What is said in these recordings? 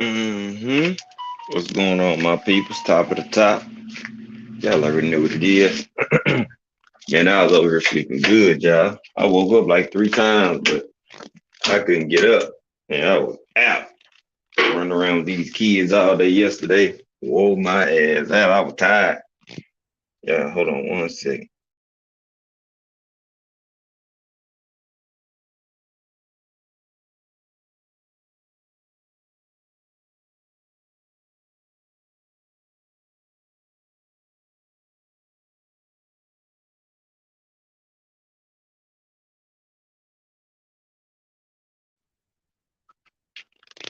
hmm What's going on, my peoples? Top of the top. Y'all already know what it is. And I was over here sleeping good, y'all. I woke up like 3 times, but I couldn't get up. And I was out running around with these kids all day yesterday. Whoa, my ass out. I was tired. Yeah, hold on 1 second.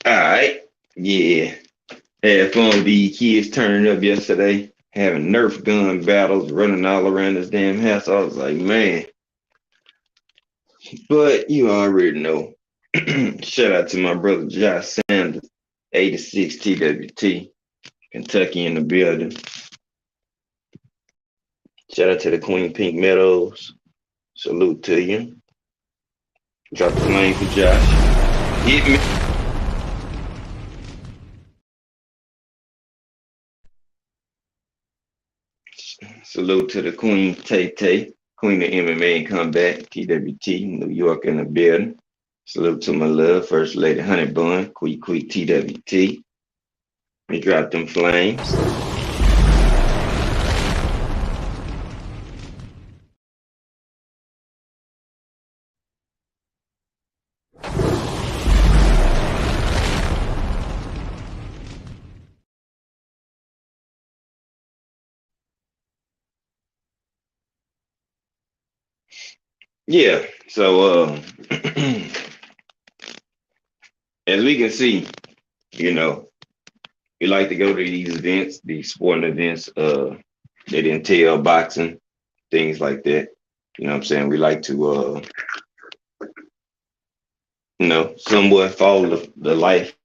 All right. Yeah. Had fun with these kids turning up yesterday, having Nerf gun battles, running all around this damn house. I was like, man. But you already know. Shout out to my brother Josh Sanders, 86 TWT, Kentucky in the building. Shout out to the Queen Pink Meadows. Salute to you. Drop the flame for Josh. Hit me. Salute to the Queen Tay Tay, Queen of MMA and Combat, TWT, New York in the building. Salute to my love, First Lady Honey Bun, Quick TWT. We drop them flames. Yeah, so as we can see, you know, we like to go to these events, these sporting events, that entail boxing, things like that. You know what I'm saying? We like to, somewhat follow the life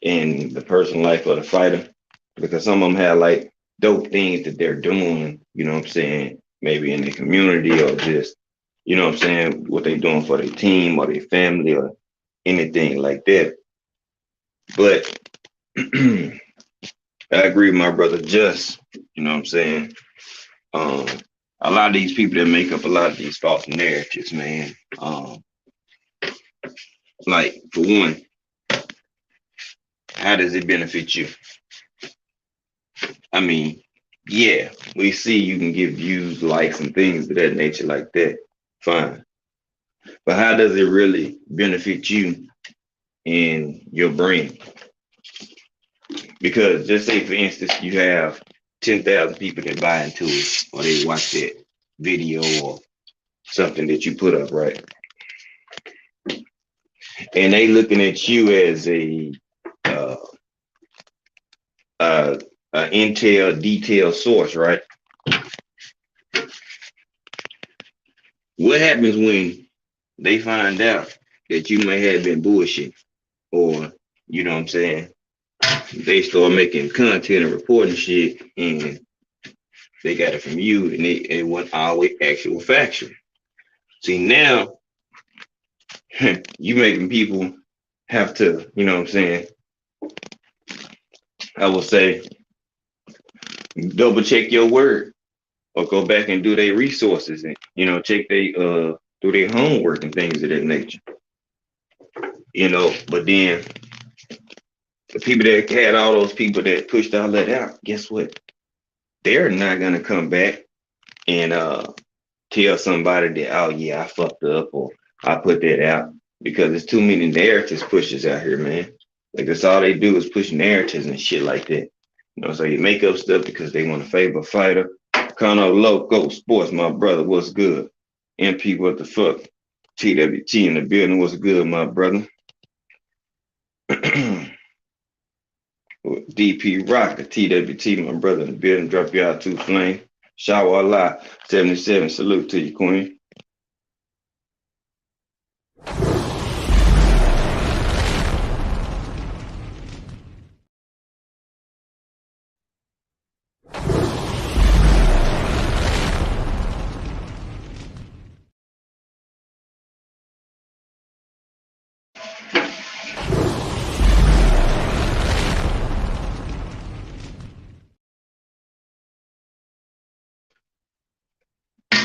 and the personal life of the fighter because some of them have like dope things that they're doing, you know what I'm saying? Maybe in the community or just, you know what I'm saying, what they doing for their team or their family or anything like that. But I agree with my brother Just, you know what I'm saying? Um, a lot of these people that make up a lot of these false narratives, man. Like for one, how does it benefit you? I mean, yeah, we see you can get views, likes, and things of that nature like that. Fine. But how does it really benefit you and your brain? Because just say, for instance, you have 10,000 people that buy into it or they watch that video or something that you put up, right? And they looking at you as uh, uh, a intel detailed source, right? What happens when they find out that you may have been bullshit or, you know what I'm saying, they start making content and reporting shit and they got it from you and it wasn't always actual factual. See, now you making people have to, you know what I'm saying, I will say, double check your word or go back and do their resources and, you know, check they do their homework and things of that nature. You know, but then the people that had all those people that pushed all that out, guess what? They're not gonna come back and tell somebody that, oh yeah, I fucked up or I put that out because there's too many narratives pushers out here, man. Like that's all they do is push narratives and shit like that. You know, so you make up stuff because they want to favor a fighter. Cono Loco Sports, my brother, what's good? MP, what the fuck? TWT in the building, what's good, my brother? DP Rocker, TWT, my brother in the building, drop you out to flame. Shower Allah, 77, salute to you, Queen.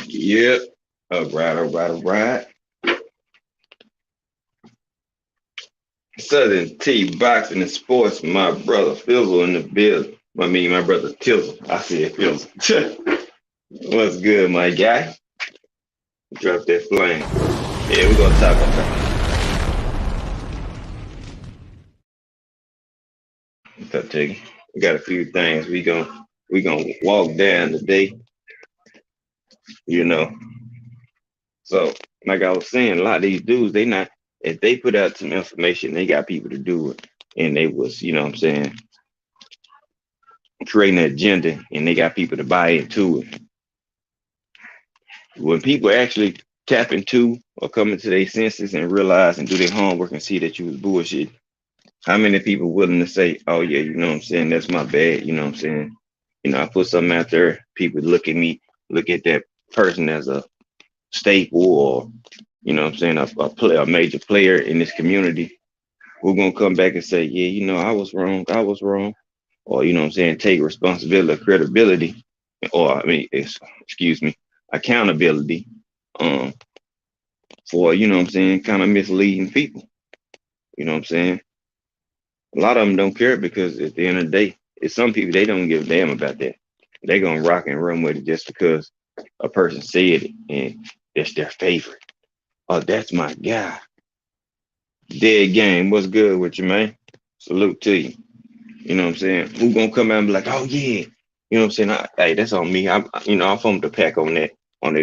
Yep. All right, all right, all right. Southern T boxing and sports. My brother Fizzle in the building. My brother Tizzle. I said Fizzle. What's good, my guy? Drop that flame. Yeah, we're gonna talk about. What's up, Tiggy? We got a few things we gonna walk down today. You know, so like I was saying, a lot of these dudes, they not if they put out some information, they got people to do it, and they was, you know, what I'm saying, creating an agenda, and they got people to buy into it. When people actually tap into or come into their senses and realize and do their homework and see that you was bullshit, how many people willing to say, oh yeah, you know what I'm saying, that's my bad, you know what I'm saying? You know, I put something out there, people look at me, look at that person as a staple or, you know what I'm saying, a major player in this community. We're gonna come back and say, yeah, you know, I was wrong. Or, you know what I'm saying, take responsibility or credibility, or excuse me, accountability um for, you know what I'm saying, kind of misleading people. You know what I'm saying? A lot of them don't care because at the end of the day, it's some people they don't give a damn about that. They're gonna rock and run with it just because a person said it and it's their favorite. Oh, that's my guy. Dead game. What's good with you, man? Salute to you. You know what I'm saying? Who gonna come out and be like, oh yeah, you know what I'm saying? Hey, that's on me. I'm from the pack on that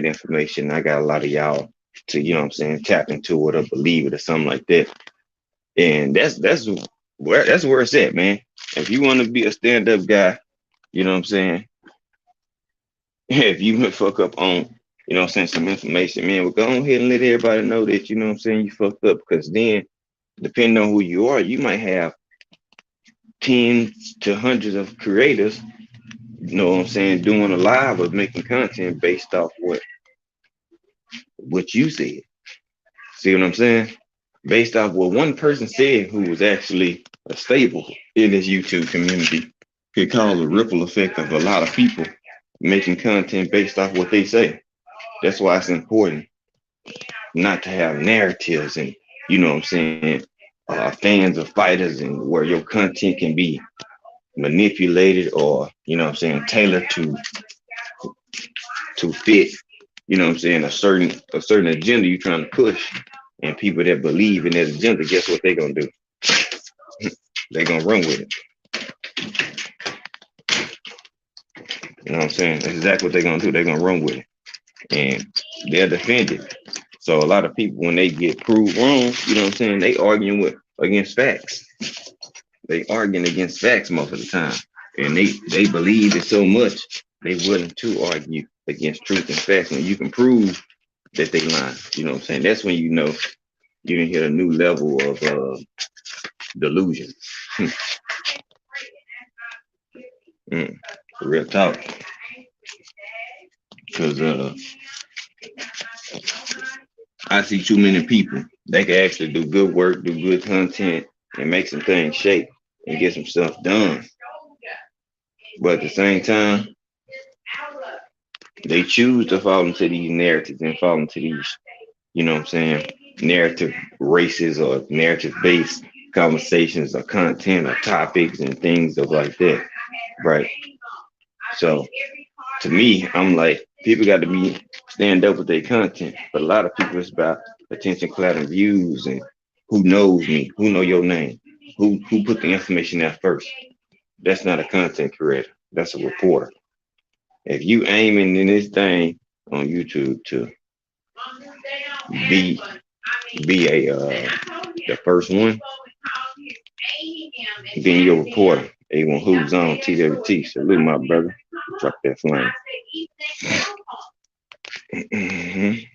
information. I got a lot of y'all to, you know what I'm saying, tap into it or believe it or something like that. And that's where it's at, man. If you want to be a stand-up guy, you know what I'm saying? If you fuck up on, you know what I'm saying, some information, man, well, go ahead and let everybody know that, you know what I'm saying, you fucked up. Because then, depending on who you are, you might have tens to hundreds of creators, you know what I'm saying, doing a live of making content based off what you said. See what I'm saying? Based off what one person said who was actually a staple in this YouTube community could cause a ripple effect of a lot of people making content based off what they say. That's why it's important not to have narratives and, you know what I'm saying, fans of fighters and where your content can be manipulated or, you know what I'm saying, tailored to fit, you know what I'm saying, a certain agenda you're trying to push. And people that believe in that agenda, guess what they're gonna do? They're gonna run with it. You know what I'm saying? That's exactly what they're gonna do. They're gonna run with it. And they'll defend it. So a lot of people, when they get proved wrong, you know what I'm saying, they arguing against facts. They arguing against facts most of the time. And they believe it so much, they willing to argue against truth and facts when you can prove that they lying. You know what I'm saying? That's when you know you didn't hit a new level of delusion. Mm, real talk. Because I see too many people. They can actually do good work, do good content, and make some things shake and get some stuff done. But at the same time, they choose to fall into these narratives and fall into these, you know what I'm saying, narrative races or narrative based conversations or content or topics and things of like that. Right. So to me, I'm like, people got to be stand up with their content. But a lot of people, it's about attention, clout, and views, and who knows me, who know your name, who put the information out first. That's not a content creator. That's a reporter. If you aiming in this thing on YouTube to be be a the first one, then you're a reporter. A1 Who's on TWT. Salute my brother. Drop that flame. Mhm.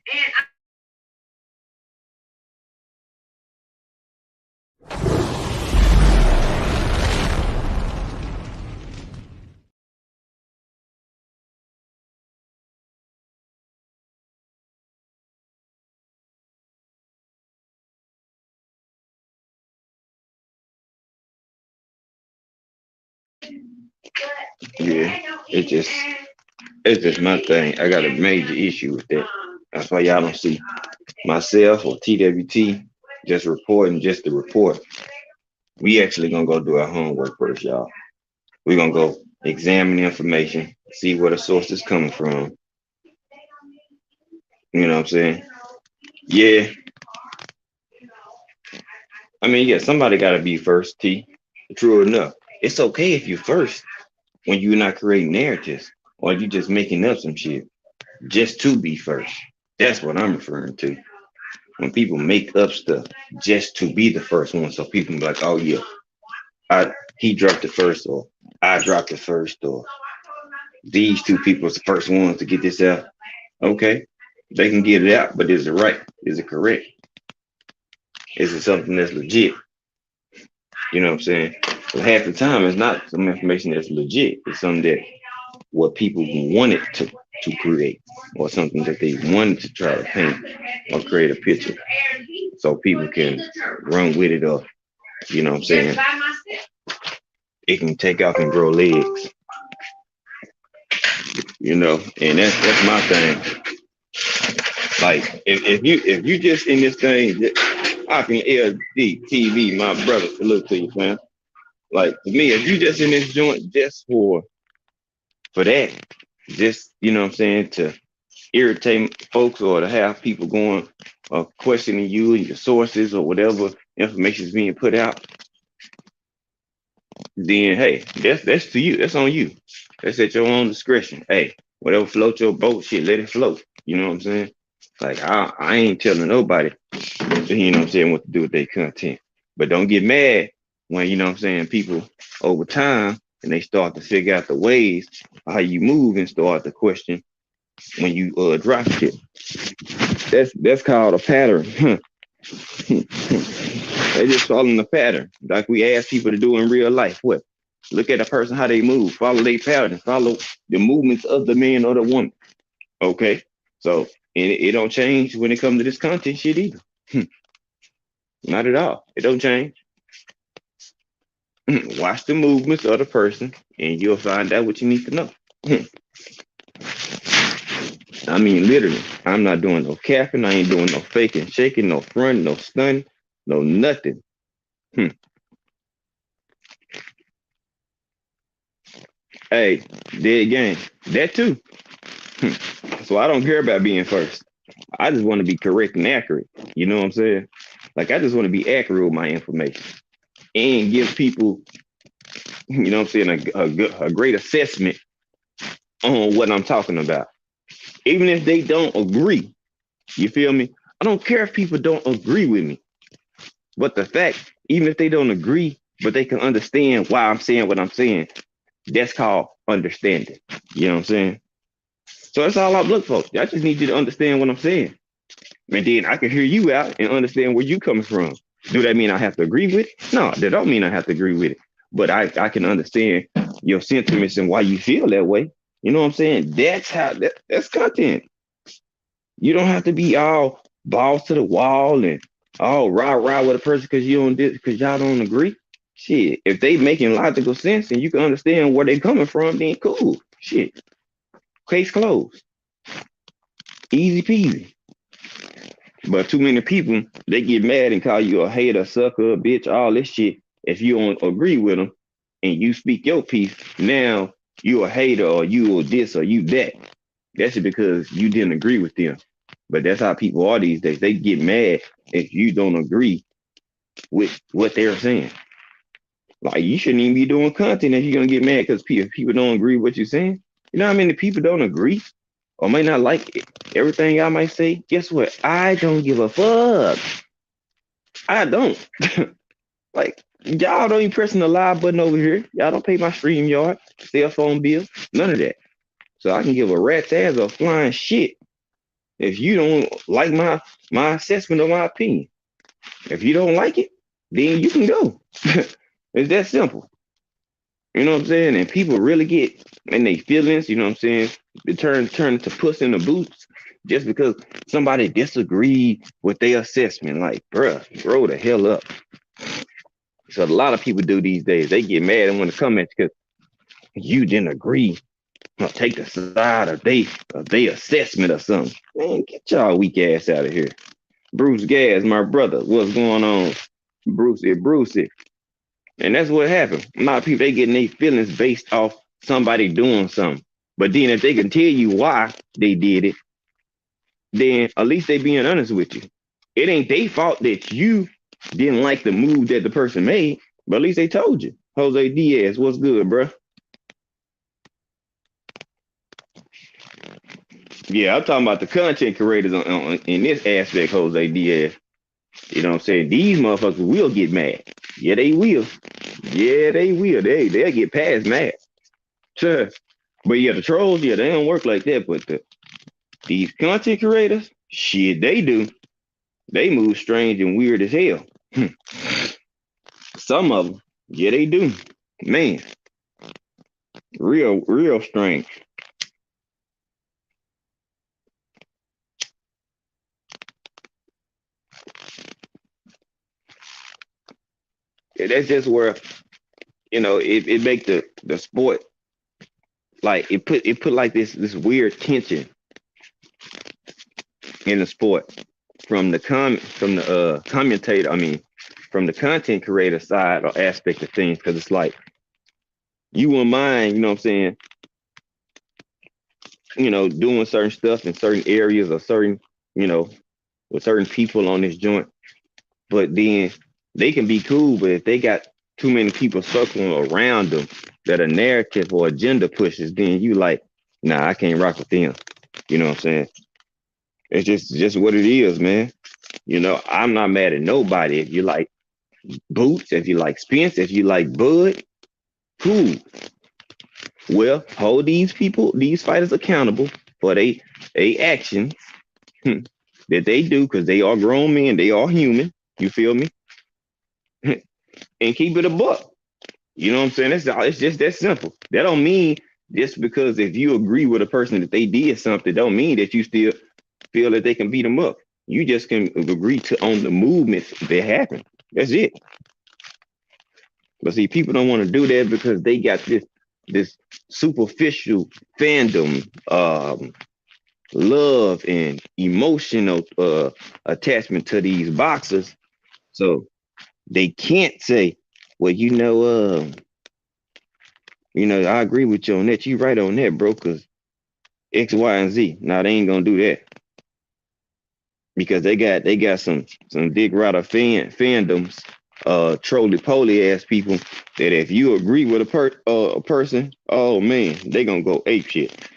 Yeah, it just It's just my thing. I got a major issue with that. That's why y'all don't see myself or TWT just reporting just to report. We actually gonna go do our homework first, y'all. We're gonna go examine the information, see where the source is coming from. You know what I'm saying? Yeah. I mean, yeah, somebody gotta be first, T. True enough. It's okay if you first when you're not creating narratives or you just making up some shit just to be first. That's what I'm referring to. When people make up stuff just to be the first one, so people can be like, oh yeah, he dropped it first, or I dropped it first, or these two people was the first ones to get this out. Okay, they can get it out, but is it right? Is it correct? Is it something that's legit? You know what I'm saying? But half the time, it's not some information that's legit. It's something that what people wanted to create, or something that they wanted to try to paint or create a picture, so people can run with it, or you know what I'm saying? It can take off and grow legs, you know, and that's my thing. Like if you just in this thing, I can LD TV, my brother, salute to you, man. Like to me, if you just in this joint just for that, just you know what I'm saying, to irritate folks or to have people going questioning you and your sources or whatever information is being put out, then hey, that's to you. That's on you. That's at your own discretion. Hey, whatever float your boat, shit, let it float. You know what I'm saying? Like I ain't telling nobody, you know what I'm saying, what to do with their content. But don't get mad when, you know what I'm saying, people over time and they start to figure out the ways how you move and start to question when you drop shit. That's called a pattern. They just following the pattern, like we ask people to do in real life. What? Look at a person how they move, follow their pattern, follow the movements of the man or the woman. Okay, so and it don't change when it comes to this content shit either. Not at all. It don't change. Watch the movements of the person, and you'll find out what you need to know. I mean, literally, I'm not doing no capping. I ain't doing no faking, shaking, no front, no stun, no nothing. Hey, dead game. That too. So I don't care about being first. I just want to be correct and accurate. You know what I'm saying? Like I just want to be accurate with my information and give people, you know what I'm saying, a great assessment on what I'm talking about. Even if they don't agree, you feel me? I don't care if people don't agree with me. But the fact, even if they don't agree, but they can understand why I'm saying what I'm saying, that's called understanding. You know what I'm saying? So that's all I look for. I just need you to understand what I'm saying. And then I can hear you out and understand where you coming from. Do that mean I have to agree with it? No, that don't mean I have to agree with it. But I can understand your sentiments and why you feel that way. You know what I'm saying? That's content. You don't have to be all balls to the wall and all rah with a person because you don't because y'all don't agree. Shit, if they making logical sense and you can understand where they coming from, then cool. Shit, case closed, easy peasy. But too many people, they get mad and call you a hater, sucker, bitch, all this shit. If you don't agree with them and you speak your piece, now you a hater or you a this or you that. That's because you didn't agree with them. But that's how people are these days. They get mad if you don't agree with what they're saying. Like you shouldn't even be doing content if you're gonna get mad because people don't agree with what you're saying. You know how many people don't agree or may not like it, everything I might say? Guess what? I don't give a fuck. I don't. Like y'all don't even pressing the live button over here. Y'all don't pay my stream yard, cell phone bill, none of that. So I can give a rat's ass a flying shit if you don't like my assessment or my opinion. If you don't like it, then you can go. It's that simple. You know what I'm saying? And people really get in their feelings, you know what I'm saying? They turn to puss in the boots just because somebody disagreed with their assessment. Like, bruh, grow the hell up. So a lot of people do these days. They get mad and want to come at you because you didn't agree take the side of they assessment or something. Man, get y'all weak ass out of here. Bruce Gas, my brother, what's going on? Brucey. And that's what happened. A lot of people, they getting their feelings based off somebody doing something. But then if they can tell you why they did it, then at least they being honest with you. It ain't their fault that you didn't like the move that the person made, but at least they told you. Jose Diaz, what's good, bro? Yeah, I'm talking about the content creators in this aspect, Jose Diaz. You know what I'm saying? These motherfuckers will get mad. Yeah, they will. Yeah, they will. They'll get past mad. Sure. But yeah, the trolls, yeah, they don't work like that. But these content creators, shit, they do. They move strange and weird as hell. Some of them, yeah, they do. Man, real strange. Yeah, that's just where it make the sport like it put like this weird tension in the sport from the commentator. I mean, from the content creator side or aspect of things, because it's like you wouldn't mind, you know what I'm saying, doing certain stuff in certain areas or certain, you know, with certain people on this joint. But then they can be cool, but if they got too many people circling around them that a narrative or agenda pushes, then you like, nah, I can't rock with them. You know what I'm saying? It's just what it is, man. I'm not mad at nobody. If you like Boots, if you like Spence, if you like Bud, cool. Well, hold these fighters accountable for they actions that they do, because they are grown men, they are human. You feel me? And keep it a buck. You know what I'm saying? It's just that simple. That don't mean just because if you agree with a person that they did something, don't mean that you still feel that they can beat them up. You just can agree to on the movements that happen. That's it. But see, people don't want to do that because they got this superficial fandom, love and emotional attachment to these boxers. So they can't say, well, I agree with you on that. You right on that, bro, because X, Y, and Z. Now they ain't gonna do that because they got some dick rider fandoms, trolley poly ass people that if you agree with a person, oh man, they gonna go ape shit.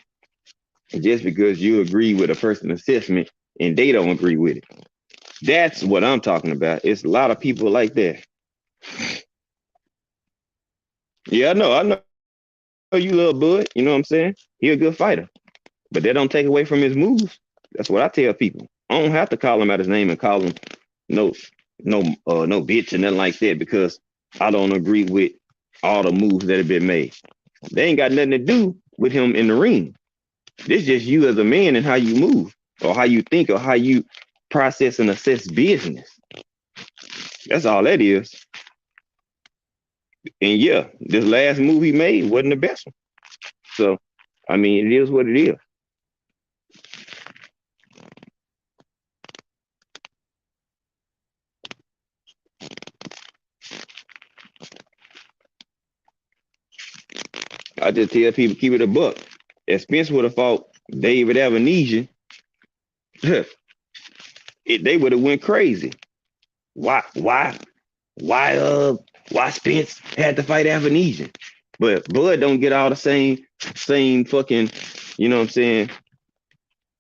Just because you agree with a person's assessment and they don't agree with it. That's what I'm talking about. It's a lot of people like that. Yeah, I know you love Bud. You know what I'm saying? He a good fighter, but that don't take away from his moves. That's what I tell people. I don't have to call him out his name and call him no, no bitch and nothing like that because I don't agree with all the moves that have been made. They ain't got nothing to do with him in the ring. This just you as a man and how you move or how you think or how you process and assess business. That's all that is. And yeah, this last move he made wasn't the best one. So, I mean, it is what it is. I just tell people keep it a buck. If Spence would have fought David Avanesian, they would have went crazy. Why? Why? Why Spence had to fight Avanesian? But Bud don't get all the same fucking, you know what I'm saying,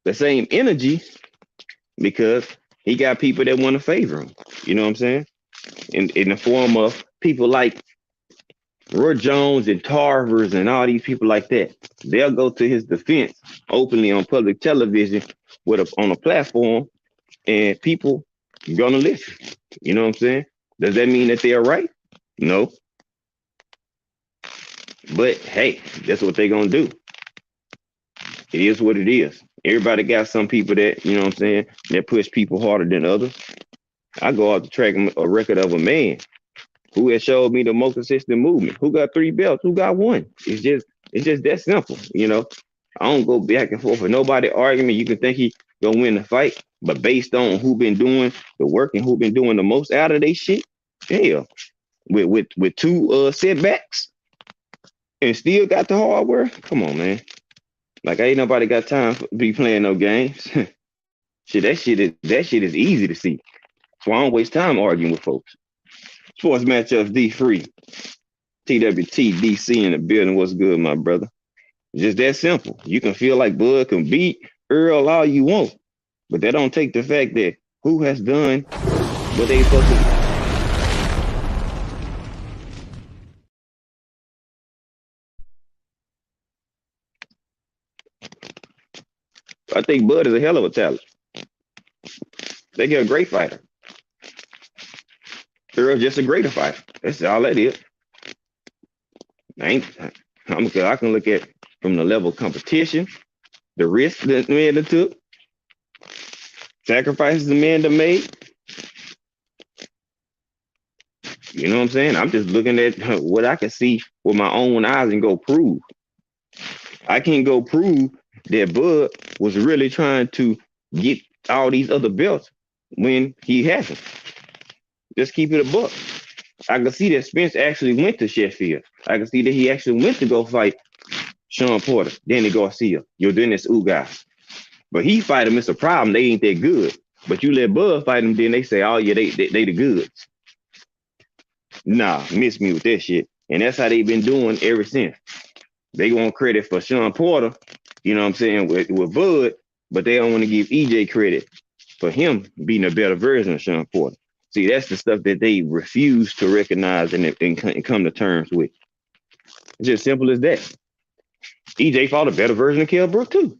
the same energy because he got people that want to favor him. You know what I'm saying? In the form of people like Roy Jones and Tarvers and all these people like that. They'll go to his defense openly on public television on a platform, and people gonna listen. You know what I'm saying? Does that mean that they're right? No. But hey, that's what they're gonna do. It is what it is. Everybody got some people that, you know what I'm saying, that push people harder than others. I go out to track a record of a man. Who has showed me the most consistent movement? Who got 3 belts? Who got one? It's just that simple. I don't go back and forth with nobody argument. You can think he gonna win the fight, but based on who been doing the work and who been doing the most out of they shit, hell, with two setbacks and still got the hardware. Come on, man. Like ain't nobody got time to be playing no games. Shit, that shit is easy to see. So I don't waste time arguing with folks. Sports matchups D free. TWT DC in the building. What's good, my brother? Just that simple. You can feel like Bud can beat Earl all you want, but that don't take the fact that who has done what they supposed to. I think Bud is a hell of a talent. They get a great fighter. Earl's just a greater fighter. That's all that is. I can look at from the level of competition, the risk that the man took, sacrifices the man that made. You know what I'm saying? I'm just looking at what I can see with my own eyes and go prove. I can't go prove that Bud was really trying to get all these other belts when he hasn't. Just keep it a buck. I can see that Spence actually went to Sheffield. I can see that he actually went to go fight Sean Porter, Danny Garcia, Yordenis Ugas. But he fight him, it's a problem. They ain't that good. But you let Bud fight him, then they say, oh yeah, they the goods. Nah, miss me with that shit. And that's how they been doing ever since. They want credit for Sean Porter, you know what I'm saying, with Bud, but they don't want to give EJ credit for him being a better version of Sean Porter. See, that's the stuff that they refuse to recognize and come to terms with. It's just simple as that. EJ fought a better version of Kell Brook too.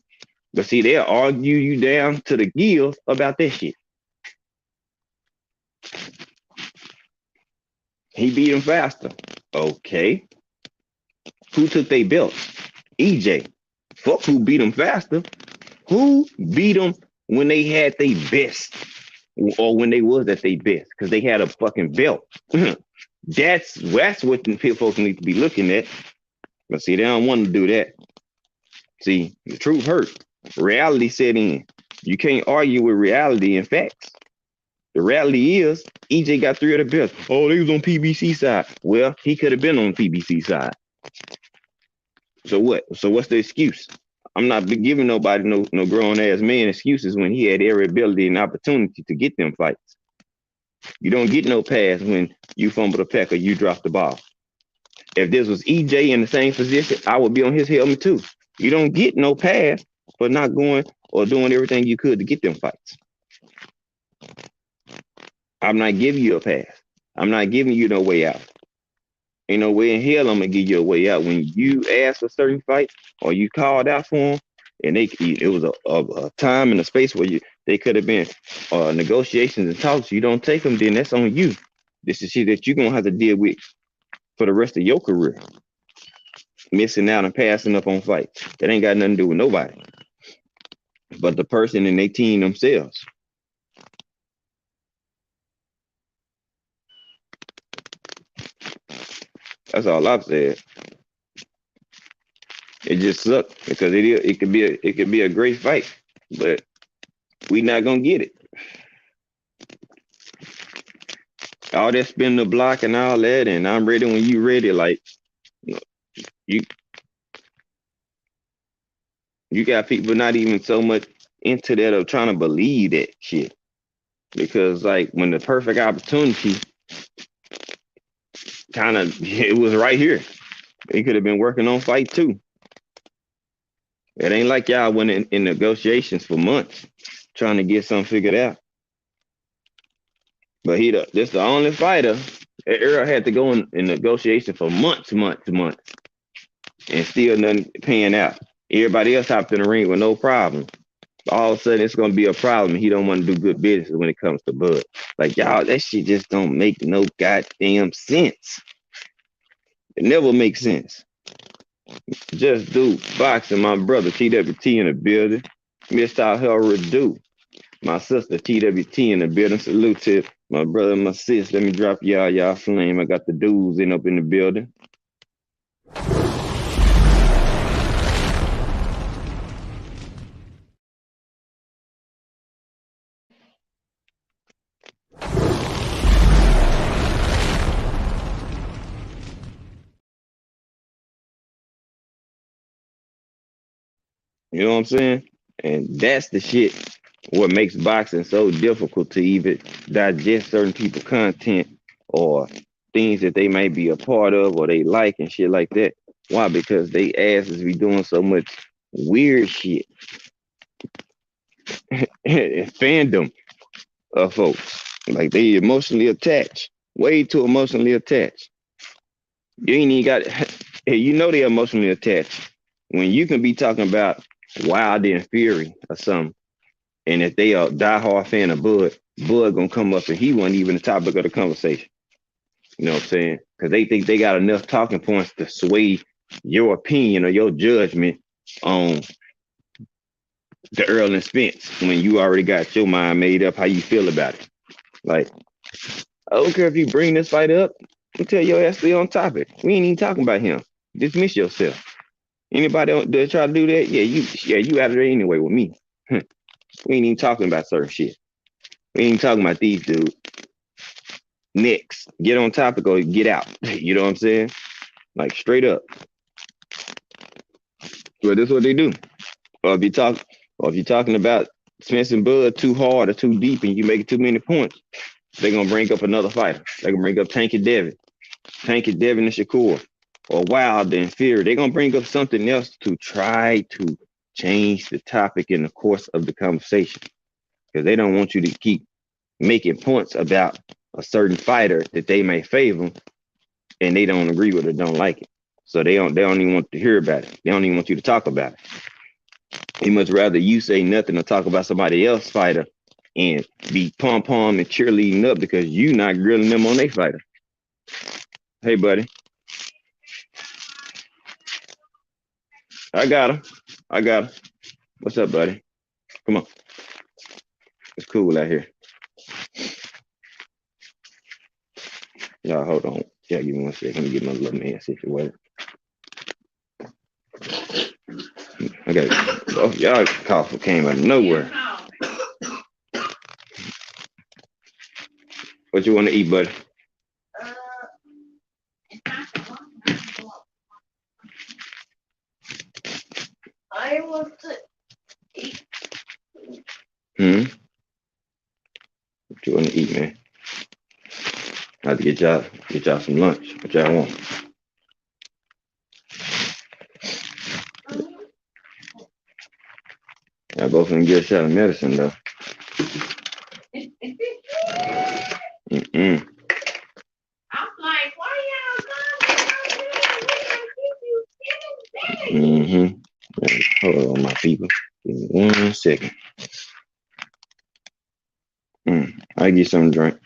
But see, they'll argue you down to the gills about that shit. He beat him faster. Okay. Who took their belts? EJ. Fuck who beat him faster. Who beat them when they had their best? Or when they was at their best? Because they had a fucking belt. That's what the folks need to be looking at. But see, they don't want to do that. See, the truth hurts. Reality set in. You can't argue with reality and facts. The reality is, EJ got 3 of the belts. Oh, they was on PBC side. Well, he could have been on PBC side. So what? So what's the excuse? I'm not giving nobody no grown ass man excuses when he had every ability and opportunity to get them fights. You don't get no pass when you fumble the peck or you drop the ball. If this was EJ in the same position, I would be on his helmet too. You don't get no pass for not going or doing everything you could to get them fights. I'm not giving you a pass. I'm not giving you no way out. Ain't no way in hell I'm gonna give you a way out when you ask for certain fights or you called out for them, and it was a time and a space where they could have been negotiations and talks. You don't take them, then that's on you. This is shit that you're gonna have to deal with for the rest of your career. Missing out and passing up on fights that ain't got nothing to do with nobody but the person and their team themselves. That's all I've said. It just sucks because it could be a great fight, but we not gonna get it. All that spin the block and all that, and I'm ready when you ready. Like you got people not even so much into that of trying to believe that shit. Because like when the perfect opportunity it was right here. He could have been working on fight 2. It ain't like y'all went in negotiations for months trying to get something figured out. But this the only fighter Earl had to go in negotiation for months, and still nothing paying out. Everybody else hopped in the ring with no problem. All of a sudden, it's gonna be a problem. He don't want to do good business when it comes to Bud. Like y'all, that shit just don't make no goddamn sense. It never makes sense. Just do boxing, my brother TWT in the building. Mr. Hell Redo. My sister TWT in the building. Salute to My brother, my sis, let me drop y'all flame. I got the dudes up in the building. You know what I'm saying? And that's the shit what makes boxing so difficult to even digest certain people's content or things that they might be a part of or they like and shit like that. Why? Because they asses be doing so much weird shit. Fandom of folks. Like they emotionally attached. Way too emotionally attached. You ain't even got you know they emotionally attached. When you can be talking about Wild and Fury or something. And if they are diehard fan of Bud gonna come up and he wasn't even the topic of the conversation. You know what I'm saying? Because they think they got enough talking points to sway your opinion or your judgment on the Earl and Spence when you already got your mind made up how you feel about it. Like, I don't care if you bring this fight up, you tell your ass stay on topic. We ain't even talking about him. Dismiss yourself. Anybody that try to do that, you out of there anyway with me. We ain't even talking about certain shit. We ain't talking about these dudes. Next, get on topic or get out. You know what I'm saying? Like straight up. But that's what they do. Or if you're talking about Spence and Bud too hard or too deep and you make too many points, they're gonna bring up another fighter. They're gonna bring up Tank and Devin and Shakur, or Wild and Fury. They're gonna bring up something else to try to change the topic in the course of the conversation. Because they don't want you to keep making points about a certain fighter that they may favor and they don't agree with it, don't like it. So they don't even want to hear about it. They don't even want you to talk about it. They much rather you say nothing or talk about somebody else fighter and be pom-pom and cheerleading up because you not grilling them on their fighter. Hey, buddy. I got him. What's up, buddy? Come on. It's cool out here. Y'all, hold on. Yeah, give me 1 second. Let me get my little man situated. I got it. Oh, y'all cough came out of nowhere. What you want to eat, buddy? I want to eat. What you want to eat, man? I have to get y'all some lunch. What y'all want? Y'all both gonna get a shot of medicine, though. Mm-mm. I'm like, why y'all Mm-hmm. Hold on, my people. Give me 1 second. I get something to drink.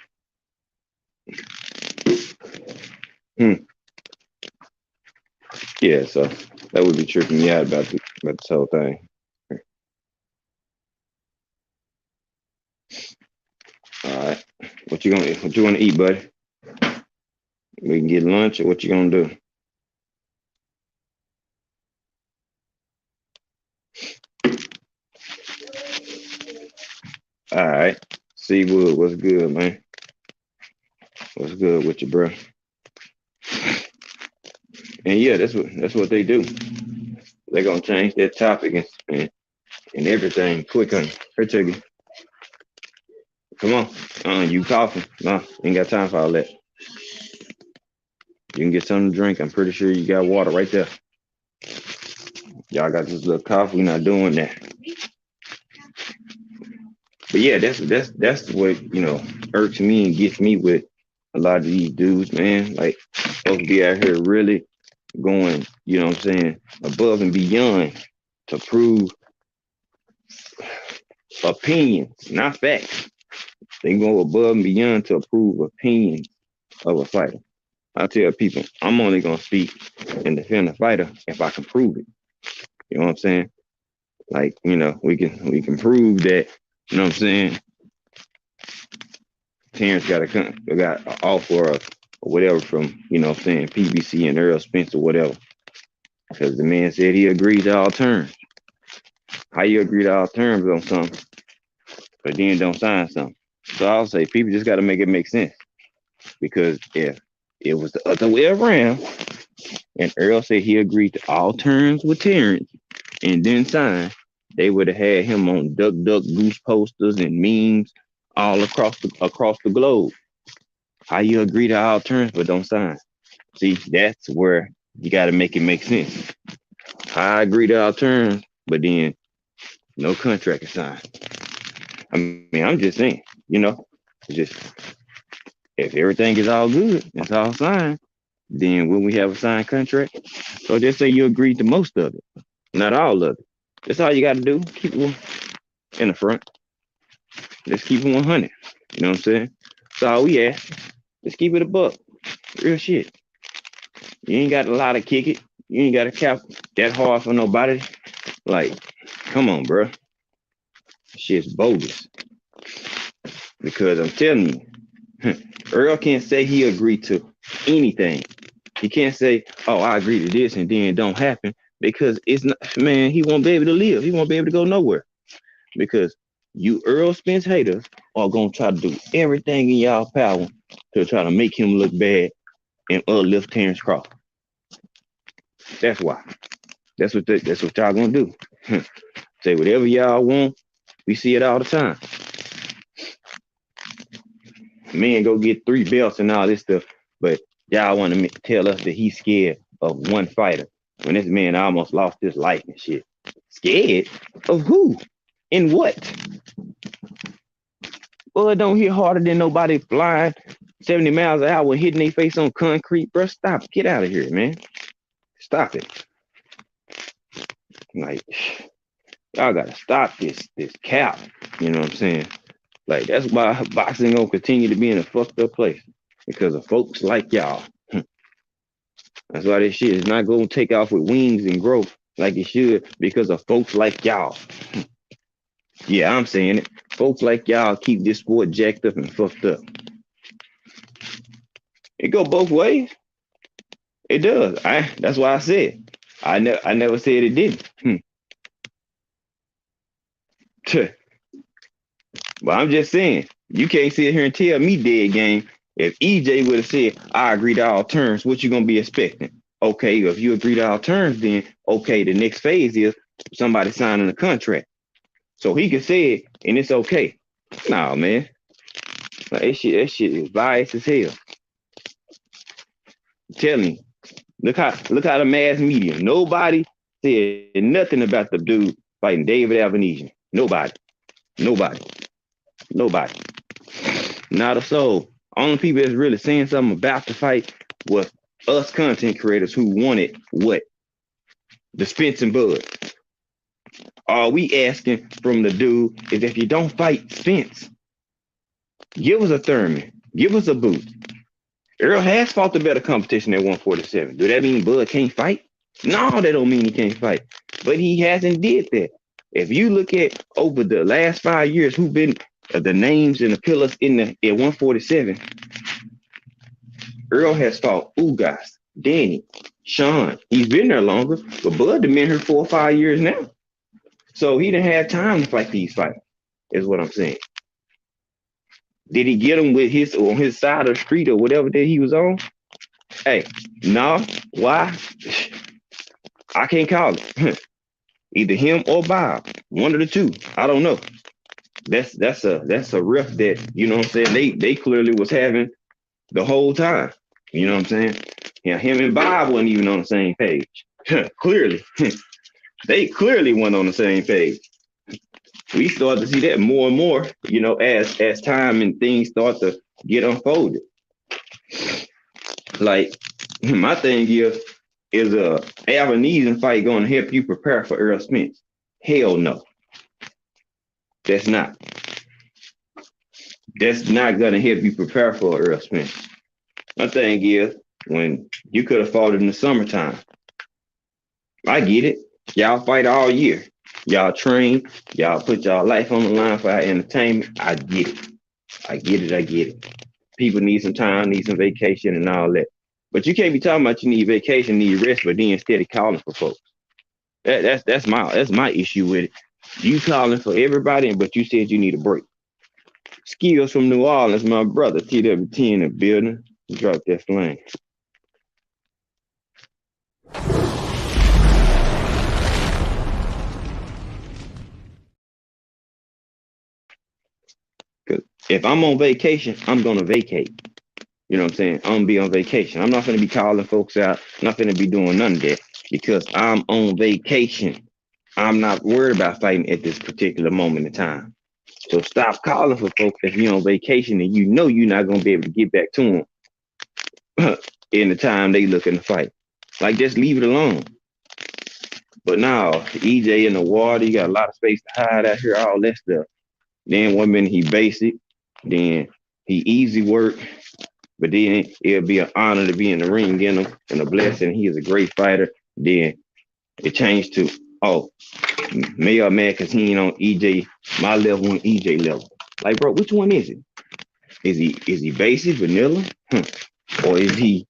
Yeah, so that would be tripping me out about this whole thing. All right. What you want to eat, buddy? We can get lunch, or what you gonna do? All right. Seawood, what's good, man? What's good with you, bro? And yeah, that's what they do. They're gonna change that topic and everything quick on her ticket. Come on. You coughing. No, ain't got time for all that. You can get something to drink. I'm pretty sure you got water right there. Y'all got this little coffee, not doing that. But yeah, that's what, irks me and gets me with a lot of these dudes, man. Like, supposed to be out here really going, you know what I'm saying, above and beyond to prove opinions, not facts. They go above and beyond to prove opinions of a fighter. I tell people, I'm only gonna speak and defend a fighter if I can prove it. You know what I'm saying? Like, we can prove that, you know what I'm saying? Terrence got an offer or whatever from, what I'm saying, PBC and Earl Spence or whatever. Because the man said he agreed to all terms. How you agree to all terms on something, but then don't sign something? So I'll say people just got to make it make sense. Because if it was the other way around and Earl said he agreed to all terms with Terrence and then signed, they would have had him on Duck Duck Goose posters and memes all across the globe. How you agree to all terms but don't sign? See, that's where you got to make it make sense. I agree to all terms, but then no contract is signed. I mean, I'm just saying, just if everything is all good, it's all signed, then when we have a signed contract, so just say you agreed to most of it, not all of it. That's all you got to do. Keep it in the front. Just keep it 100. You know what I'm saying? That's all we ask. Just keep it a buck. Real shit. You ain't got a lot of kick it. You ain't got to cap that hard for nobody. Like, come on, bro. Shit's bogus. Because I'm telling you, Earl can't say he agreed to anything. He can't say, "Oh, I agree to this," and then it don't happen because it's not. Man, he won't be able to live. He won't be able to go nowhere because you Earl Spence haters are gonna try to do everything in y'all power to try to make him look bad and uplift Terrence Crawford. That's why. That's what y'all gonna do. Say whatever y'all want. We see it all the time. Man, go get 3 belts and all this stuff, but y'all want to tell us that he's scared of one fighter when this man almost lost his life and shit. Scared of who? And what? Well, it don't hit harder than nobody flying 70 miles an hour hitting their face on concrete, bro. Stop. Get out of here, man. Stop it. Like, y'all gotta stop this cap. You know what I'm saying? Like, that's why boxing gonna continue to be in a fucked up place. Because of folks like y'all. That's why this shit is not gonna take off with wings and growth like it should because of folks like y'all. Yeah, I'm saying it. Folks like y'all keep this sport jacked up and fucked up. It go both ways. It does. That's why I said. I never said it didn't. But I'm just saying, you can't sit here and tell me dead game. If EJ would have said, I agree to all terms, what you gonna be expecting? Okay, if you agree to all terms, then okay, the next phase is somebody signing a contract. So he can say it and it's okay. Nah, man. Like, that shit is biased as hell. I'm telling you. Look how the mass media. Nobody said nothing about the dude fighting David Avenesian. Nobody. Nobody. Nobody. Not a soul. Only people that's really saying something about the fight was us content creators who wanted what? The Spence and Bud. All we asking from the dude is if you don't fight Spence, give us a Thurman. Give us a boot. Earl has fought the better competition at 147. Do that mean Bud can't fight? No, that don't mean he can't fight. But he hasn't did that. If you look at over the last 5 years, who been the names and the pillars at 147, Earl has fought Ugas, Danny, Sean. He's been there longer, but Bud has been here 4 or 5 years now. So he didn't have time to fight these fights, is what I'm saying. Did he get him with on his side of the street or whatever that he was on? Hey, no. Why? I can't call it. Either him or Bob. One of the two. I don't know. That's a riff that, you know what I'm saying, they clearly was having the whole time. You know what I'm saying? Yeah, him and Bob wasn't even on the same page. Clearly. They clearly weren't on the same page. We start to see that more and more, as time and things start to get unfolded. Like, my thing is a Avenesian fight going to help you prepare for Earl Spence? Hell no. That's not. That's not going to help you prepare for Earl Spence. My thing is, when you could have fought in the summertime, I get it. Y'all fight all year. Y'all train. Y'all put y'all life on the line for our entertainment. I get it. I get it. I get it. People need some time, need some vacation and all that. But you can't be talking about you need vacation, need rest, but then instead of calling for folks. That's my issue with it. You calling for everybody, but you said you need a break. Skills from New Orleans, my brother, TWT in the building. Drop that flame. Cause if I'm on vacation, I'm gonna vacate. You know what I'm saying? I'm gonna be on vacation. I'm not gonna be calling folks out. I'm not gonna be doing none of that because I'm on vacation. I'm not worried about fighting at this particular moment in time. So stop calling for folks if you're on vacation and you know you're not gonna be able to get back to them in the time they looking to fight. Like just leave it alone. But now EJ in the water, you got a lot of space to hide out here, all that stuff. Then 1 minute he basic, then he easy work, but then it'll be an honor to be in the ring again and a blessing. He is a great fighter. Then it changed to, oh, Mayor mad because he ain't on EJ, my level and EJ level. Like, bro, which one is it? Is he basic, vanilla? Or is he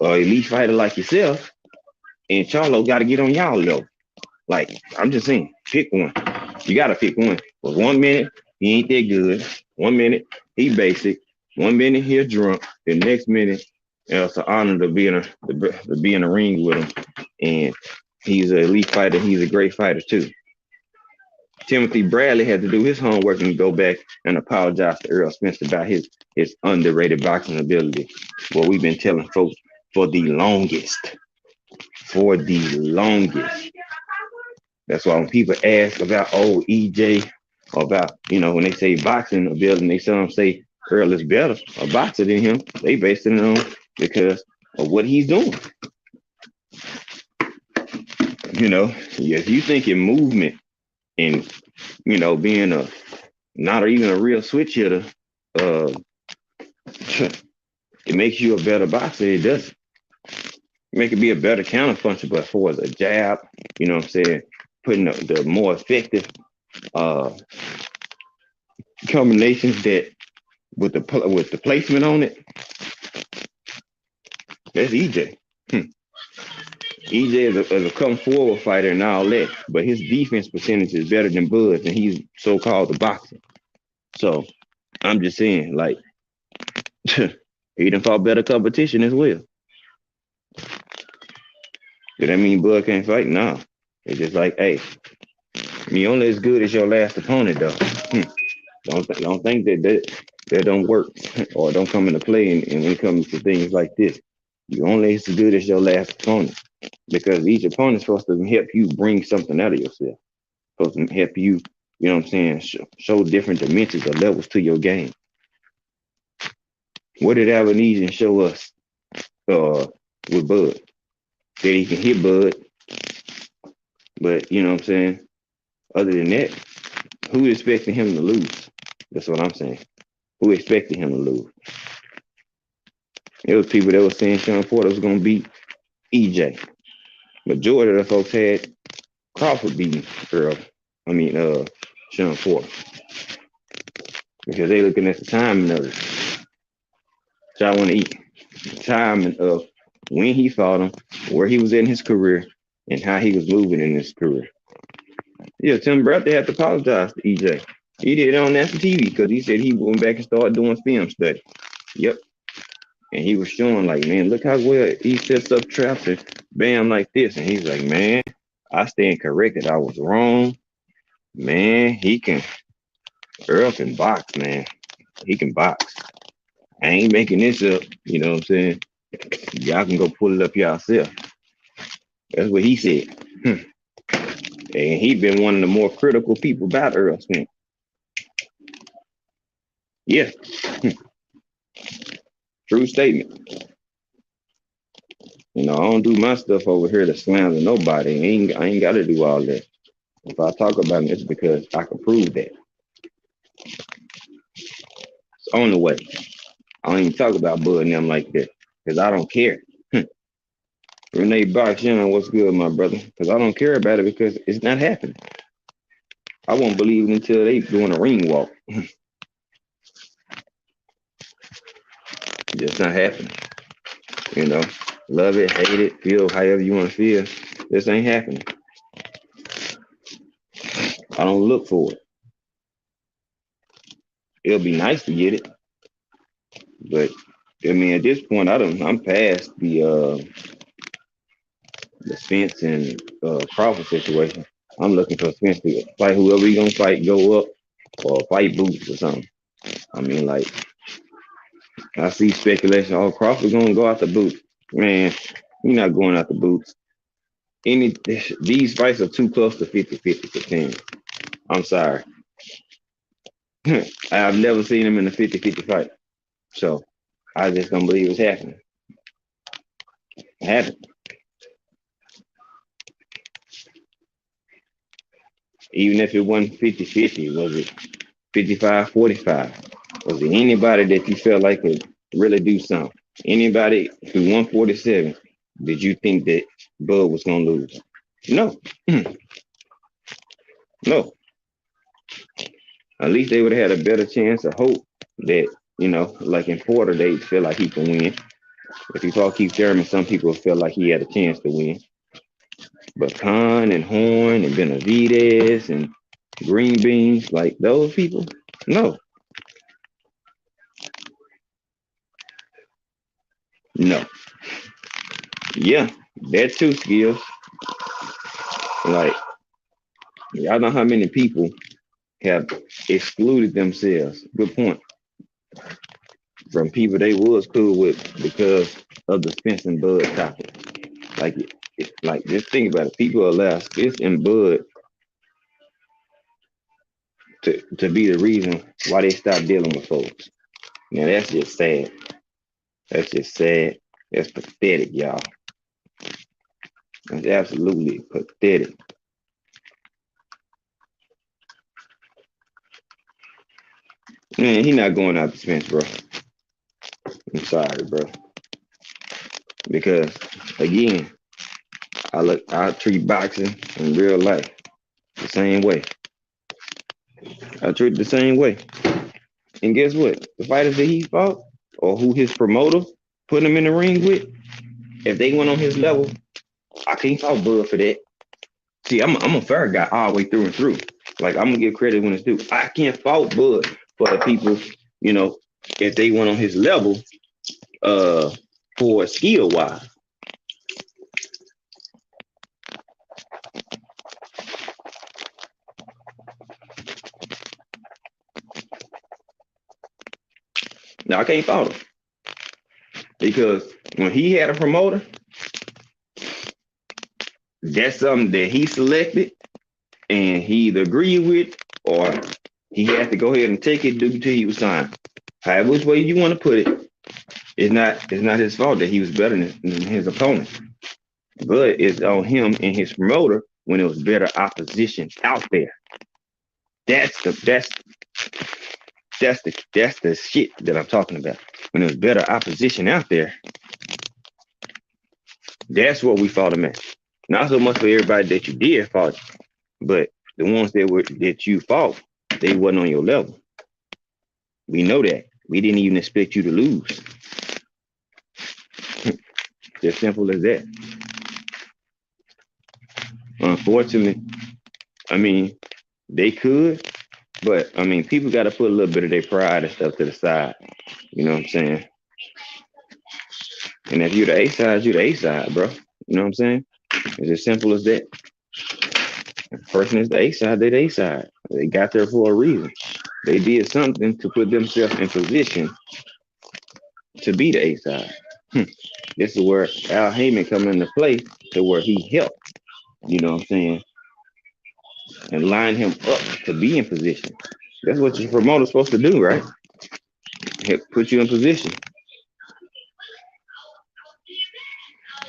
elite fighter like yourself? And Charlo got to get on y'all level. Like, I'm just saying, pick one. You got to pick one. But 1 minute, he ain't that good. 1 minute, he basic. 1 minute, he a drunk. The next minute, it's an honor to be in a ring with him. And he's an elite fighter. He's a great fighter, too. Timothy Bradley had to do his homework and go back and apologize to Earl Spence about his underrated boxing ability. What we've been telling folks for the longest. For the longest. That's why when people ask about EJ, or about, when they say boxing ability, they some say Earl is better a boxer than him. They base it on because of what he's doing. If you think in movement and being a not even a real switch hitter, it makes you a better boxer. It doesn't. Make it be a better counter puncher, but for the jab, what I'm saying, putting the more effective combinations that with the placement on it, that's EJ. EJ is a come forward fighter and all that, but his defense percentage is better than Bud's, and he's so-called the boxer. So I'm just saying, like, he done fought better competition as well. Does that mean Bud can't fight? No. It's just like, hey, you only as good as your last opponent, though. Don't think that don't work or don't come into play and when it comes to things like this. You only as good as your last opponent because each opponent's supposed to help you bring something out of yourself. Supposed to help you, show different dimensions or levels to your game. What did Albanese show us with Bud? That he can hit Bud, but other than that, who expecting him to lose? That's what I'm saying. Who expected him to lose? It was people that were saying Sean Porter was going to beat EJ. Majority of the folks had Crawford beating Sean Porter. Because they looking at the timing of it. So I want to eat. The timing of when he fought him, where he was in his career, and how he was moving in his career. Yeah, Tim Bradley had to apologize to EJ. He did it on national TV because he said he went back and started doing film study. Yep. And he was showing like, man, look how well he sets up traps and bam like this. And he's like, man, I stand corrected. I was wrong. Man, Earl can box, man. He can box. I ain't making this up. You know what I'm saying? Y'all can go pull it up yourself. That's what he said. And he been one of the more critical people about Earl Spence. Yeah. True statement. I don't do my stuff over here to slander nobody. I ain't got to do all that. If I talk about it, it's because I can prove that. It's on the way. I don't even talk about Bud and them like that because I don't care. Renee Box, what's good, my brother? Because I don't care about it because it's not happening. I won't believe it until they doing a ring walk. Just not happening. You know, love it, hate it, feel however you want to feel. This ain't happening. I don't look for it. It'll be nice to get it, but I mean, at this point, I don't. I'm past the Spence and Crawford situation. I'm looking for Spence to fight whoever he gonna fight, go up or fight Boots or something. I mean, like I see speculation. Oh, Crawford gonna go out the Boots. Man, you're not going out the Boots. Any these fights are too close to 50-50 for 10. I'm sorry. I've never seen him in a 50-50 fight. So I just don't believe it's happening. It happened. Even if it wasn't 50-50, was it 55-45? Was there anybody that you felt like could really do something? Anybody who 147, did you think that Bud was gonna lose? No. No. At least they would have had a better chance of hope that, like in Porter, they feel like he can win. If you talk Keith Thurman, some people felt like he had a chance to win. But Khan and Horn and Benavidez and Green Beans, like those people, no, no. Yeah, that too skills. Like, y'all know how many people have excluded themselves, good point, from people they was cool with because of the Spence and Bud topic. Like, like just think about it. People allow Spence and Bud to be the reason why they stopped dealing with folks. Now that's just sad. That's just sad. That's pathetic, y'all. That's absolutely pathetic. Man, he not going out the Spence, bro. I'm sorry, bro. Because again, I treat boxing in real life the same way. I treat it the same way. And guess what? The fighters that he fought or who his promoter put him in the ring with, if they went on his level, I can't fault Bud for that. See, I'm a fair guy all the way through and through. Like I'm gonna give credit when it's due. I can't fault Bud for the people, you know, if they went on his level, uh, for skill wise. Now I can't fault him because when he had a promoter, that's something that he selected and he either agreed with or he had to go ahead and take it due to he was signed. However, which way you want to put it, it's not his fault that he was better than his opponent. But it's on him and his promoter when it was better opposition out there. That's the that's the shit that I'm talking about. When there was better opposition out there, that's what we fought him at. Not so much for everybody that you did fight, but the ones that you fought, they wasn't on your level. We know that. We didn't even expect you to lose. Just simple as that. Unfortunately, I mean, they could, but I mean, people got to put a little bit of their pride and stuff to the side. You know what I'm saying? And if you're the A side, you're the A side, bro. You know what I'm saying? It's as simple as that. If the person is the A side, they're the A side. They got there for a reason. They did something to put themselves in position to be the A side. This is where Al Heyman come into play to where he helped. You know what I'm saying? And line him up to be in position. That's what your promoter's supposed to do, right? Help put you in position.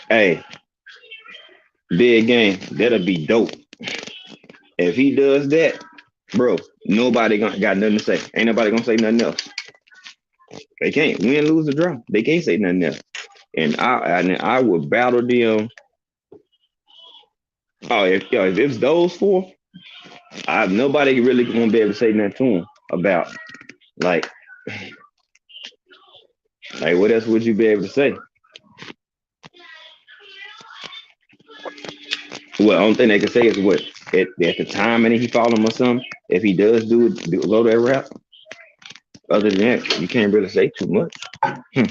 Hey, big game. That'll be dope. If he does that, bro, nobody got nothing to say. Ain't nobody gonna say nothing else. They can't win, lose, or draw. They can't say nothing else. And I would battle them. Oh, if it's those four, nobody really won't be able to say nothing to them about like Like, what else would you be able to say? Well, only thing they can say is what at the time and he follow him or something. If he does go to that rap, other than that, you can't really say too much. Hmm.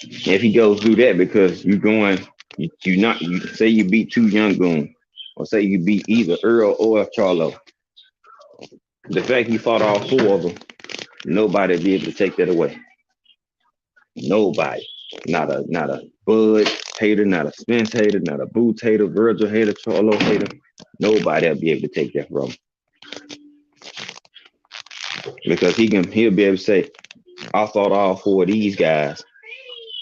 If he goes through that because you not you say you beat two young goons, or say you beat either Earl or Charlo. The fact he fought all four of them, nobody be able to take that away. Nobody. Not a Bud hater, not a Spence hater, not a Boots hater, Virgil hater, Charlo hater. Nobody'll be able to take that from him. Because he'll be able to say, I fought all four of these guys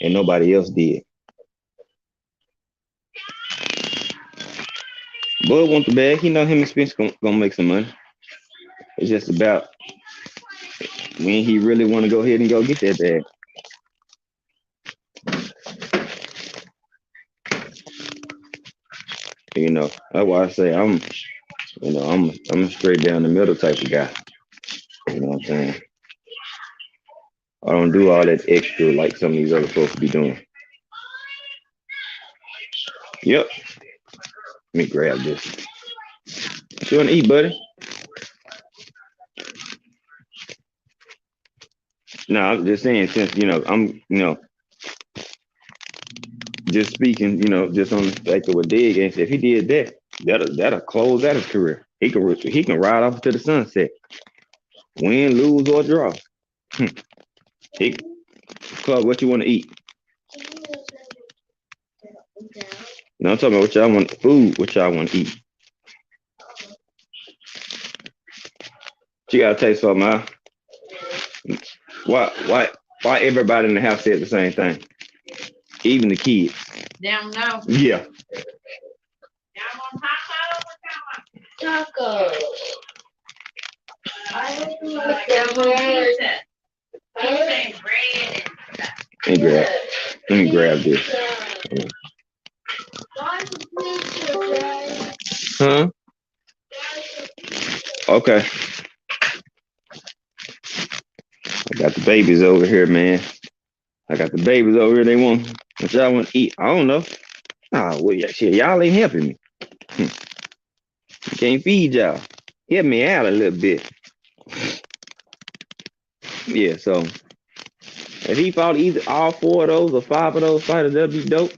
and nobody else did. Bud want the bag. He know him and Spence gonna make some money. It's just about when he really want to go ahead and go get that bag. That's why I say I'm a straight down the middle type of guy. You know what I'm saying? I don't do all that extra like some of these other folks be doing. Yep. Let me grab this. What you want to eat, buddy? No, I'm just saying since I'm just speaking, just on the fact of what Dig and if he did that, that'll close out his career. He can ride off to the sunset, win, lose, or draw. He, Club, what you want to eat? No, I'm talking about what y'all want food, what y'all want to eat. You gotta taste something out. Why everybody in the house said the same thing? Even the kids. They don't know. Yeah. Y'all want tacos or tacos? I like pizza. Pizza and bread and Let me grab this. Huh? Okay. I got the babies over here, man. I got the babies over here. They want what y'all want to eat. I don't know. Well, yeah, shit, y'all ain't helping me. Can't feed y'all. Help me out a little bit. Yeah, so if he fought either all four of those or five of those fighters, that'd be dope.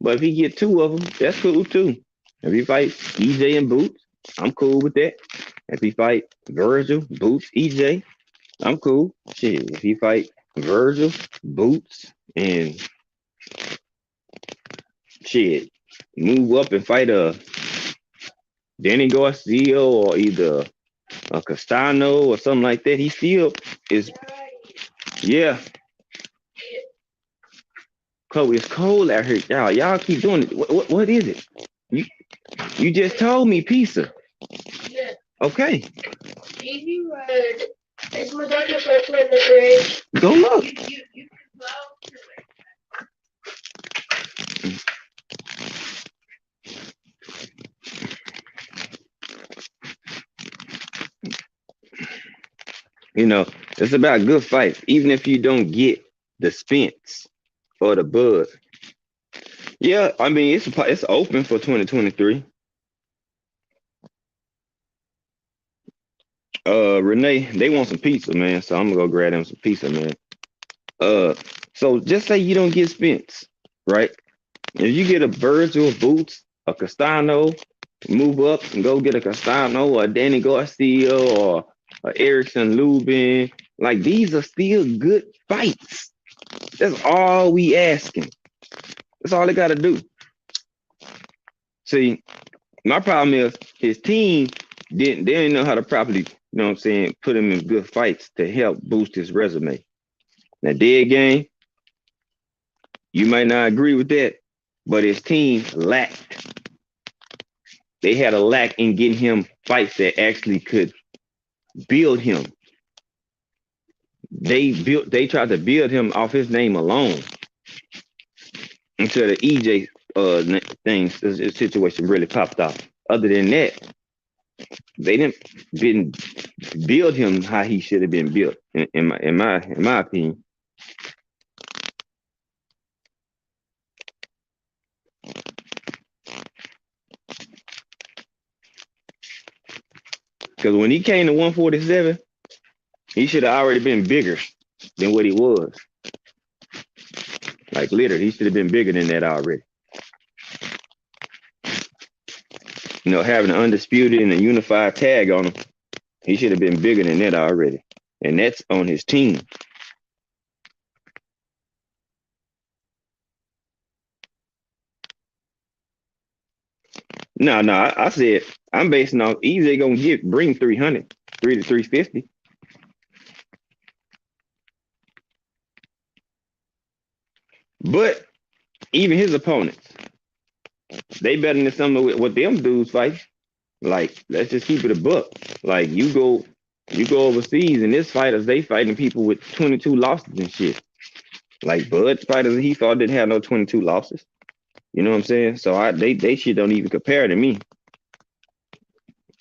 But if he get two of them, that's cool too. If he fight EJ and Boots, I'm cool with that. If he fight Virgil, Boots, EJ, I'm cool. Shit, if he fight Virgil, Boots, and shit, move up and fight Danny Garcia or either a Castano or something like that, he still is. Yeah. Chloe, it's cold out here. Y'all keep doing it. What is it? You just told me pizza. Yeah. Okay. Easy Road. It's my Dr. Pepper in the fridge. Go look. You can go to It's about good fights. Even if you don't get the Spence or the Bud. Yeah, I mean it's open for 2023. Renee, they want some pizza, man. So I'm gonna go grab them some pizza, man. So just say you don't get Spence, right? If you get a Virgil, Boots, a Castano, move up and go get a Castano or a Danny Garcia or a Erickson Lubin. Like these are still good fights. That's all we asking. That's all they gotta do. See, my problem is his team they didn't know how to properly, put him in good fights to help boost his resume. Now, dead game, you might not agree with that, but his team lacked. They had a lack in getting him fights that actually could build him. They tried to build him off his name alone until the EJ situation really popped off. Other than that, they didn't build him how he should have been built, in my opinion. Because when he came to 147, he should have already been bigger than what he was. Like literally, he should have been bigger than that already. You know, having an undisputed and a unified tag on him, he should have been bigger than that already. And that's on his team. No, I said I'm basing off easy gonna bring 300, 3 to 350. But even his opponents, they better than some of what them dudes fight. Like, let's just keep it a buck. Like you go overseas and this fighters, they fighting people with 22 losses and shit. Like Bud fighters he fought didn't have no 22 losses. You know what I'm saying? So they shit don't even compare to me.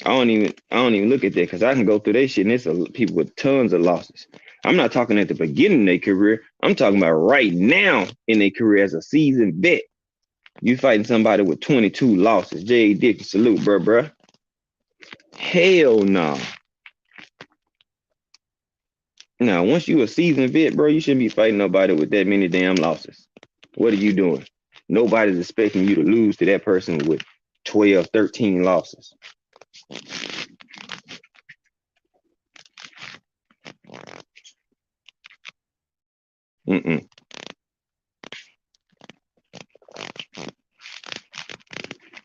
I don't even look at that because I can go through that shit and it's people with tons of losses. I'm not talking at the beginning of their career. I'm talking about right now in their career as a seasoned vet. You fighting somebody with 22 losses. J.A. Dick, salute, bruh. Hell no. Now, once you a seasoned vet, bro, you shouldn't be fighting nobody with that many damn losses. What are you doing? Nobody's expecting you to lose to that person with 12, 13 losses. Mm-mm.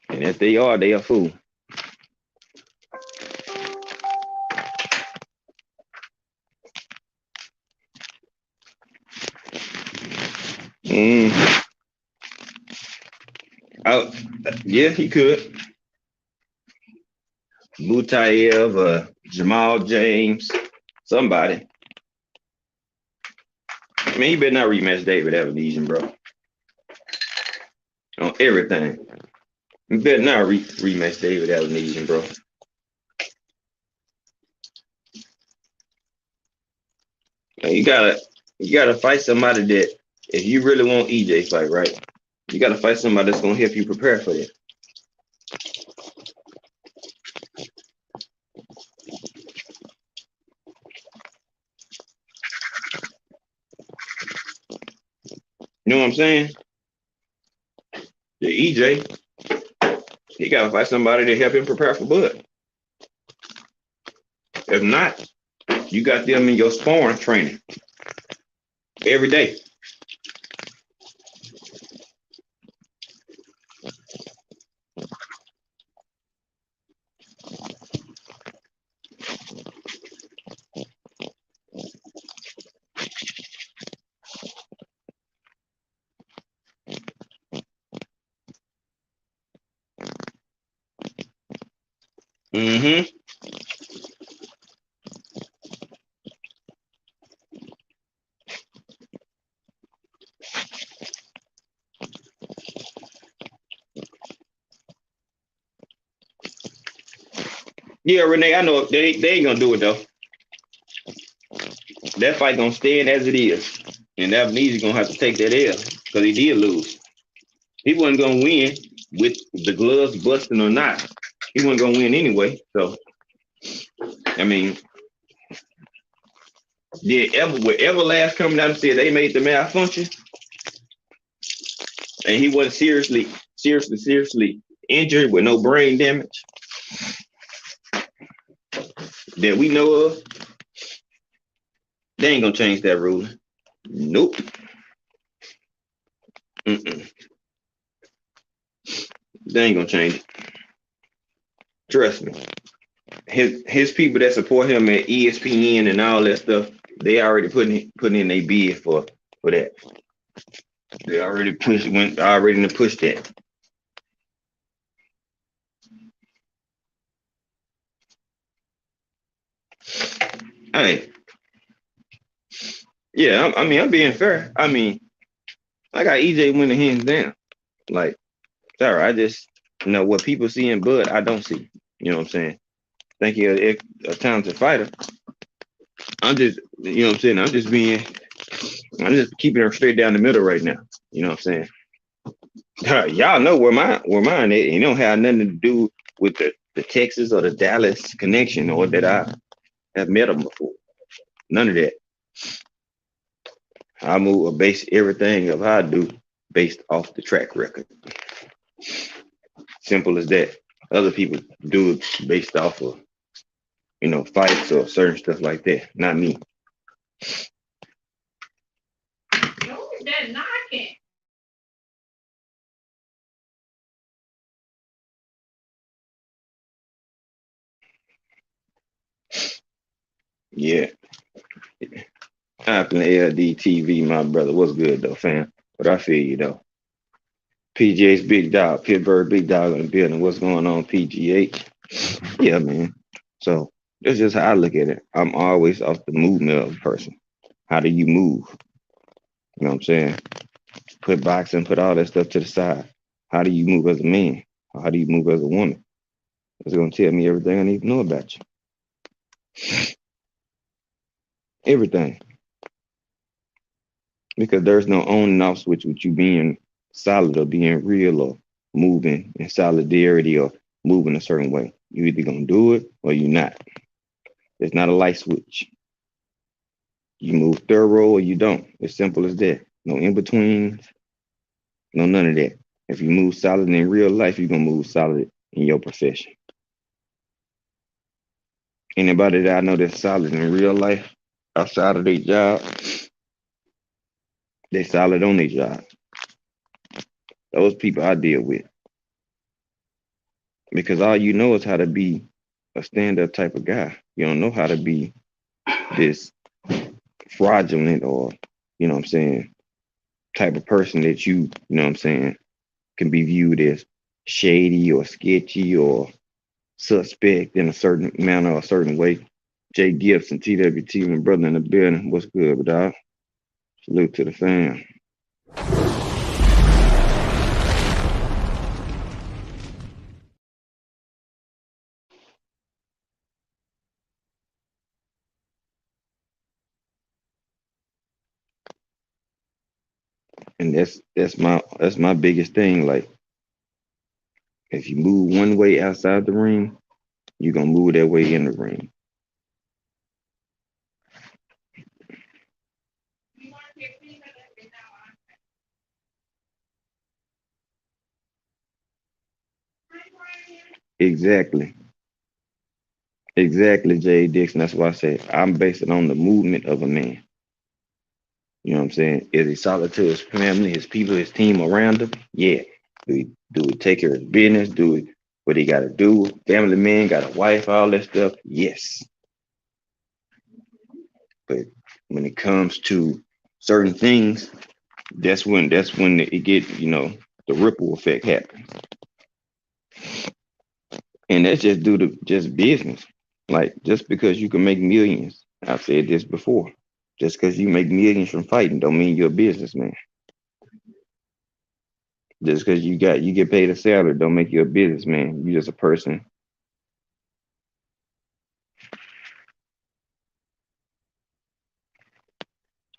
And if they are a fool. Oh, yeah, he could. Butayev, Jamal James, somebody. I mean, he better not rematch David Evanesian, bro. On everything. He better not rematch David Evanesian, bro. And you gotta fight somebody that if you really want EJ fight, right? You gotta fight somebody that's gonna help you prepare for that. You know what I'm saying? The EJ, he gotta fight somebody to help him prepare for Bud. If not, you got them in your sparring training every day. Mm-hmm. Yeah, Renee, I know they ain't gonna do it though. That fight gonna stand as it is, and Ebenezer gonna have to take that L because he did lose. He wasn't gonna win with the gloves busting or not. He wasn't gonna win anyway. So, I mean, did Everlast come down and said they made the malfunction, and he wasn't seriously injured with no brain damage that we know of? They ain't gonna change that ruling. Nope. Mm-mm. They ain't gonna change it. Trust me. His people that support him at ESPN and all that stuff, they already putting in their bid for that. They already already to push that. Hey, yeah, I mean, I'm being fair. I mean, I got EJ winning hands down. Like, sorry, I just what people see in Bud, I don't see. You know what I'm saying? Think you're a talented fighter. I'm just, you know what I'm saying? I'm just keeping her straight down the middle right now. You know what I'm saying? Y'all know where mine is. It don't have nothing to do with the the Texas or the Dallas connection or that I have met them before. None of that. I move or base everything of how I do based off the track record. Simple as that. Other people do it based off of, fights or certain stuff like that. Not me. No, that knocking. Yeah. Happened to LD TV, my brother. What's good though, fam? But I feel you though. PGA's big dog, Pittsburgh big dog in the building. What's going on, PGH? Yeah, man. So that's just how I look at it. I'm always off the movement of a person. How do you move? You know what I'm saying? Put boxing, put all that stuff to the side. How do you move as a man? Or how do you move as a woman? It's gonna tell me everything I need to know about you. Everything. Because there's no on and off switch with you being solid or being real or moving in solidarity or moving a certain way. You either gonna do it or you not. It's not a light switch. You move thorough or you don't. It's simple as that. No in between, no none of that. If you move solid in real life, you're gonna move solid in your profession. Anybody that I know that's solid in real life outside of their job, they solid on their job. Those people I deal with. Because all you know is how to be a stand-up type of guy. You don't know how to be this fraudulent or, you know what I'm saying, type of person that you know what I'm saying, can be viewed as shady or sketchy or suspect in a certain manner or a certain way. Jay Gibson, TWT, my brother in the building. What's good, dog? Salute to the fam. And that's my biggest thing. Like, if you move one way outside the ring, you're gonna move that way in the ring. Exactly. Exactly, Jay Dixon. That's why I said I'm basing on the movement of a man. You know what I'm saying? Is he solid to his family, his people, his team around him? Yeah. Do he take care of his business? Do it what he gotta do? Family man, got a wife, all that stuff? Yes. But when it comes to certain things, that's when it get, the ripple effect happens. And that's just due to just business. Like, just because you can make millions, I've said this before. Just because you make millions from fighting don't mean you're a businessman. Just because you get paid a salary don't make you a businessman. You're just a person.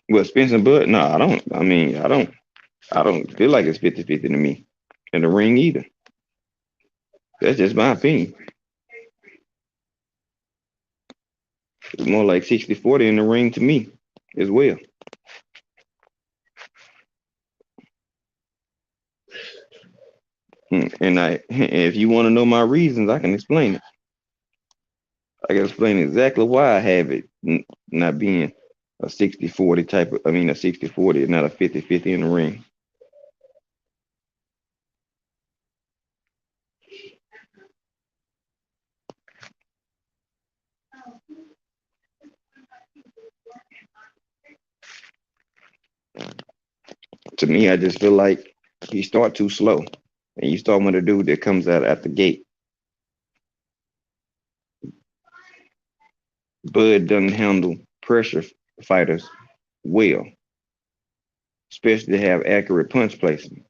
Well, Spencer Bud, no, I don't. I mean, I don't feel like it's 50-50 to me in the ring either. That's just my opinion. It's more like 60-40 in the ring to me as well. And if you want to know my reasons, I can explain it. I can explain exactly why I have it not being a 60-40 type of, I mean, a 60-40, not a 50-50 in the ring. To me, I just feel like you start too slow and you start with a dude that comes out at the gate. Bud doesn't handle pressure fighters well, especially to have accurate punch placement.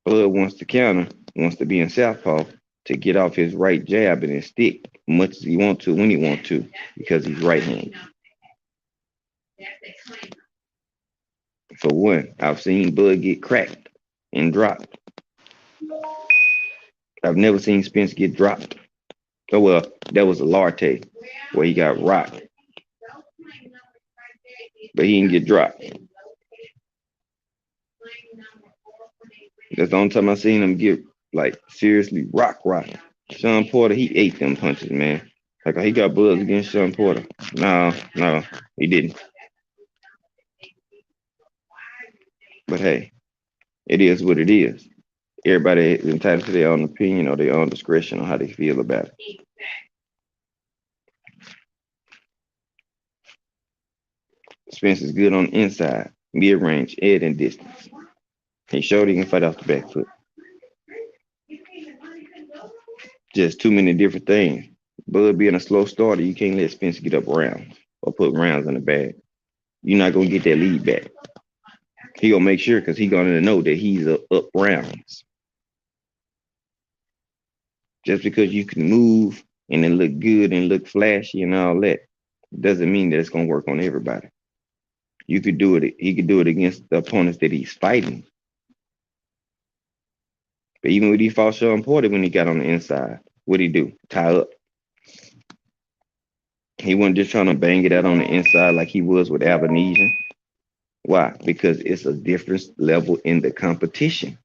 Bud wants to counter, wants to be in southpaw to get off his right jab and his stick much as he wants to when he wants to because he's right-handed. For one, I've seen Bud get cracked and dropped. I've never seen Spence get dropped. Oh well, that was a Larte where he got rocked, but he didn't get dropped. That's the only time I seen him get like seriously rock. Sean Porter, he ate them punches, man. Like he got buzzed against Sean Porter. No, he didn't. But hey, it is what it is. Everybody is entitled to their own opinion or their own discretion on how they feel about it. Spence is good on the inside, mid range, and in distance. He showed he can fight off the back foot. Just too many different things. Bud being a slow starter, you can't let Spence get up rounds or put rounds in the bag. You're not gonna get that lead back. He gonna make sure because he gonna know that he's up rounds. Just because you can move and it look good and look flashy and all that doesn't mean that it's gonna work on everybody. You could do it. He could do it against the opponents that he's fighting. But even when he fought Sean Porter when he got on the inside, what'd he do? Tie up. He wasn't just trying to bang it out on the inside like he was with Avenesian. Why? Because it's a different level in the competition.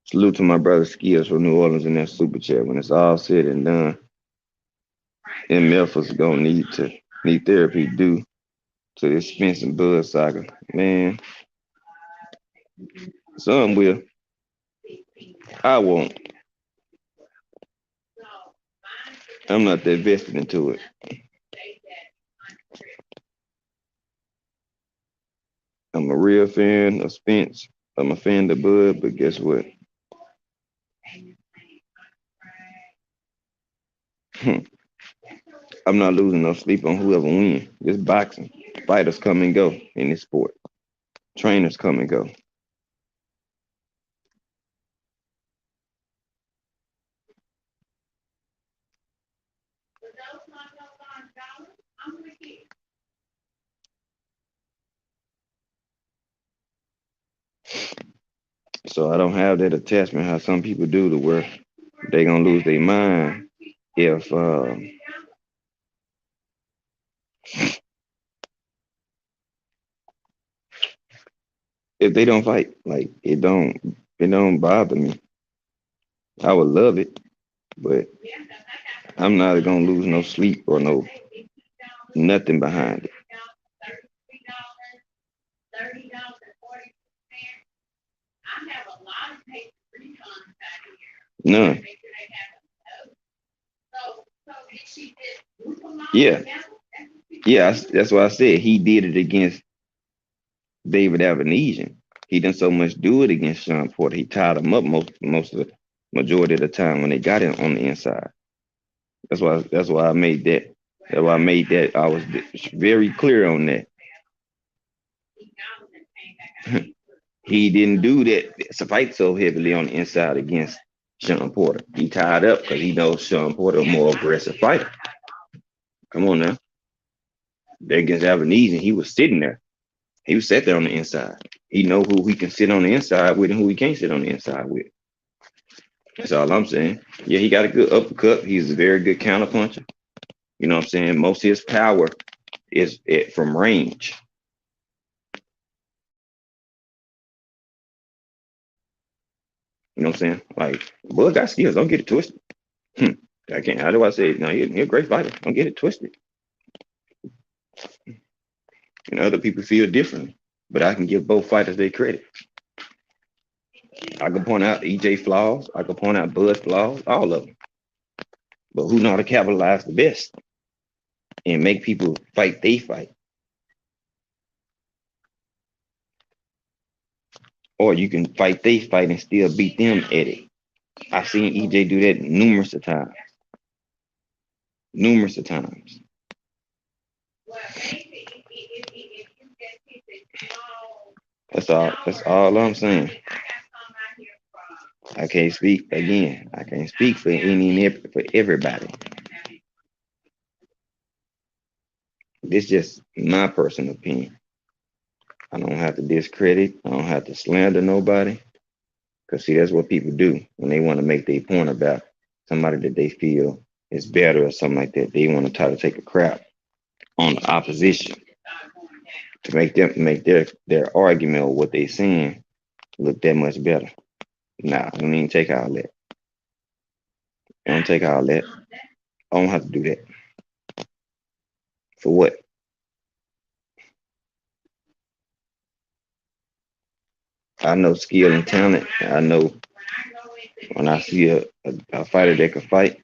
Salute to my brother Skills from New Orleans in that super chat. When it's all said and done, and Memphis gonna need therapy due to this Spence and Bud saga. Man, some will. I won't. I'm not that vested into it. I'm a real fan of Spence. I'm a fan of Bud, but guess what? I'm not losing no sleep on whoever wins. This boxing. Fighters come and go in this sport. Trainers come and go. So I don't have that attachment how some people do to where they gonna lose their mind if they don't fight. Like it don't bother me. I would love it, but I'm not gonna lose no sleep or no nothing behind it. None. Yeah, yeah. That's why I said he did it against David Avenesian. He didn't so much do it against Sean Porter. He tied him up most of the majority of the time when they got him on the inside. That's why I made that. That's why I made that. I was very clear on that. He didn't do that fight so heavily on the inside against Sean Porter. He tied up because he knows Sean Porter a more aggressive fighter. Come on now. There against Avenesian, he was sitting there. He was sat there on the inside. He know who he can sit on the inside with and who he can't sit on the inside with. That's all I'm saying. Yeah, he got a good uppercut. He's a very good counterpuncher. You know what I'm saying? Most of his power is from range. You know what I'm saying? Like, Bud got skills. Don't get it twisted. I can't. How do I say it? No, he's a great fighter. Don't get it twisted. And other people feel differently. But I can give both fighters their credit. I can point out EJ flaws. I can point out Bud's flaws. All of them. But who know how to capitalize the best and make people fight they fight? Or you can fight they fight and still beat them at it. I've seen EJ do that numerous of times. Numerous of times. That's all I'm saying. I can't speak again. I can't speak for for everybody. This is just my personal opinion. I don't have to discredit. I don't have to slander nobody. Because see, that's what people do when they want to make their point about somebody that they feel is better or something like that. They want to try to take a crap on the opposition to make their argument or what they saying look that much better. Nah, I don't even take all that. I don't take all that. I don't have to do that. For what? I know skill and talent. I know when I see a fighter that can fight,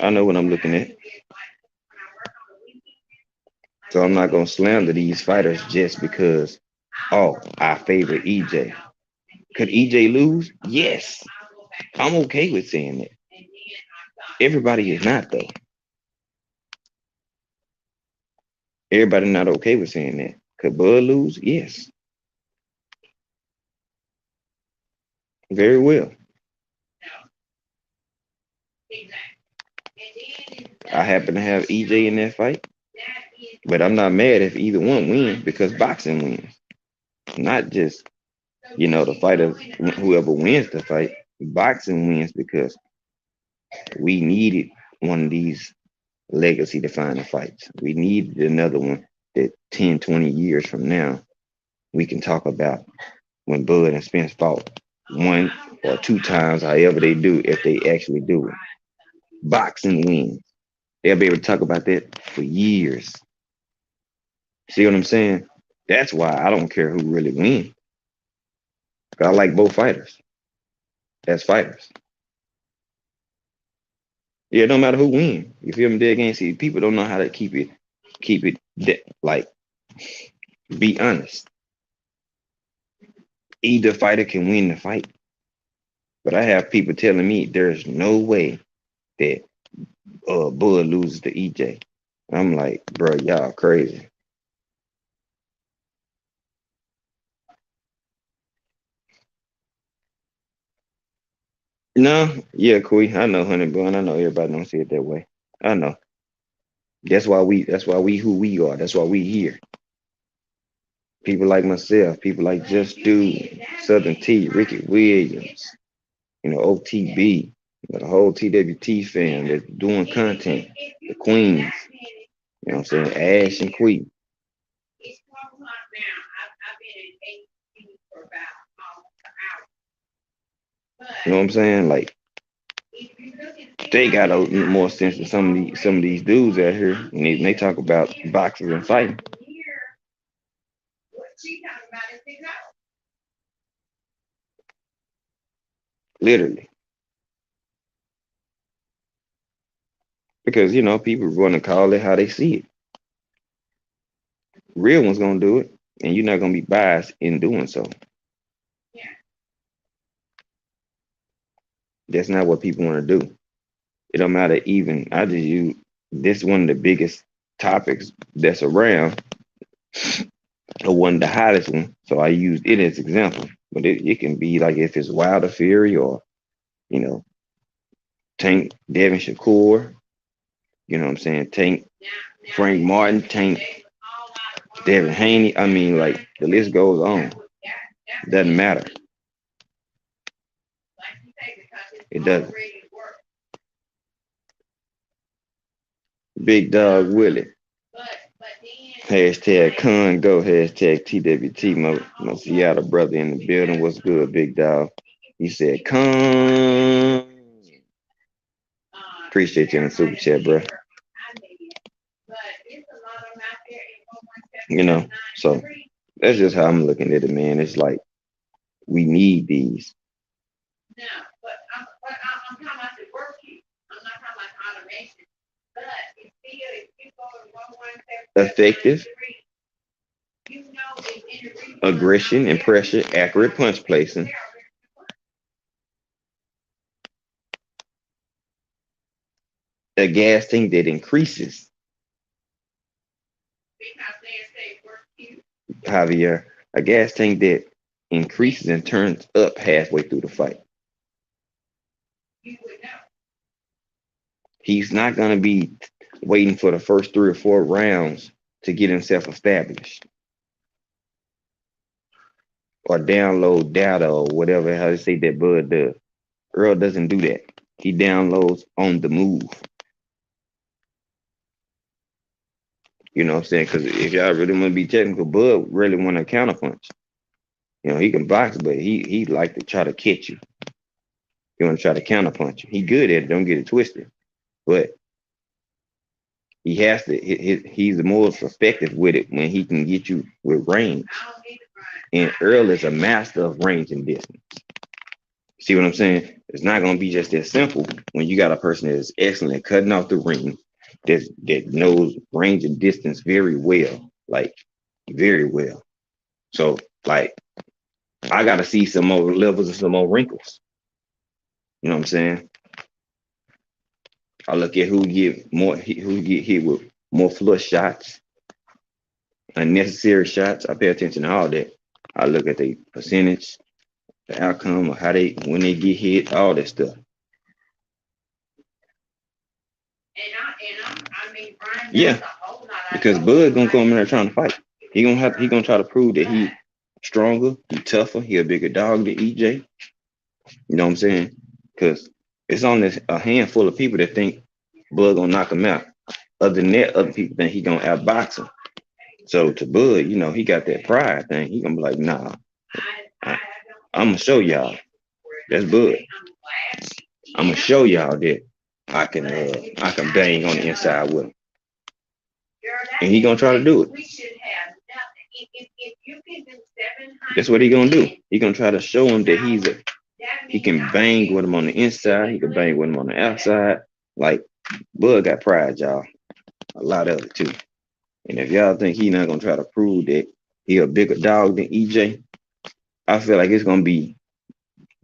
I know what I'm looking at. So I'm not gonna slander these fighters just because, oh, I favor EJ. Could EJ lose? Yes. I'm okay with saying that. Everybody is not though. Everybody not okay with saying that. Could Bud lose? Yes. Very well. I happen to have EJ in that fight, but I'm not mad if either one wins because boxing wins. Not just, the fighter, whoever wins the fight, boxing wins because we needed one of these legacy defining fights. We needed another one that 10, 20 years from now, we can talk about when Bud and Spence fought one or two times, however they do, if they actually do it. Boxing wins. They'll be able to talk about that for years. See what I'm saying? That's why I don't care who really wins. I like both fighters as fighters. Yeah, it don't matter who wins. You feel me? Dead game. See, people don't know how to like, be honest. Either fighter can win the fight, but I have people telling me there's no way that Bud loses to EJ. I'm like, bro, y'all crazy. No, yeah, Kui, I know Honey Bun. I know everybody don't see it that way. I know. That's why we who we are. That's why we here. People like myself, people like Just Dude, Southern T, Ricky Williams, OTB, the whole TWT fan that's doing content, the Queens, you know what I'm saying, Ash and Queen. You know what I'm saying? Like they got a more sense than some of these dudes out here, and they talk about boxing and fighting. Literally, because people want to call it how they see it. Real one's gonna do it, and you're not gonna be biased in doing so. That's not what people want to do. It don't matter. Even I just use this one of the biggest topics that's around, or one of the hottest one. So I used it as example. But it can be like if it's Wilder Fury or you know Tank Devin Shakur. You know what I'm saying? Tank Frank Martin, Tank Devin Haney. I mean, like the list goes on. Doesn't matter. It doesn't. Big Dog Willie. Hashtag Con Go. Hashtag TWT. My Seattle brother in the building. What's good, Big Dog? He said, Con. Appreciate you in the super chat, bro. So that's just how I'm looking at it, man. It's like we need these. Effective, aggression and pressure, accurate punch placing. A gas tank that increases, Javier. A gas tank that increases and turns up halfway through the fight. He's not going to be waiting for the first 3 or 4 rounds to get himself established. or download data or whatever how they say that Bud does. Earl doesn't do that. He downloads on the move. You know what I'm saying? Because if y'all really want to be technical, Bud really want to counterpunch. You know, he can box, but he like to try to catch you. He want to try to counterpunch you. He good at it. Don't get it twisted. But he has to. He's the most effective with it when he can get you with range. And Earl is a master of range and distance. See what I'm saying? It's not gonna be just that simple when you got a person that is excellent at cutting off the ring, that knows range and distance very well, like very well. So like I gotta see some more levels and some more wrinkles. You know what I'm saying? I look at who get hit with more flush shots, unnecessary shots. I pay attention to all that. I look at the percentage, the outcome, or how they when they get hit, all that stuff. Yeah, because Bud gonna come in there trying to fight. He gonna try to prove that he stronger, he tougher, he a bigger dog than EJ. You know what I'm saying? Because it's only a handful of people that think Bud gonna knock him out. Other than that, other people think he gonna outbox him. So to Bud, you know, he got that pride thing. He gonna be like, nah, I'm gonna show y'all. That's Bud. I'm gonna show y'all that I can bang on the inside with him, and he gonna try to do it. That's what he gonna do. He gonna try to show him that he can bang with him on the inside. He can bang with him on the outside. Like Bud got pride, y'all. A lot of it too. And if y'all think he not gonna try to prove that he a bigger dog than EJ, I feel like it's gonna be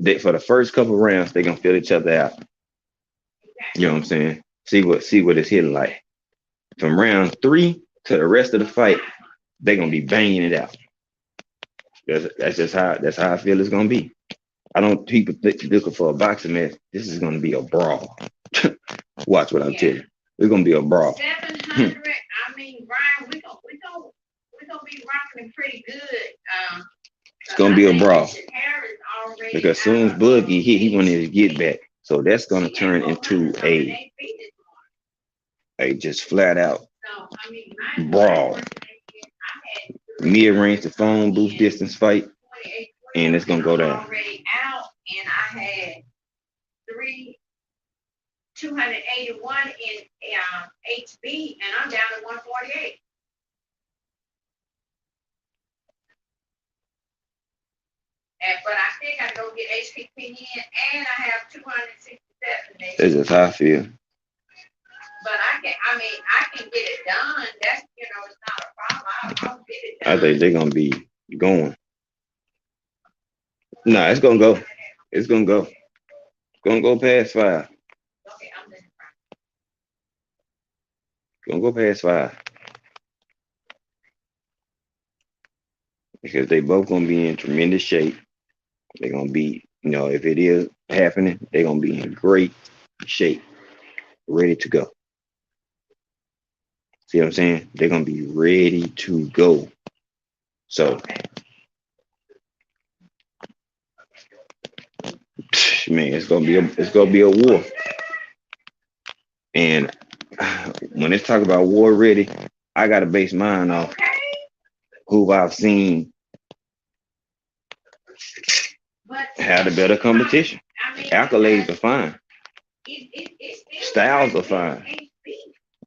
that for the first couple rounds they gonna feel each other out. You know what I'm saying? See what it's hitting like. From round 3 to the rest of the fight, they gonna be banging it out. That's how I feel it's gonna be. I don't people looking for a boxing match. This is gonna be a brawl. Watch what I'm telling you. It's gonna be a brawl. 700. I mean, Brian, we gonna be rocking pretty good. It's gonna be a brawl because soon as Bud get hit, he want to get back. So that's gonna turn into a just flat out brawl. Mid range to phone boost distance fight, and it's gonna go down. And I had 281 in HB, and I'm down to 148. But I still got to go get HPP in, and I have 267. That's just how I feel. But I can get it done. That's, it's not a problem. I'll get it done. I think they're gonna be going. No, it's gonna go. It's gonna go. It's gonna go past 5. Gonna go past 5 because they both gonna be in tremendous shape. They're gonna be, if it is happening, they're gonna be in great shape, ready to go. See what I'm saying? They're gonna be ready to go. So, man, it's gonna be a war. And when it's talk about war ready, I gotta base mine off who I've seen have a better competition. Accolades are fine. Styles are fine.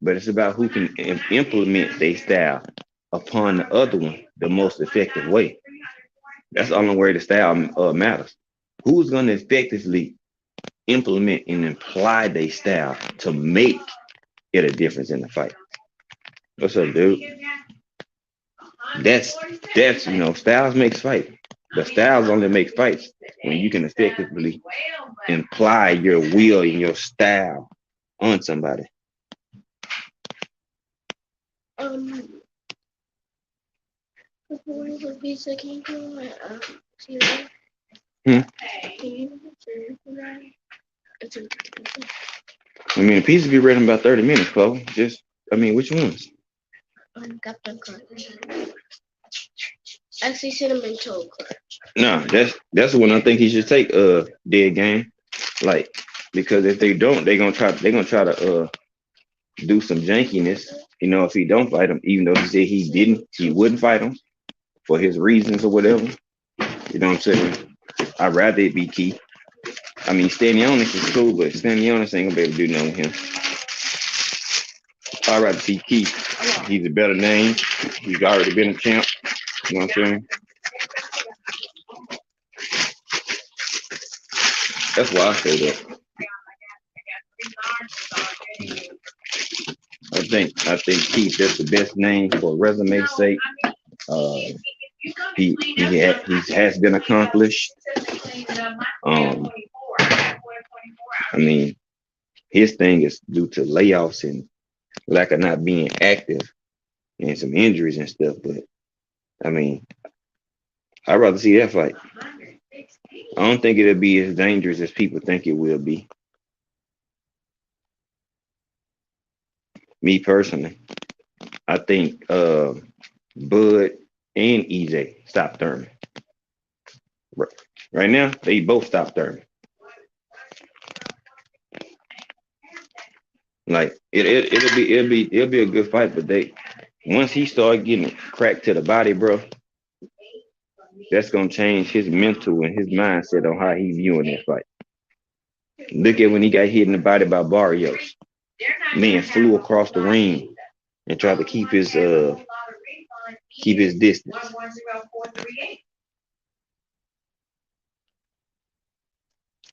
But it's about who can implement their style upon the other one the most effective way. That's the only way the style matters. Who's going to effectively implement and apply their style to make it a difference in the fight? What's up, dude? That's styles makes fight. The styles only make fights when you can effectively imply your will and your style on somebody. Pizza, can you do the pizza be ready in about 30 minutes, Chloe. Which ones? Captain Crunch. actually Cinnamon Toast Crunch. No, that's the one I think he should take. Dead game, like because if they don't, they're gonna try to do some jankiness. If he don't fight him, even though he said he wouldn't fight him for his reasons or whatever. You know what I'm saying? I'd rather it be Keith. I mean, Stanionis is cool, but Stanionis ain't gonna be able to do nothing with him. I'd rather see Keith. He's a better name. He's already been a champ. You know what I'm saying? That's why I say that. I think Keith is the best name for resume's sake. Uh, he has been accomplished. Um, I mean, his thing is due to layoffs and lack of not being active and some injuries and stuff. But I mean, I'd rather see that fight. I don't think it'll be as dangerous as people think it will be. Me personally, I think Bud and EJ stopped Thurman. Right now, they both stopped Thurman. Like it'll be a good fight, but once he start getting cracked to the body, bro, that's gonna change his mental and his mindset on how he viewing that fight. Look at when he got hit in the body by Barrios. Man flew across the ring and tried to keep his distance.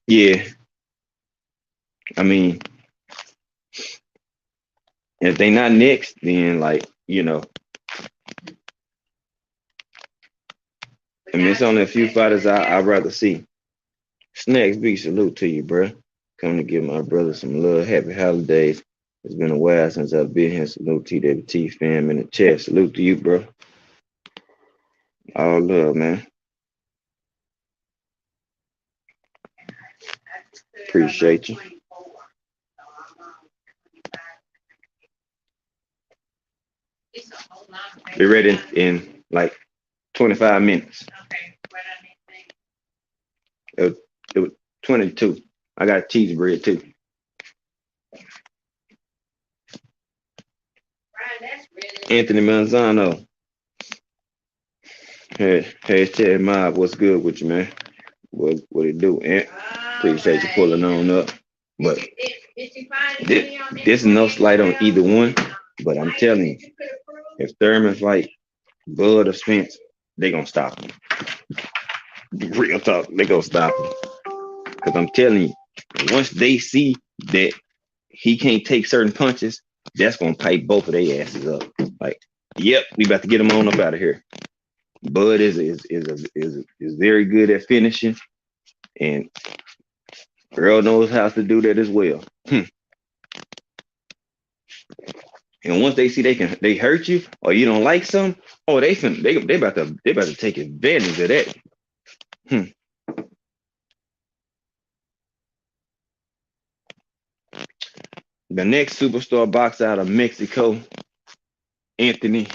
Yeah, I mean, if they not next, then I mean, it's only a few fighters I'd rather see. Snacks, big salute to you, bro. Come to give my brother some love. Happy holidays. It's been a while since I've been here. Salute TWT fam in the chat. Salute to you, bro. All love, man. Appreciate you. Be ready in like 25 minutes. It was 22. I got cheese bread too. Anthony Manzano. Hashtag mob. What's good with you, man? What it do, Ant? Appreciate you pulling on up. But this is no slight on either one. But I'm telling you, if Thurman fight Bud or Spence, they gonna stop him. Real talk, they gonna stop him. Cause I'm telling you, once they see that he can't take certain punches, that's gonna pipe both of their asses up. Like, yep, we about to get him on up out of here. Bud is very good at finishing, and Earl knows how to do that as well. And once they see they hurt you or you don't like something, oh they about to take advantage of that. The next superstar boxer out of Mexico, Anthony.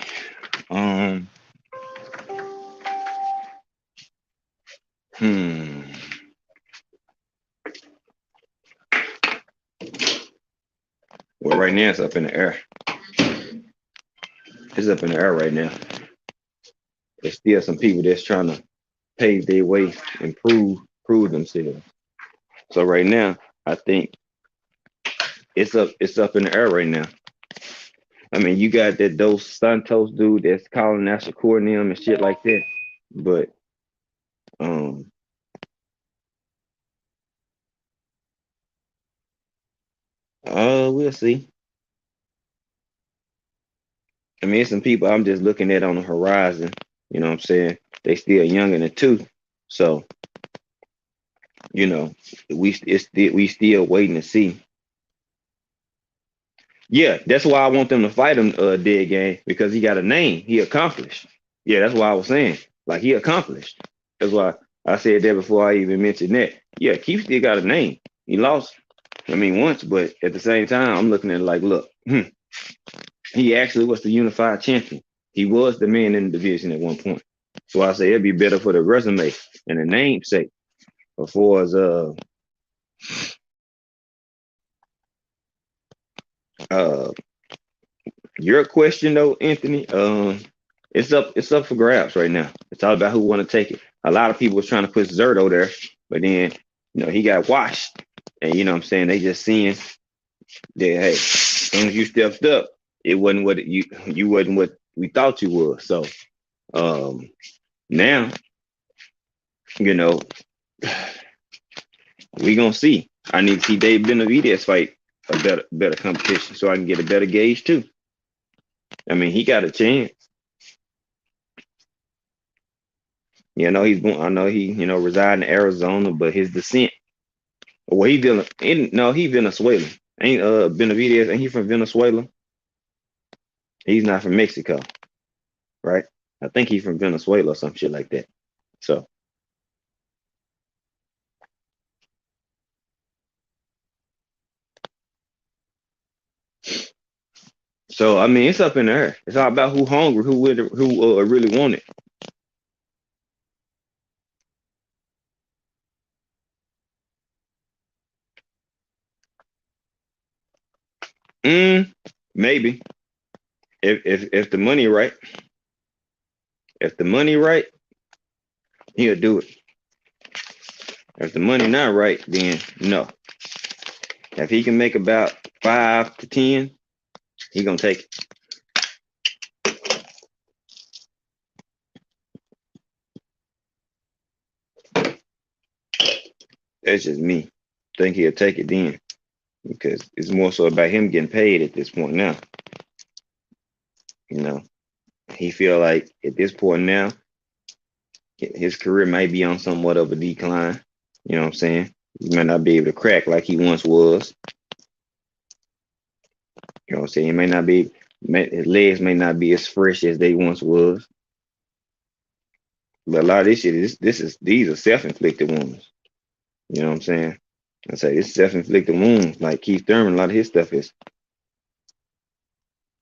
Well, right now it's up in the air. It's up in the air right now. There's still some people that's trying to pave their way and prove themselves. So right now, I think it's up in the air right now. I mean, you got that Dos Santos dude that's calling out Shakur and them and shit like that. But we'll see. I mean, some people I'm just looking at on the horizon. You know what I'm saying? They still young in the tooth. So, we still waiting to see. Yeah, that's why I want them to fight him, dead game, because he got a name. He accomplished. Yeah, that's why I was saying. Like, he accomplished. That's why I said that before I even mentioned that. Yeah, Keith still got a name. He lost, once, but at the same time, I'm looking at it like, look, he actually was the unified champion. He was the man in the division at one point. So I say it'd be better for the resume and the namesake. Before as uh your question though, Anthony, it's up for grabs right now. It's all about who want to take it. A lot of people was trying to put Zerto there, but then he got washed. And you know what I'm saying? They just seeing that hey, as soon as you stepped up, it wasn't what you wasn't what we thought you were. So um now, you know, we gonna see. I need to see Dave Benavidez fight a better competition so I can get a better gauge too. I mean, he got a chance. I know he reside in Arizona, but his descent. Well, he Venezuelan. Ain't Benavidez? Ain't he from Venezuela? He's not from Mexico, right? I think he's from Venezuela or some shit like that. So, I mean, it's up in the air. It's all about who hungry, who really want it. Maybe if the money right, if the money right, he'll do it. If the money not right, then no. If he can make about 5 to 10, he gonna take it. That's just me. Think he'll take it then, because it's more so about him getting paid at this point now. He feel like at this point now, his career might be on somewhat of a decline. You know what I'm saying? He might not be able to crack like he once was. You know what I'm saying? He may not be. His legs may not be as fresh as they once was. But a lot of this shit these are self-inflicted wounds. You know what I'm saying? I say it's self-inflicted wounds. Like Keith Thurman, a lot of his stuff is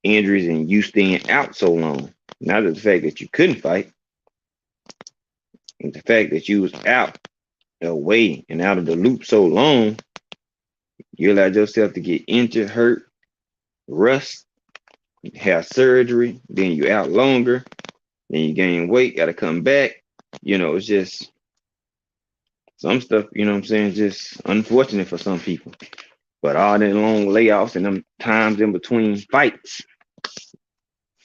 injuries and you staying out so long. Not the fact that you couldn't fight, and the fact that you was out, away, and out of the loop so long, you allowed yourself to get injured, hurt, rust, have surgery, then you out longer, then you gain weight, gotta come back. It's just some stuff, you know what I'm saying, just unfortunate for some people. But all them long layoffs and them times in between fights,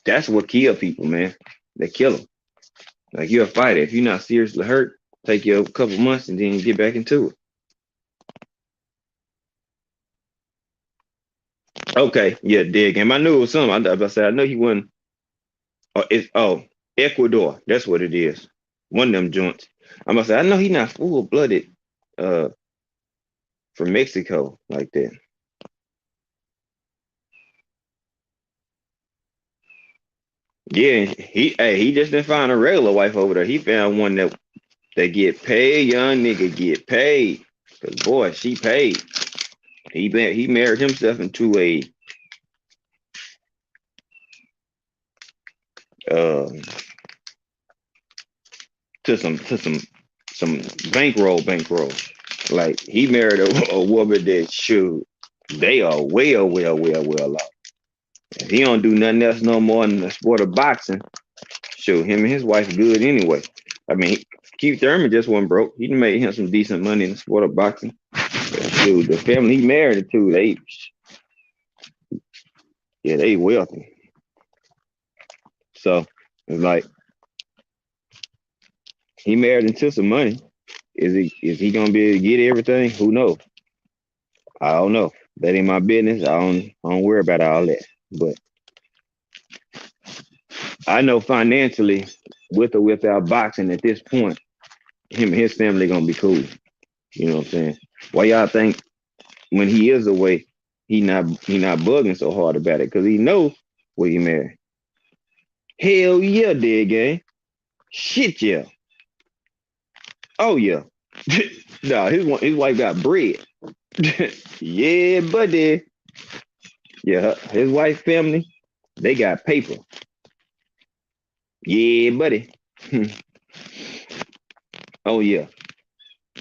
that's what kill people, man. They kill them. Like you're a fighter. If you're not seriously hurt, take you a couple months and then you get back into it. Okay, yeah, dig him. I knew it was something. I know he wasn't. Ecuador. That's what it is. One of them joints. I know he not full blooded uh from Mexico like that. Yeah, he just didn't find a regular wife over there. He found one that get paid, young nigga get paid. Cause boy, she paid. He married himself into a uh to some bankroll. Like he married a woman that shoot, they are well off. If he don't do nothing else no more in the sport of boxing, shoot, him and his wife good anyway. I mean, Keith Thurman just wasn't broke. He made him some decent money in the sport of boxing. But shoot, the family he married to, they wealthy. So it's like he married into some money. Is he gonna be able to get everything? Who knows? I don't know. That ain't my business. I don't worry about all that. But I know financially, with or without boxing at this point, him and his family gonna be cool. You know what I'm saying? Why y'all think when he is away, he not bugging so hard about it? Because he knows where he married. Hell yeah, dead gang. Shit yeah. Oh yeah. Nah, his wife got bread. Yeah, buddy. Yeah, his wife family, they got paper. Yeah, buddy. Oh yeah.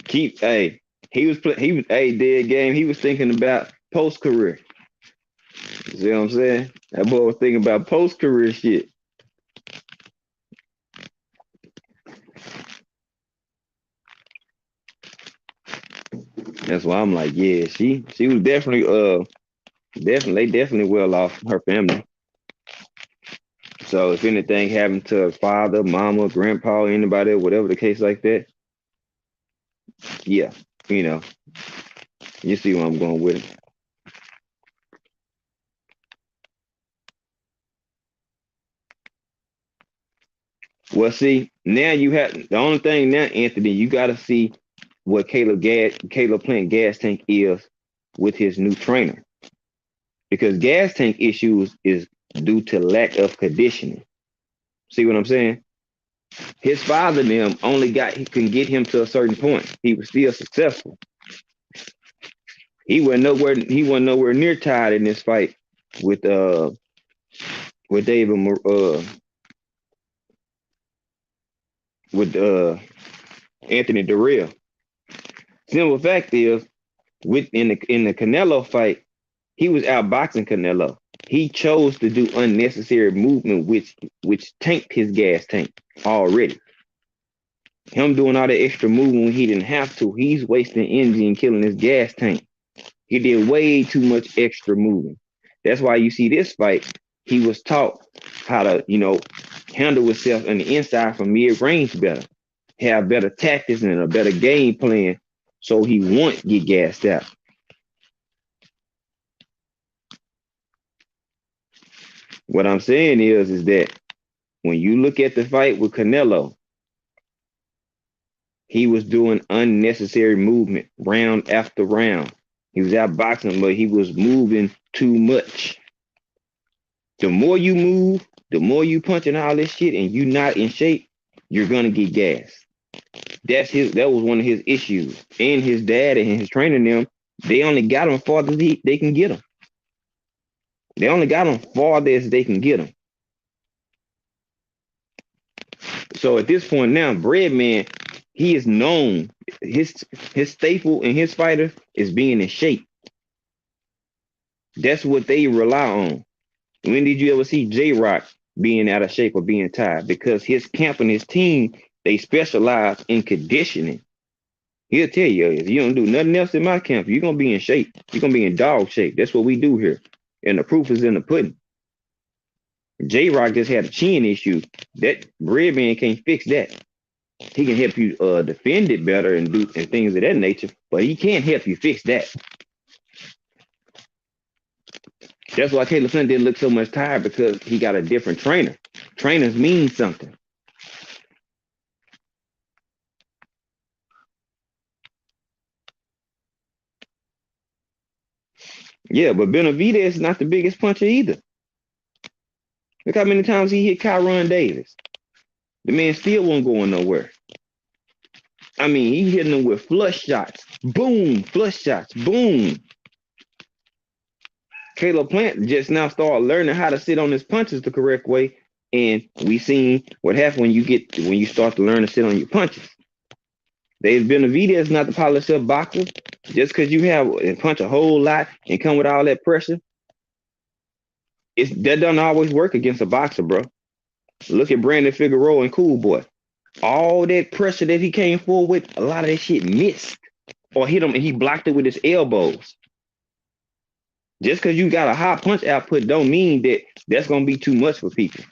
Hey, he was dead game. He was thinking about post career. You see what I'm saying? That boy was thinking about post career shit. That's why I'm like, yeah, she was definitely well off her family. So if anything happened to her father, mama, grandpa, anybody, whatever the case like that, yeah, you know, you see where I'm going with it. Well, see, now you have the only thing now, Anthony, you got to see what Caleb Plant gas tank is with his new trainer, because gas tank issues is due to lack of conditioning. See what I'm saying? His father and them only got he can get him to a certain point. He was still successful. He wasn't nowhere near tied in this fight with uh with David with Anthony Durrell. Simple fact is, with in the Canelo fight, he was outboxing Canelo. He chose to do unnecessary movement, which tanked his gas tank already. Him doing all the extra movement when he didn't have to, he's wasting energy and killing his gas tank. He did way too much extra moving. That's why you see this fight. He was taught how to, handle himself on the inside from mid range better, have better tactics and a better game plan, so he won't get gassed out. What I'm saying is that when you look at the fight with Canelo, he was doing unnecessary movement round after round. He was out boxing, but he was moving too much. The more you move, the more you punching all this shit and you not in shape, you're gonna get gassed. That was one of his issues. And his dad and his training them, they only got him farther as they can get him. They only got him farther as they can get him. So at this point now, Breadman, he is known. His staple in his fighter is being in shape. That's what they rely on. When did you ever see J Rock being out of shape or being tired? Because his camp and his team, they specialize in conditioning. He'll tell you, if you don't do nothing else in my camp, you're gonna be in shape. You're gonna be in dog shape. That's what we do here. And the proof is in the pudding. J Rock just had a chin issue. That Breadman can't fix that. He can help you defend it better and do and things of that nature, but he can't help you fix that. That's why Caleb Flint didn't look so much tired, because he got a different trainer. Trainers mean something. Yeah, but Benavidez is not the biggest puncher either. Look how many times he hit Kyron Davis. The man still wasn't going nowhere. I mean, he hitting them with flush shots. Boom, flush shots. Boom. Caleb Plant just now started learning how to sit on his punches the correct way. And we seen what happened when you start to learn to sit on your punches. David Benavidez not the polished up boxer. Just because you have and punch a whole lot and come with all that pressure, that doesn't always work against a boxer, bro. Look at Brandon Figueroa and Cool Boy. All that pressure that he came forward with, a lot of that shit missed or hit him, and he blocked it with his elbows. Just because you got a high punch output don't mean that that's going to be too much for people.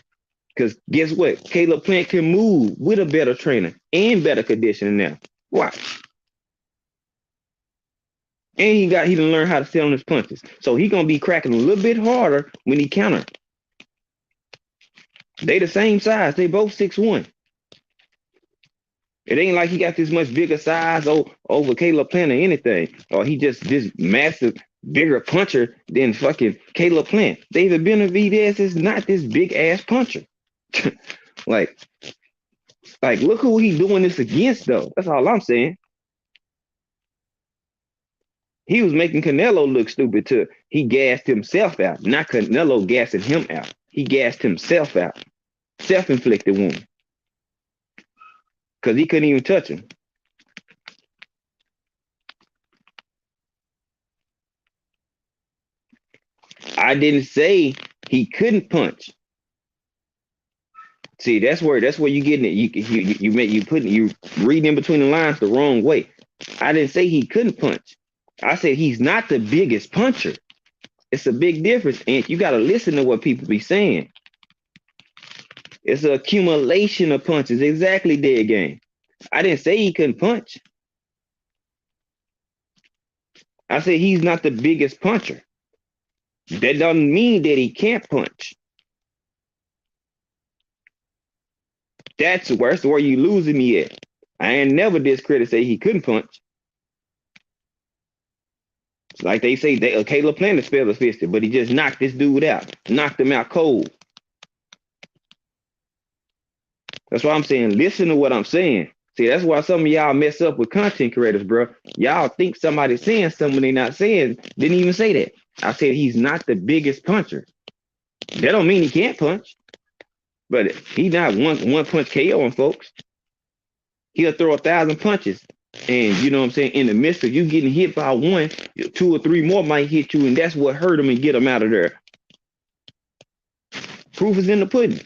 Because guess what? Caleb Plant can move with a better trainer and better conditioning now. Watch. And he done learn how to sit on his punches. So he going to be cracking a little bit harder when he counter. They the same size. They both 6'1". It ain't like he got this much bigger size over Caleb Plant or anything. Or he just this massive, bigger puncher than fucking Caleb Plant. David Benavidez is not this big ass puncher. like, look who he doing this against, though. That's all I'm saying. He was making Canelo look stupid too. He gassed himself out, not Canelo gassing him out. He gassed himself out. Self-inflicted wound. Because he couldn't even touch him. I didn't say he couldn't punch. See, that's where you getting it. You reading in between the lines the wrong way. I didn't say he couldn't punch. I said he's not the biggest puncher. It's a big difference, and you got to listen to what people be saying. It's an accumulation of punches. Exactly, dead game. I didn't say he couldn't punch. I said he's not the biggest puncher. That doesn't mean that he can't punch. That's where you losing me at. I ain't never discredit say he couldn't punch. Like they say, Caleb Plant is feather fisted, but he just knocked this dude out, knocked him out cold. That's why I'm saying, listen to what I'm saying. See, that's why some of y'all mess up with content creators, bro. Y'all think somebody's saying something they not saying. Didn't even say that. I said he's not the biggest puncher. That don't mean he can't punch, but he's not one punch KO on folks. He'll throw 1,000 punches. And you know what I'm saying? In the midst of you getting hit by one, 2 or 3 more might hit you, and that's what hurt him and get him out of there. Proof is in the pudding.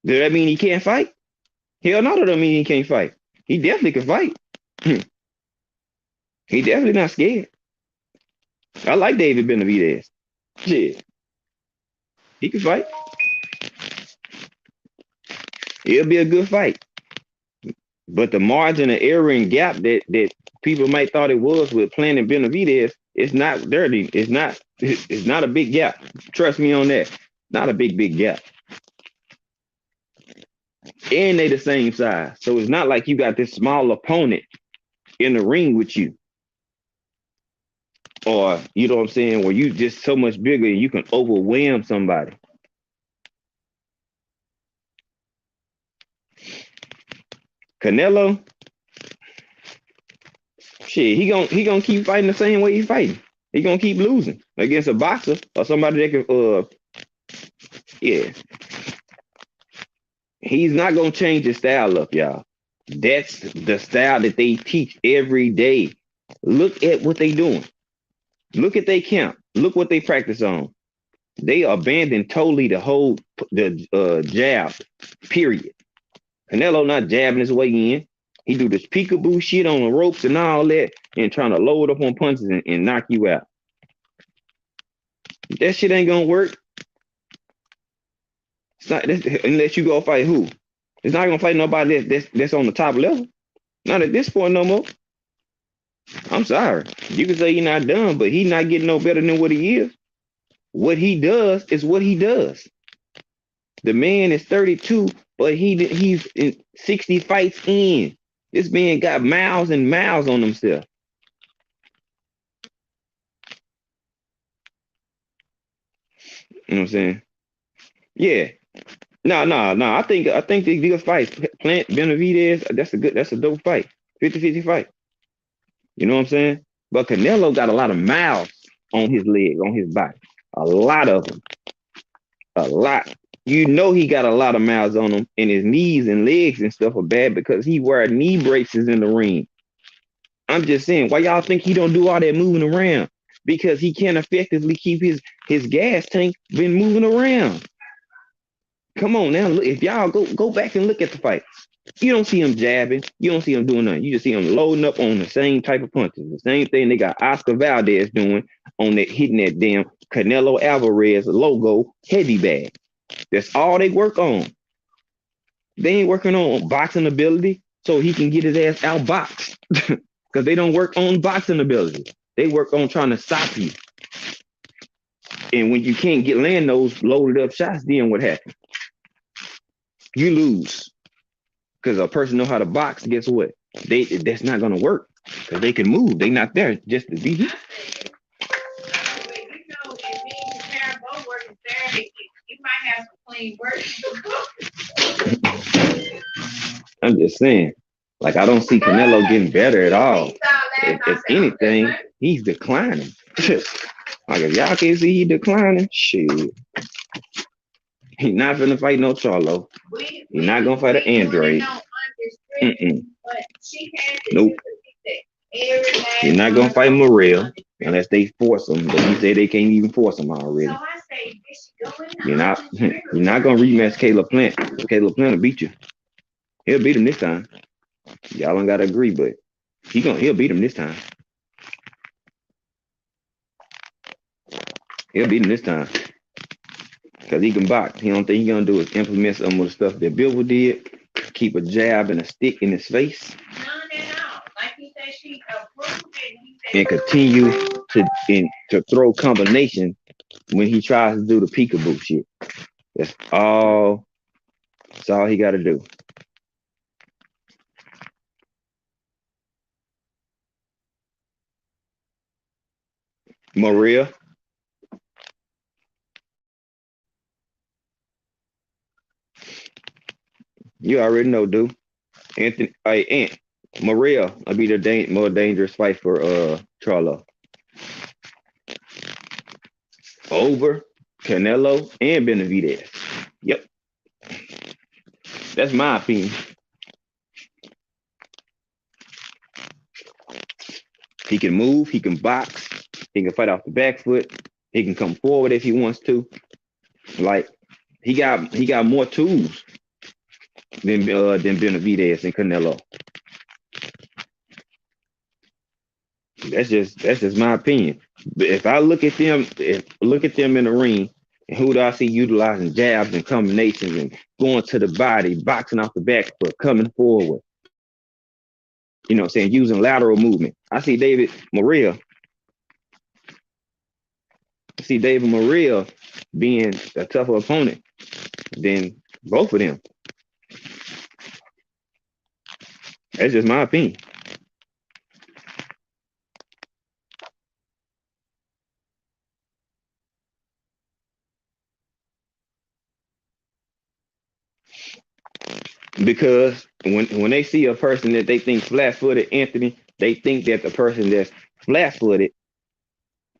Does that mean he can't fight? Hell no, that don't mean he can't fight. He definitely can fight. He definitely not scared. I like David Benavidez. Shit. He can fight. It'll be a good fight. But the margin of error and gap that people might thought it was with Plant and Benavidez, it's not dirty. It's not a big gap. Trust me on that. Not a big gap. And they the same size. So it's not like you got this small opponent in the ring with you. Or, you know what I'm saying, where you just so much bigger and you can overwhelm somebody. Canelo, shit, he gonna keep fighting the same way he's fighting. He gonna keep losing against a boxer or somebody that can yeah. He's not gonna change his style up, y'all. That's the style that they teach every day. Look at what they doing. Look at they camp. Look what they practice on. They abandoned totally the jab, period. Canelo not jabbing his way in. He do this peekaboo shit on the ropes and all that and trying to load up on punches and knock you out. That shit ain't gonna work. It's not, unless you go fight who? It's not gonna fight nobody that's on the top level. Not at this point no more. I'm sorry. You can say he's not done, but he's not getting no better than what he is. What he does is what he does. The man is 32, but he's in 60 fights in. This man got miles and miles on himself. You know what I'm saying? Yeah. No. I think these fights, Plant Benavidez, that's a dope fight. 50-50 fight. You know what I'm saying? But Canelo got a lot of miles on his leg, on his body. A lot of them. A lot. You know he got a lot of miles on him, and his knees and legs and stuff are bad because he wear knee braces in the ring. I'm just saying, why y'all think he don't do all that moving around? Because he can't effectively keep his gas tank been moving around. Come on now, look, if y'all go back and look at the fights, you don't see him jabbing, you don't see him doing nothing. You just see him loading up on the same type of punches. The same thing they got Oscar Valdez doing on that, hitting that damn Canelo Alvarez logo heavy bag. That's all they work on. They ain't working on boxing ability so he can get his ass outboxed. Because they don't work on boxing ability. They work on trying to stop you. And when you can't land those loaded up shots, then what happens? You lose. Because a person know how to box, guess what? That's not gonna work. Because they can move. They not there just to be here. You might have some clean work. I'm just saying. Like, I don't see Canelo getting better at all. If anything, he's declining. Like, if y'all can't see he declining, shit. He's not gonna fight no Charlo. He's not gonna fight an Android. Nope. He's not gonna fight Morrell. unless they force him. But he said they can't even force him already. You're not gonna rematch Caleb Plant. Caleb Plant will beat you. He'll beat him this time. Y'all don't gotta agree, but he'll beat him this time. He'll beat him this time. Because he can box. He don't think he's gonna do is implement some of the stuff that Bill did. Keep a jab and a stick in his face. Like he said, she approved it. And continue to throw combination when he tries to do the peekaboo shit. That's all he gotta do. Maria. You already know, dude. Anthony, Aunt Maria will be the more dangerous fight for Charlo. Over Canelo and Benavidez. Yep. That's my opinion. He can move, he can box, he can fight off the back foot, he can come forward if he wants to. Like he got more tools than Benavidez and Canelo. That's just my opinion. But if I look at them in the ring, and who do I see utilizing jabs and combinations and going to the body, boxing off the back foot, coming forward, you know what I'm saying, using lateral movement. I see David Maria being a tougher opponent than both of them. That's just my opinion. Because when they see a person that they think flat-footed, Anthony, they think that the person that's flat-footed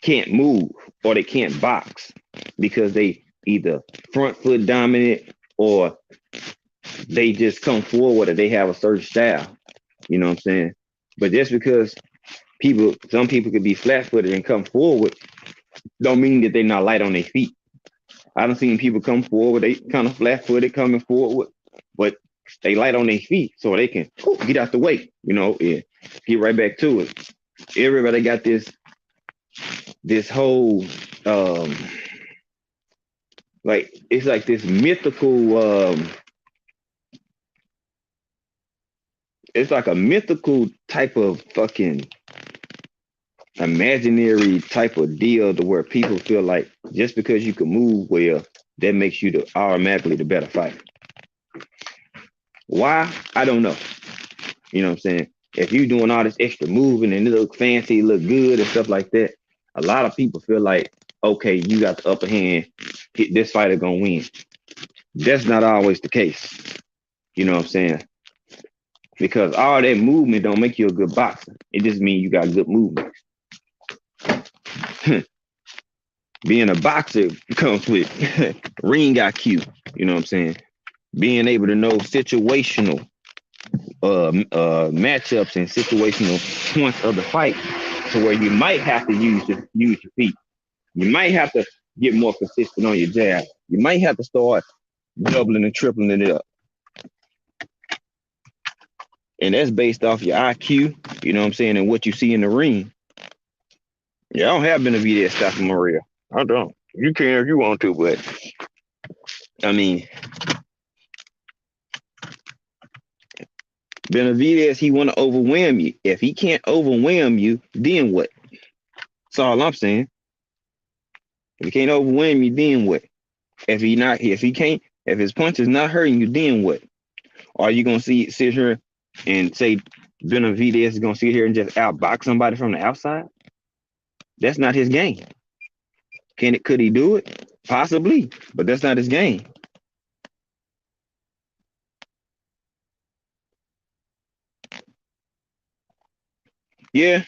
can't move or they can't box because they either front foot dominant or they just come forward or they have a certain style. You know what I'm saying? But just because some people could be flat-footed and come forward, don't mean that they're not light on their feet. I done seen people come forward, they kind of flat-footed coming forward, but they light on their feet so they can get out the way, and get right back to it. Everybody got this whole like it's like this mythical it's like a mythical type of fucking imaginary type of deal to where people feel like just because you can move well, that makes you automatically the better fighter. Why? I don't know. You know what I'm saying? If you're doing all this extra moving and it look fancy, look good and stuff like that, a lot of people feel like, okay, you got the upper hand, this fighter gonna win. That's not always the case. You know what I'm saying? Because all that movement don't make you a good boxer. It just means you got good movement. Being a boxer comes with ring IQ. You know what I'm saying? Being able to know situational matchups and situational points of the fight, to where you might have to use your feet. You might have to get more consistent on your jab. You might have to start doubling and tripling it up. And that's based off your IQ, you know what I'm saying, and what you see in the ring. Yeah, I don't have Benavidez stopping Maria. I don't. You can if you want to, but I mean, Benavidez, he want to overwhelm you. If he can't overwhelm you, then what? That's all I'm saying. If he can't overwhelm you, then what? If his punch is not hurting you, then what? Are you gonna sit here and say Benavidez is gonna sit here and just outbox somebody from the outside? That's not his game. Could he do it? Possibly, but that's not his game. Yeah,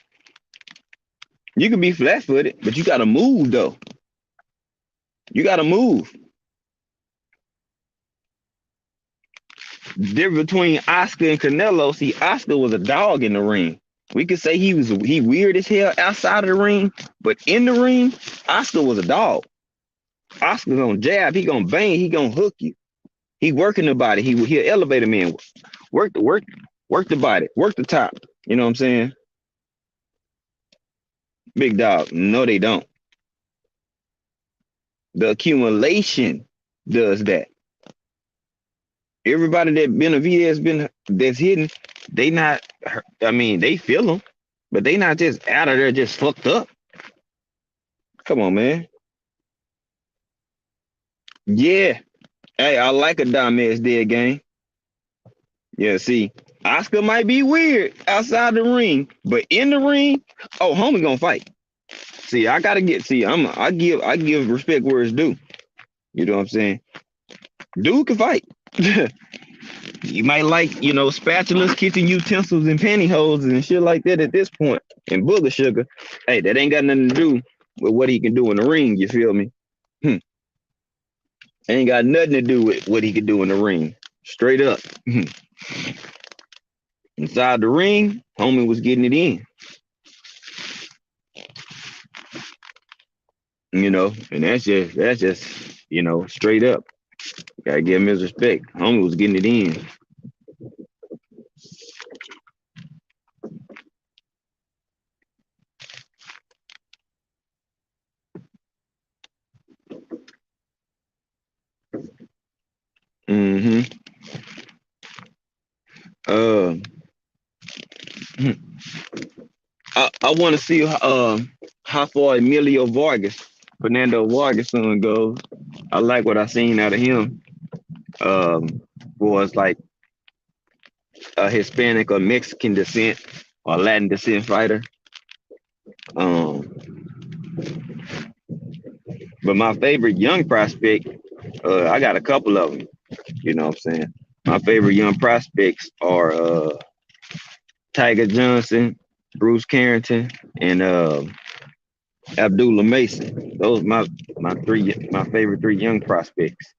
you can be flat-footed, but you gotta move though. You gotta move. Difference between Oscar and Canelo. See, Oscar was a dog in the ring. We could say he weird as hell outside of the ring, but in the ring, Oscar was a dog. Oscar gonna jab, he gonna bang, he gonna hook you. He working the body. He'll elevate a man. Work the body, work the top. You know what I'm saying? Big dog. No, they don't. The accumulation does that. Everybody that been a V that's hidden, they not. I mean, they feel them, but they not just out of there just fucked up. Come on, man. Yeah. Hey, I like a dumbass dead game. Yeah, see, Oscar might be weird outside the ring, but in the ring, oh, homie gonna fight. See, I gotta get. See, I give respect where it's due. You know what I'm saying? Dude can fight. You might like, spatulas, kitchen utensils, and pantyhose and shit like that at this point, and booger sugar. Hey, that ain't got nothing to do with what he can do in the ring. You feel me? Hmm. Ain't got nothing to do with what he can do in the ring. Straight up. Inside the ring, homie was getting it in. And that's just straight up. Gotta give him his respect. Homie was getting it in. Mm-hmm. Uh, I want to see how far Fernando Vargas son goes. I like what I seen out of him. Was like a Hispanic or Mexican descent or Latin descent fighter. Um, but my favorite young prospect, I got a couple of them. You know what I'm saying? My favorite young prospects are Tiger Johnson, Bruce Carrington, and Abdullah Mason. Those my favorite three young prospects.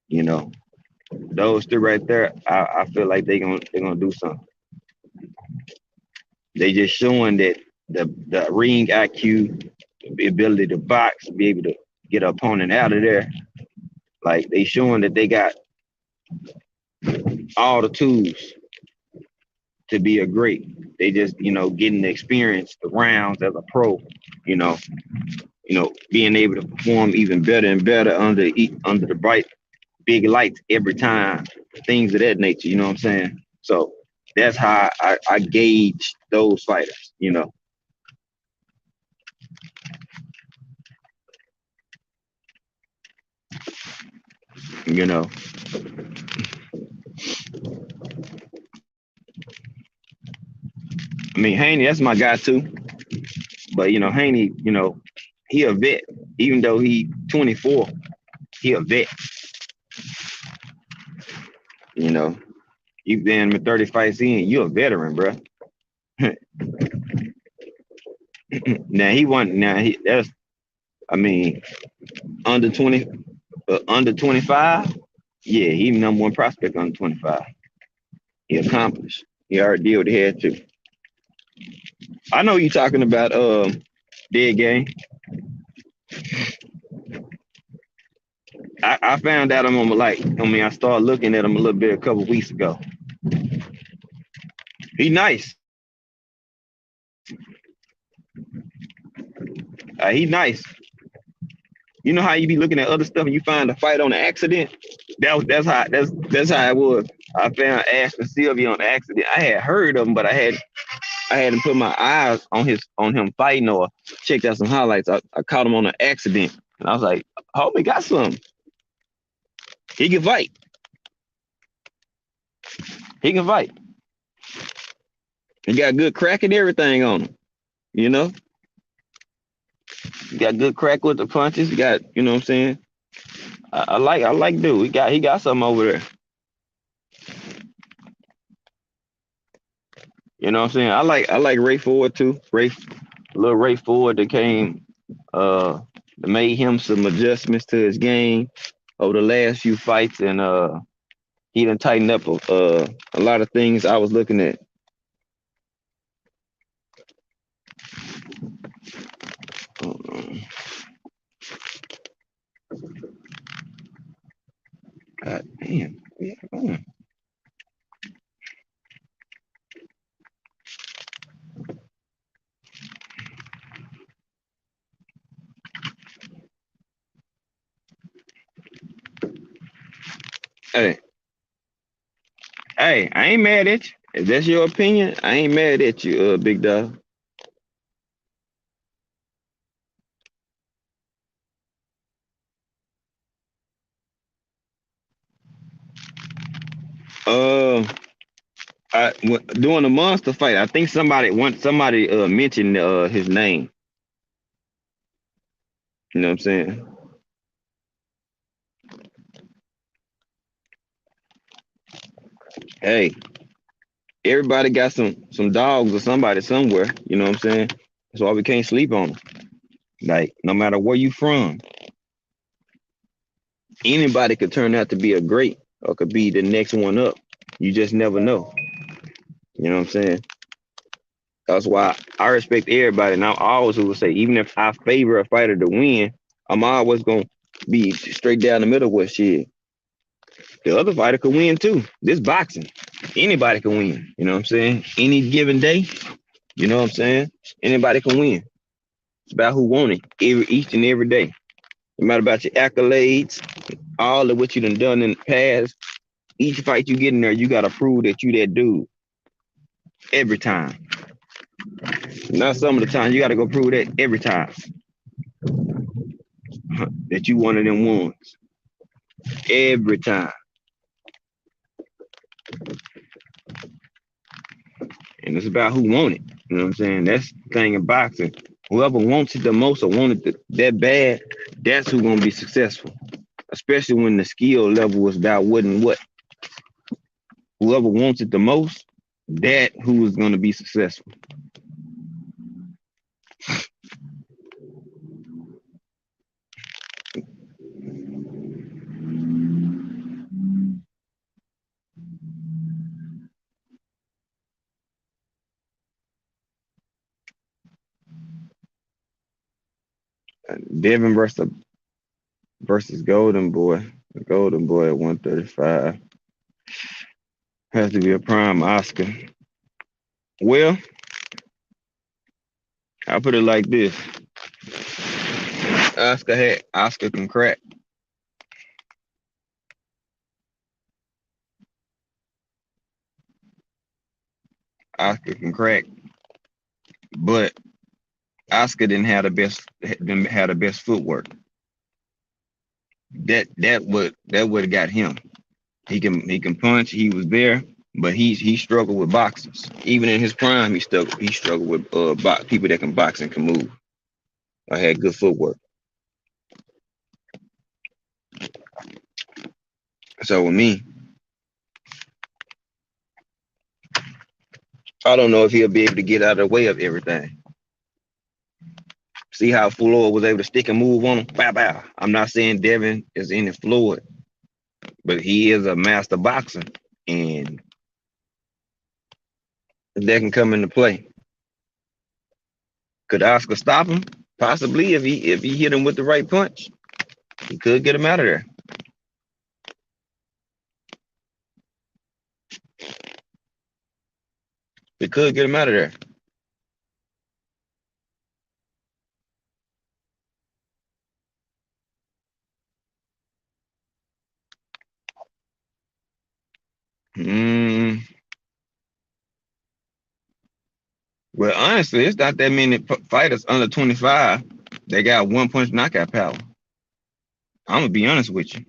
You know, those three right there, I feel like they're gonna do something. They just showing that the ring IQ, the ability to box, be able to get an opponent out of there. Like they showing that they got all the tools to be a great. They just getting the experience, the rounds as a pro. You know, being able to perform even better and better under the bright big lights every time, things of that nature. You know what I'm saying? So that's how I gauge those fighters. You know. I mean, Haney, that's my guy too. But Haney, he a vet. Even though he 24, he a vet. You know, you've been with 30 fights in, you a veteran, bro. Now he won. Now that's. I mean, under 20, under 25. Yeah, he number one prospect under 25. He accomplished. He already did what he had to. I know you talking about dead game. I found out I started looking at him a little bit a couple weeks ago. He nice. He nice. You know how you be looking at other stuff and you find a fight on an accident? That's how it was. I found Ashton Sylvia on accident. I had heard of him, but I hadn't put my eyes on him fighting or checked out some highlights. I caught him on an accident. And I was like, homie got something. He can fight. He can fight. He got good crack and everything on him. You know? He got good crack with the punches. He got, you know what I'm saying? I like dude. He got something over there. You know what I'm saying? I like Ray Ford too. Little Ray Ford that came that made him some adjustments to his game over the last few fights, and He done tightened up a lot of things I was looking at. God damn. Yeah. Hey, hey, I ain't mad at you. If that's your opinion, I ain't mad at you, big dog. Uh, During the monster fight, I think somebody mentioned his name. You know what I'm saying? Hey, everybody got some dogs or somebody somewhere. You know what I'm saying? That's why we can't sleep on them. Like no matter where you from, anybody could turn out to be a great or could be the next one up. You just never know. You know what I'm saying? That's why I respect everybody, and I always will say, even if I favor a fighter to win, I'm always gonna be straight down the middle with shit. The other fighter could win too. This boxing, anybody can win. You know what I'm saying? Any given day, you know what I'm saying? Anybody can win. It's about who won it each and every day. No matter about your accolades, all of what you done in the past. Each fight you get in there, you gotta prove that you that dude every time. Not some of the time, you gotta go prove that every time that you one of them ones. Every time. And it's about who won it. You know what I'm saying? That's the thing in boxing. Whoever wants it the most or wanted it that bad, that's who's gonna be successful. Especially when the skill level is about what and what. Whoever wants it the most, that who is gonna be successful. Devin versus Golden Boy. The Golden Boy at 135 has to be a prime Oscar. Well, I put it like this: Oscar can crack. Oscar can crack, but Oscar didn't have the best footwork. That would have got him. He can punch. He was there, but he struggled with boxers. Even in his prime, he struggled with people that can box and can move. I had good footwork. So with me, I don't know if he'll be able to get out of the way of everything. See how Floyd was able to stick and move on him? Bow bow. I'm not saying Devin is any Floyd, but he is a master boxer, and that can come into play. Could Oscar stop him? Possibly if he hit him with the right punch, he could get him out of there. He could get him out of there. Mm, well, honestly, it's not that many fighters under 25 that got one punch knockout power. I'm gonna be honest with you.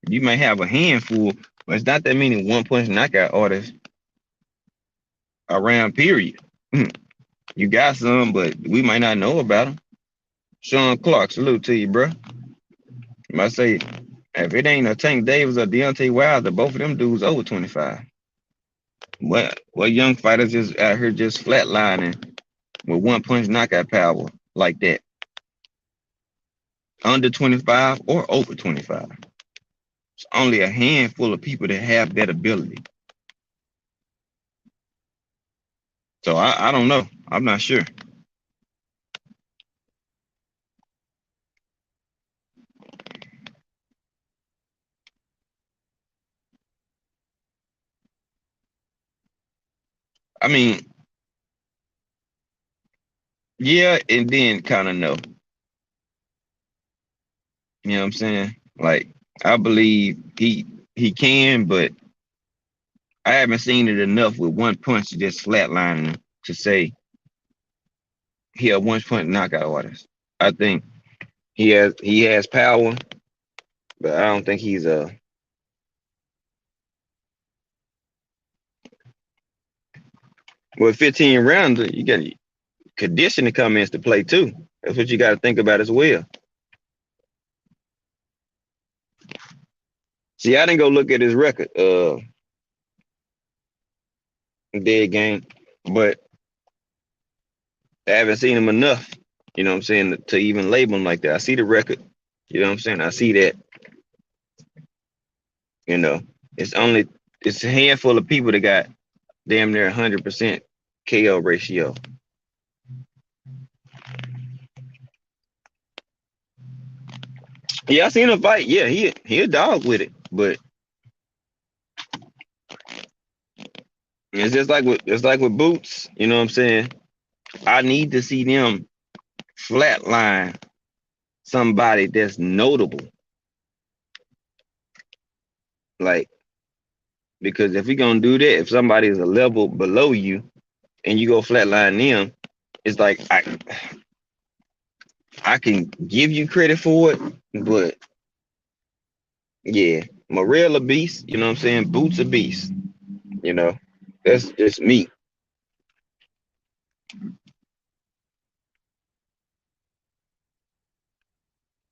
You may have a handful, but it's not that many one punch knockout artists around. Period. You got some, but we might not know about them. Sean Clark, salute to you, bro. I say, if it ain't a Tank Davis or Deontay Wilder, both of them dudes over 25. What young fighters just out here just flatlining with one punch knockout power like that? under 25 or over 25. It's only a handful of people that have that ability. So I don't know. I'm not sure. I mean, yeah, and then kind of no. You know what I'm saying? Like, I believe he can, but I haven't seen it enough with one punch to just flatline him to say he a one punch knockout artist. I think he has power, but I don't think he's a with 15 rounds. You got conditioning come into play too. That's what you got to think about as well. See, I didn't go look at his record, dead game, but I haven't seen him enough. You know what I'm saying to even label him like that. I see the record. You know what I'm saying? I see that. You know, it's only it's a handful of people that got damn near 100% KO ratio. Yeah, I seen him fight. Yeah, he a dog with it, but it's like with Boots. You know what I'm saying? I need to see them flatline somebody that's notable. Like, because if you're gonna do that, if somebody is a level below you and you go flatline them, it's like I can give you credit for it, but yeah, Morel a beast, you know what I'm saying? Boots a beast, you know. That's just me.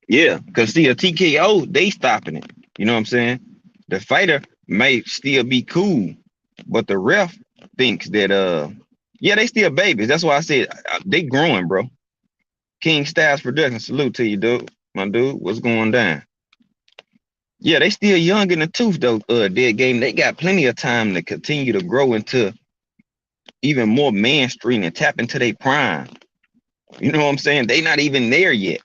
Yeah, because see a TKO, they stopping it. You know what I'm saying? The fighter may still be cool, but the ref thinks that yeah, they still babies. That's why I said they growing, bro. King Styles Production, salute to you, dude. My dude, what's going down? Yeah, they still young in the tooth though, dead game. They got plenty of time to continue to grow into even more mainstream and tap into their prime. You know what I'm saying? They not even there yet.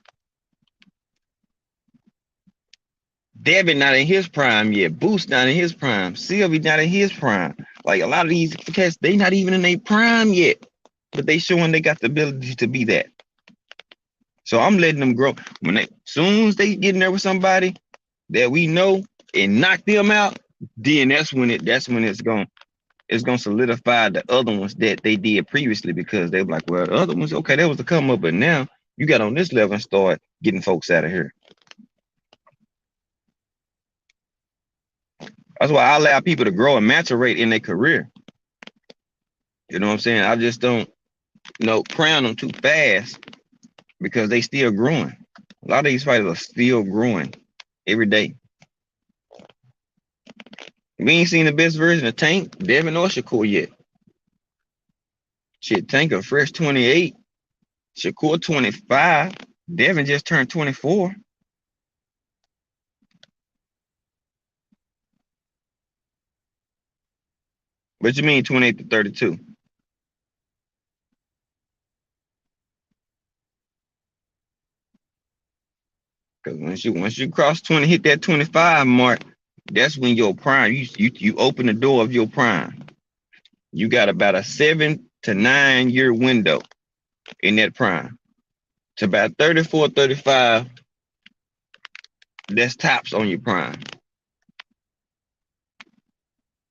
Devin not in his prime yet. Boost not in his prime. Sylvie not in his prime. Like a lot of these cats, they not even in their prime yet. But they showing they got the ability to be that. So I'm letting them grow. When they soon as they get in there with somebody that we know and knock them out, then that's when it's gonna solidify the other ones that they did previously because they were like, well, the other ones, okay, that was the come up, but now you got on this level and start getting folks out of here. That's why I allow people to grow and maturate in their career. You know what I'm saying? I just don't crown them too fast because they still growing. A lot of these fighters are still growing every day. We ain't seen the best version of Tank, Devin, or Shakur yet. Shit, Tank a fresh 28, Shakur 25, Devin just turned 24. What you mean 28 to 32? Because once you cross 20, hit that 25 mark, that's when your prime. You open the door of your prime. You got about a 7 to 9 year window in that prime. To about 34, 35, that's tops on your prime.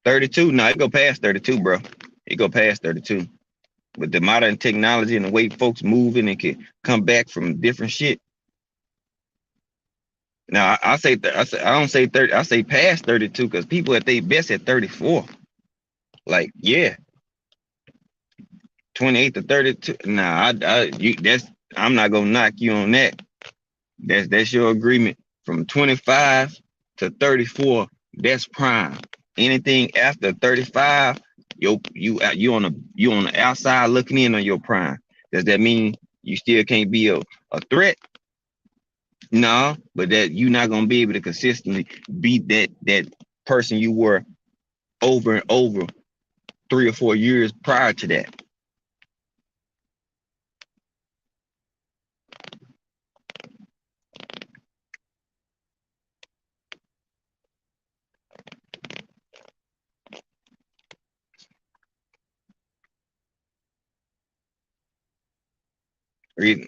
32, no, it go past 32, bro. It go past 32. With the modern technology and the way folks moving and can come back from different shit. Now I don't say 30, I say past 32 because people at their best at 34. Like, yeah, 28 to 32. Nah, I'm not gonna knock you on that. That's your agreement. From 25 to 34, that's prime. Anything after 35, you on the outside looking in on your prime. Does that mean you still can't be a threat? No, but that you're not gonna be able to consistently beat that person you were over and over 3 or 4 years prior to that.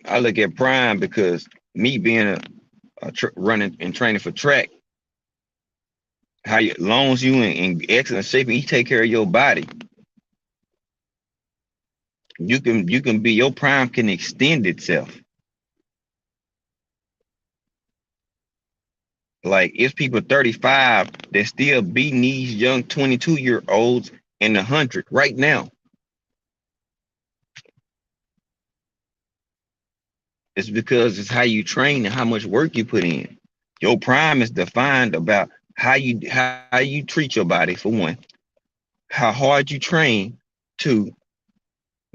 I look at prime because me being running and training for track, how you long as you in excellent shape and you take care of your body, you can be your prime can extend itself. Like it's people 35 that still beating these young 22-year-olds in the 100 right now. It's because it's how you train and how much work you put in. Your prime is defined about how you treat your body for one, how hard you train, two,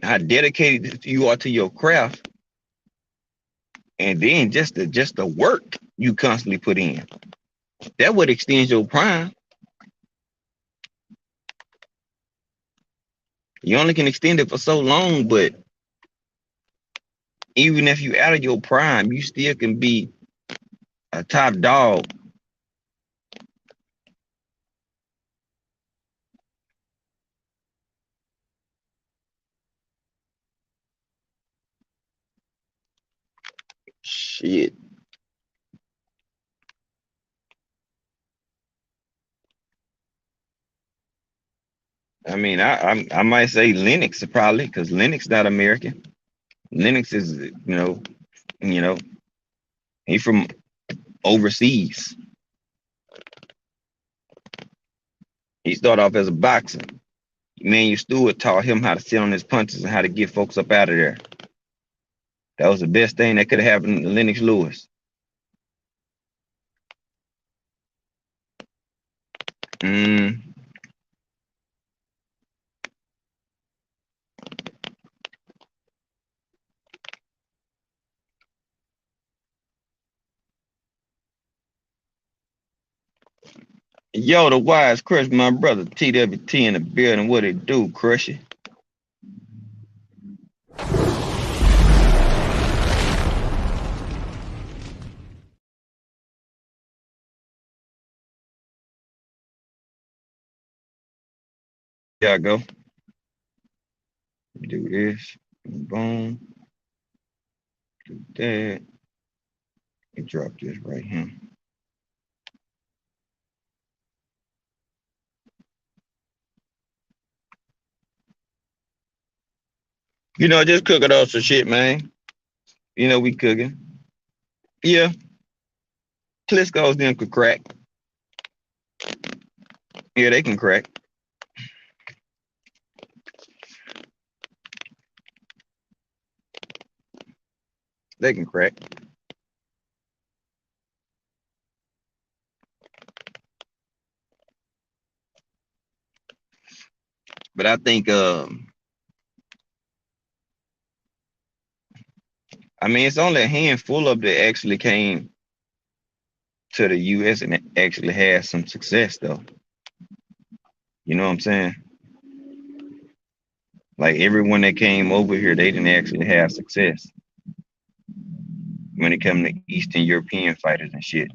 how dedicated you are to your craft, and then just the work you constantly put in. That would extend your prime. You only can extend it for so long, but even if you out of your prime, you still can be a top dog. Shit. I mean, I might say Linux probably because Linux not American. Linux is you know he from overseas. He started off as a boxer. Emmanuel Stewart taught him how to sit on his punches and how to get folks up out of there. That was the best thing that could have happened to Lennox Lewis. Mm, Yo, the wise crush, my brother TWT in the building. What it do, crush it? There I go. Do this. Boom. Do that. And drop this right here. Just cooking up some shit, man. We cooking. Yeah, Clisco's them could crack. Yeah, they can crack. They can crack. But I think, I mean, it's only a handful of that actually came to the U.S. and actually had some success, though. You know what I'm saying? Like everyone that came over here, they didn't actually have success when it comes to Eastern European fighters and shit.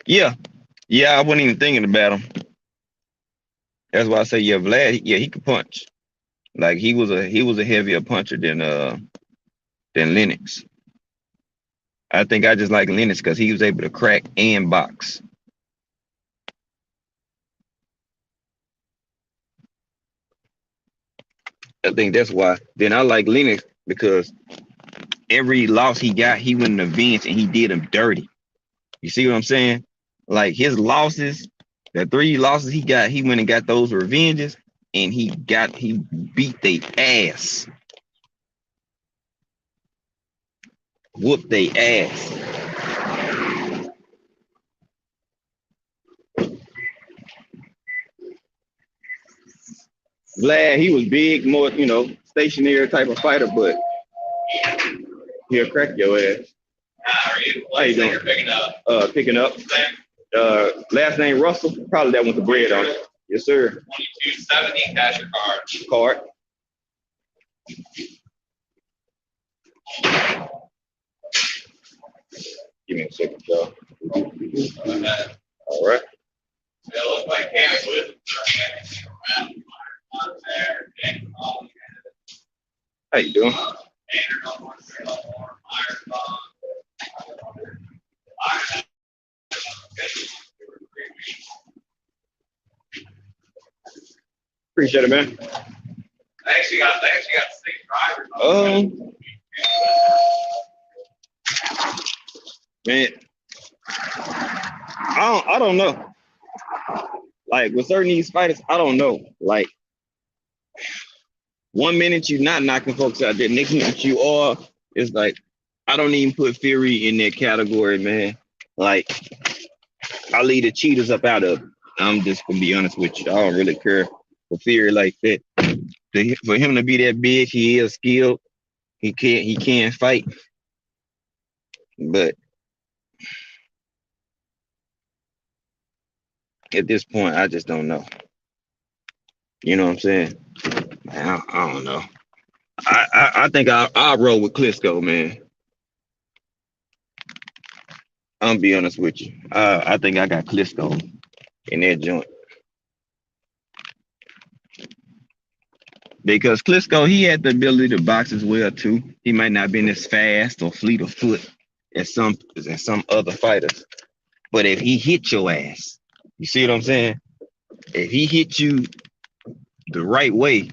Yeah, yeah, I wasn't even thinking about him. That's why I say, yeah, Vlad, yeah, he could punch. Like he was a heavier puncher than Lennox. I think I just like Lennox because he was able to crack and box. I think that's why. Then I like Lennox because every loss he got, he went in the bench and he did him dirty. You see what I'm saying? Like his losses, the 3 losses he got, he went and got those revenges, and he beat their ass, whooped their ass. Vlad, he was big, more, stationary type of fighter, but he'll crack your ass. How you doing? Picking up. Last name Russell. Probably that one with the bread on it. Yes, sir. 2270, cash your card. Give me a second, y'all. All right. It looks like how you doing? Appreciate it, man. They actually got 6 drivers. Man, I don't know. Like with certain these fighters, I don't know. Like 1 minute you not knocking folks out there, next minute you are. It's like I don't even put Fury in that category, man. Like I leave the cheaters up out of it. I'm just gonna be honest with you. I don't really care for Fury like that. For him to be that big, he is skilled. He can fight. But at this point, I just don't know. You know what I'm saying? Man, I don't know. I think I'll roll with Klitschko, man. I'm gonna be honest with you. I think I got Klitschko in that joint. Because Klitschko, he had the ability to box as well too. He might not have been as fast or fleet of foot as some other fighters. But if he hit your ass, you see what I'm saying? If he hit you the right way,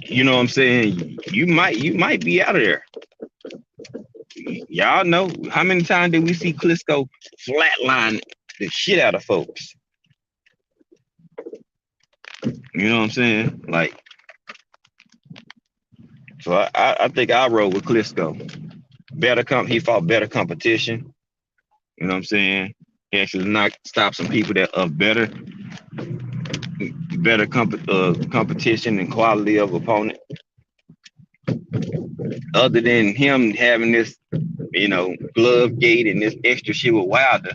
you know what I'm saying? You might be out of there. Y'all know how many times did we see Klitschko flatline the shit out of folks? You know what I'm saying? Like, so I think I roll with Klitschko. He fought better competition. You know what I'm saying? He actually stop some people that are better competition and quality of opponent. Other than him having this, glove gate and this extra shit with Wilder,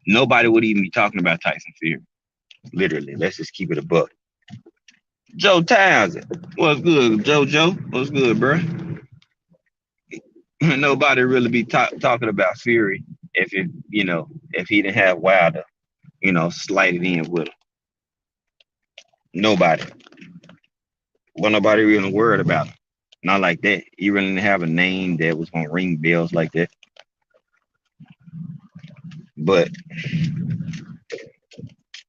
nobody would even be talking about Tyson Fury. Literally, let's just keep it a buck. Joe Townsend, what's good, JoJo? What's good, bro? Nobody really be talking about Fury if he didn't have Wilder, slided in with him. Nobody. Well, nobody really worried about him. Not like that. He really didn't have a name that was gonna ring bells like that. But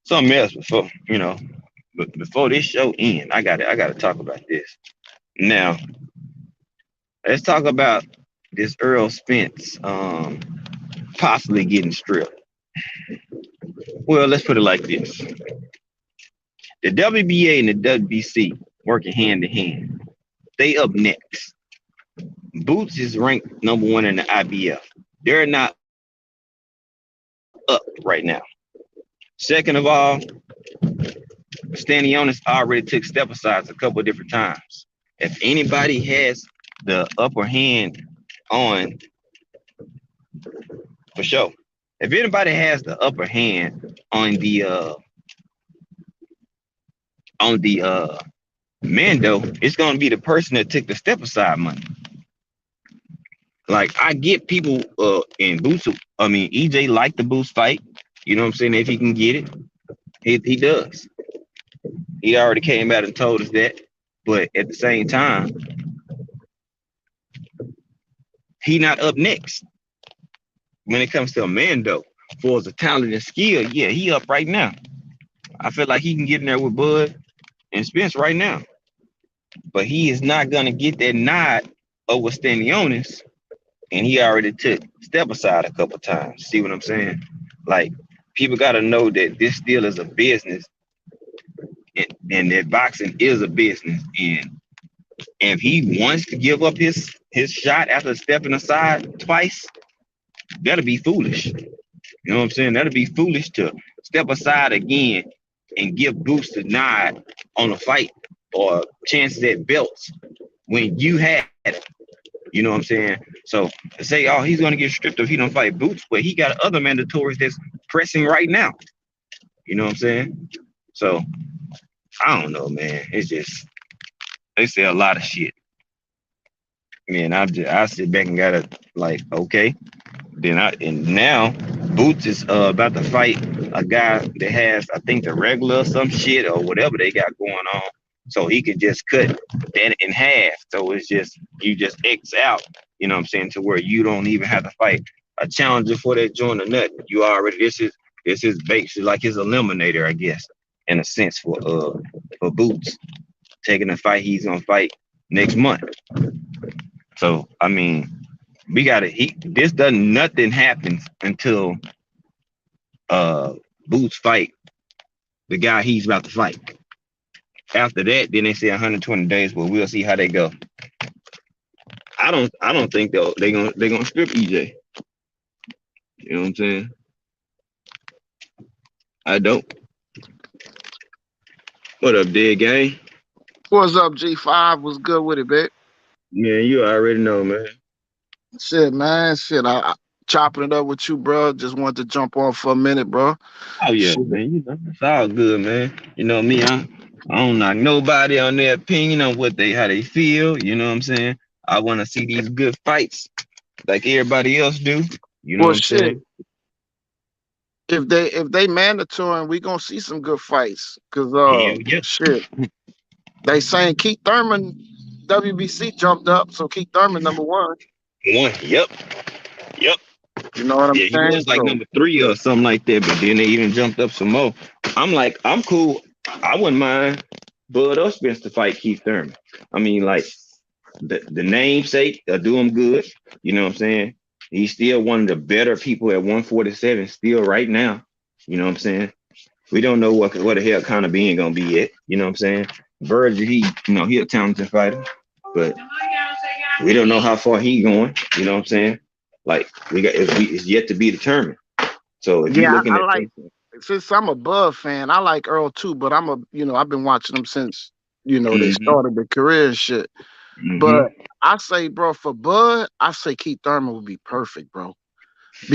something else before this show ends, I gotta talk about this. Now, let's talk about this Earl Spence possibly getting stripped. Well, let's put it like this. The WBA and the WBC working hand in hand. They up next. Boots is ranked number 1 in the IBF. They're not up right now. Second of all, Stanionis already took step asides a couple of different times. If anybody has the upper hand on, for sure. If anybody has the upper hand on the Mando, it's gonna be the person that took the step aside money. Like I get people in Boots. I mean, EJ like the Boots fight. You know what I'm saying? If he can get it, he does. He already came out and told us that. But at the same time, he not up next. When it comes to Mando, for the talent and skill, yeah, he up right now. I feel like he can get in there with Bud and Spence right now. But he is not gonna get that nod over Stanionis, and he already took step aside a couple times. See what I'm saying? Like people gotta know that this still is a business, and that boxing is a business. And if he wants to give up his shot after stepping aside twice, that'll be foolish. You know what I'm saying? That'll be foolish to step aside again and give Boots the nod on a fight or chances at belts when you had it. You know what I'm saying? So to say, oh, he's gonna get stripped if he don't fight Boots, but he got other mandatories that's pressing right now. You know what I'm saying? So I don't know, man. It's just they say a lot of shit. Man, I sit back and gotta like, okay. And now Boots is about to fight a guy that has, I think, the regular or some shit or whatever they got going on. So he could just cut that in half. So it's just you just X out, you know what I'm saying, to where you don't even have to fight a challenger for that joint or nothing. You already this is basically like his eliminator, I guess, in a sense for Boots taking a fight he's gonna fight next month. So I mean, we gotta this doesn't nothing happens until Boots fight the guy he's about to fight. After that, then they say 120 days, but we'll see how they go. I don't think they're gonna strip EJ. You know what I'm saying? I don't. What up, dead gang? What's up, G5? What's good with it, babe? Man, you already know, man. Shit, man. Shit, I chopping it up with you, bro. Just wanted to jump on for a minute, bro. Oh yeah, Shit. man. You know, it's all good, man. You know me, I don't knock nobody on their opinion on what how they feel. You know what I'm saying? I want to see these good fights like everybody else do. You know Well, what I'm shit. saying? If they mandatory, we gonna see some good fights. Cause Hell yeah. shit, they saying Keith Thurman, WBC jumped up, so Keith Thurman #1. One. Yep. Yep. You know what I'm Yeah, he saying? was like So number 3 or something like that, but then they even jumped up some more. I'm like, I'm cool. I wouldn't mind Bud or Spence to fight Keith Thurman. I mean, like the namesake do him good. You know what I'm saying? He's still one of the better people at 147 still right now. You know what I'm saying? We don't know what the hell kind of being gonna be yet. You know what I'm saying? Virgil, he a talented fighter, but we don't know how far he going. You know what I'm saying? Like it's yet to be determined. So if you yeah, looking I at like. this, Since I'm a Bud fan, I like Earl too. But I've been watching them since they mm-hmm, started their career and shit. But mm-hmm, I say, bro, for Bud, I say Keith Thurman would be perfect, bro,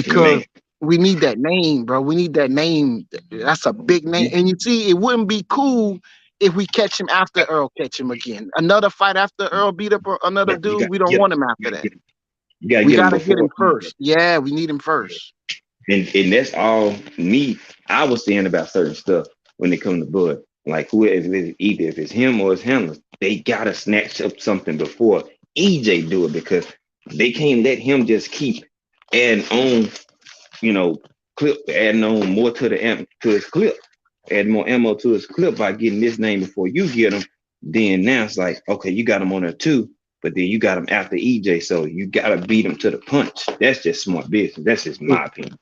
man, because we need that name, bro. We need that name. That's a big name. yeah, And you see, it wouldn't be cool if we catch him after Earl catch him again. Another fight after Earl beat up another you dude. got We to don't get him. want him You after got to that. get him. You got to We get him gotta get before him EJ. first. Yeah, we need him first. And that's all me. I was saying about certain stuff when it comes to Bud. Like who is it, either if it's him or his handlers, they gotta snatch up something before EJ do it because they can't let him just keep adding on, you know, adding on more to to his clip, adding more ammo to his clip by getting this name before you get him. Then now it's like, okay, you got him on there too, but then you got him after EJ, so you gotta beat him to the punch. That's just smart business. That's just E- my opinion.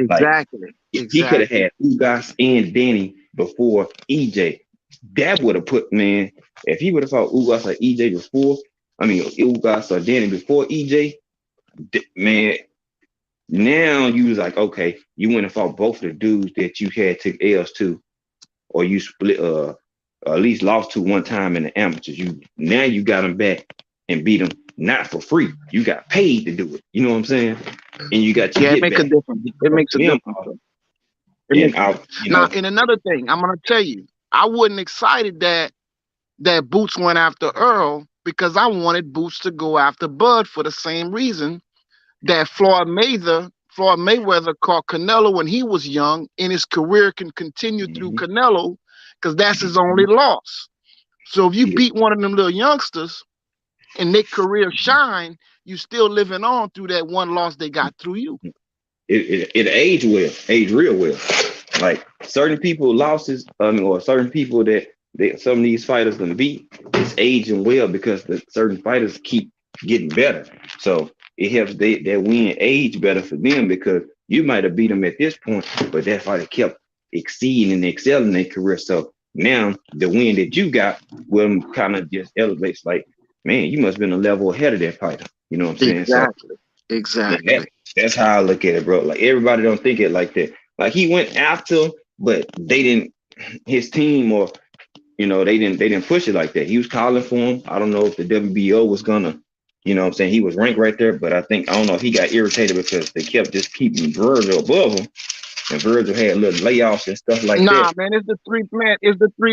Like Exactly. if he could have Exactly. had Ugas and Danny before EJ, that would have put man. If he would have fought Ugas or EJ before, I mean Ugas or Danny before EJ, man. Now you was like, okay, you went and fought both the dudes that you had took L's to, or you split, or at least lost to one time in the amateurs. You got them back and beat them not for free. You got paid to do it. You know what I'm saying? And you got your Yeah, it get makes a back. difference. It makes a Them difference. off, Bro. It and makes out, now. And another thing, I'm gonna tell you, I wasn't excited that Boots went after Earl because I wanted Boots to go after Bud for the same reason that Floyd Mayweather caught Canelo when he was young, and his career can continue through mm-hmm, Canelo because that's his only mm-hmm, loss. So if you yeah. beat one of them little youngsters and their career shine, you still living on through that one loss they got through you. It aged well, aged real well. Like certain people losses, or certain people that some of these fighters gonna beat, it's aging well because the certain fighters keep getting better. So it helps that win age better for them because you might have beat them at this point, but that fighter kept exceeding and excelling their career. So now the win that you got will kind of just elevates like, man, you must have been a level ahead of that fighter. You know what I'm saying? So Exactly. that, Exactly. that's how I look at it, bro. Like everybody don't think it like that. Like he went after, but they didn't. his team, or they didn't push it like that. He was calling for him. I don't know if the WBO was gonna, what I'm saying, he was ranked right there, but I don't know if he got irritated because they kept just keeping Virgil above him, and Virgil had little layoffs and stuff like that. Nah, man, it's the three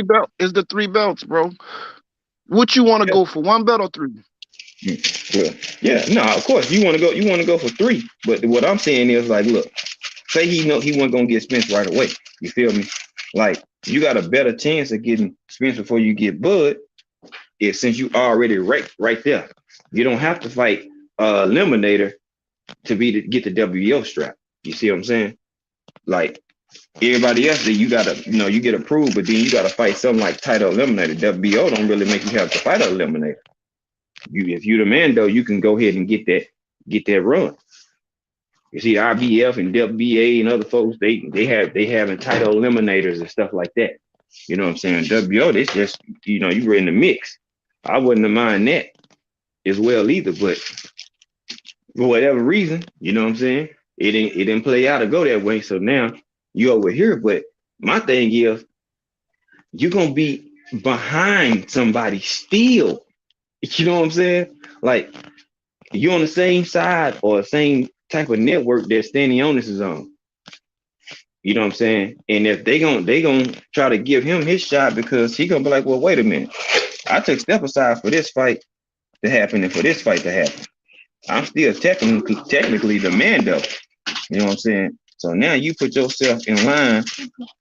belt, it's the three belts, bro. What you want to Yeah, go for, one belt or three? well, yeah, no, of course you want to go for three, but what I'm saying is like, look, say he wasn't gonna get Spence right away. You feel me? Like you got a better chance of getting Spence before you get Bud, if since you already right there. You don't have to fight Eliminator to get the WBO strap. You see what I'm saying? Like everybody else, that you gotta, you get approved, but then you gotta fight something like title eliminator. WBO don't really make you have to fight an eliminator. If you the man though, you can go ahead and get that run. You see, IBF and WBA and other folks, they having title eliminators and stuff like that. You know what I'm saying? WBO, it's just, you were in the mix. I wouldn't have mind that as well either, but for whatever reason, you know what I'm saying? It didn't play out to go that way. So now you over here. But my thing is, you're gonna be behind somebody still. You know what I'm saying? Like you're on the same side or the same type of network that Stanley Onis is on. You know what I'm saying? And if they gonna try to give him his shot, because he gonna be like, well, wait a minute. I took step aside for this fight to happen and for this fight to happen. I'm still technically the man though. You know what I'm saying? So now you put yourself in line.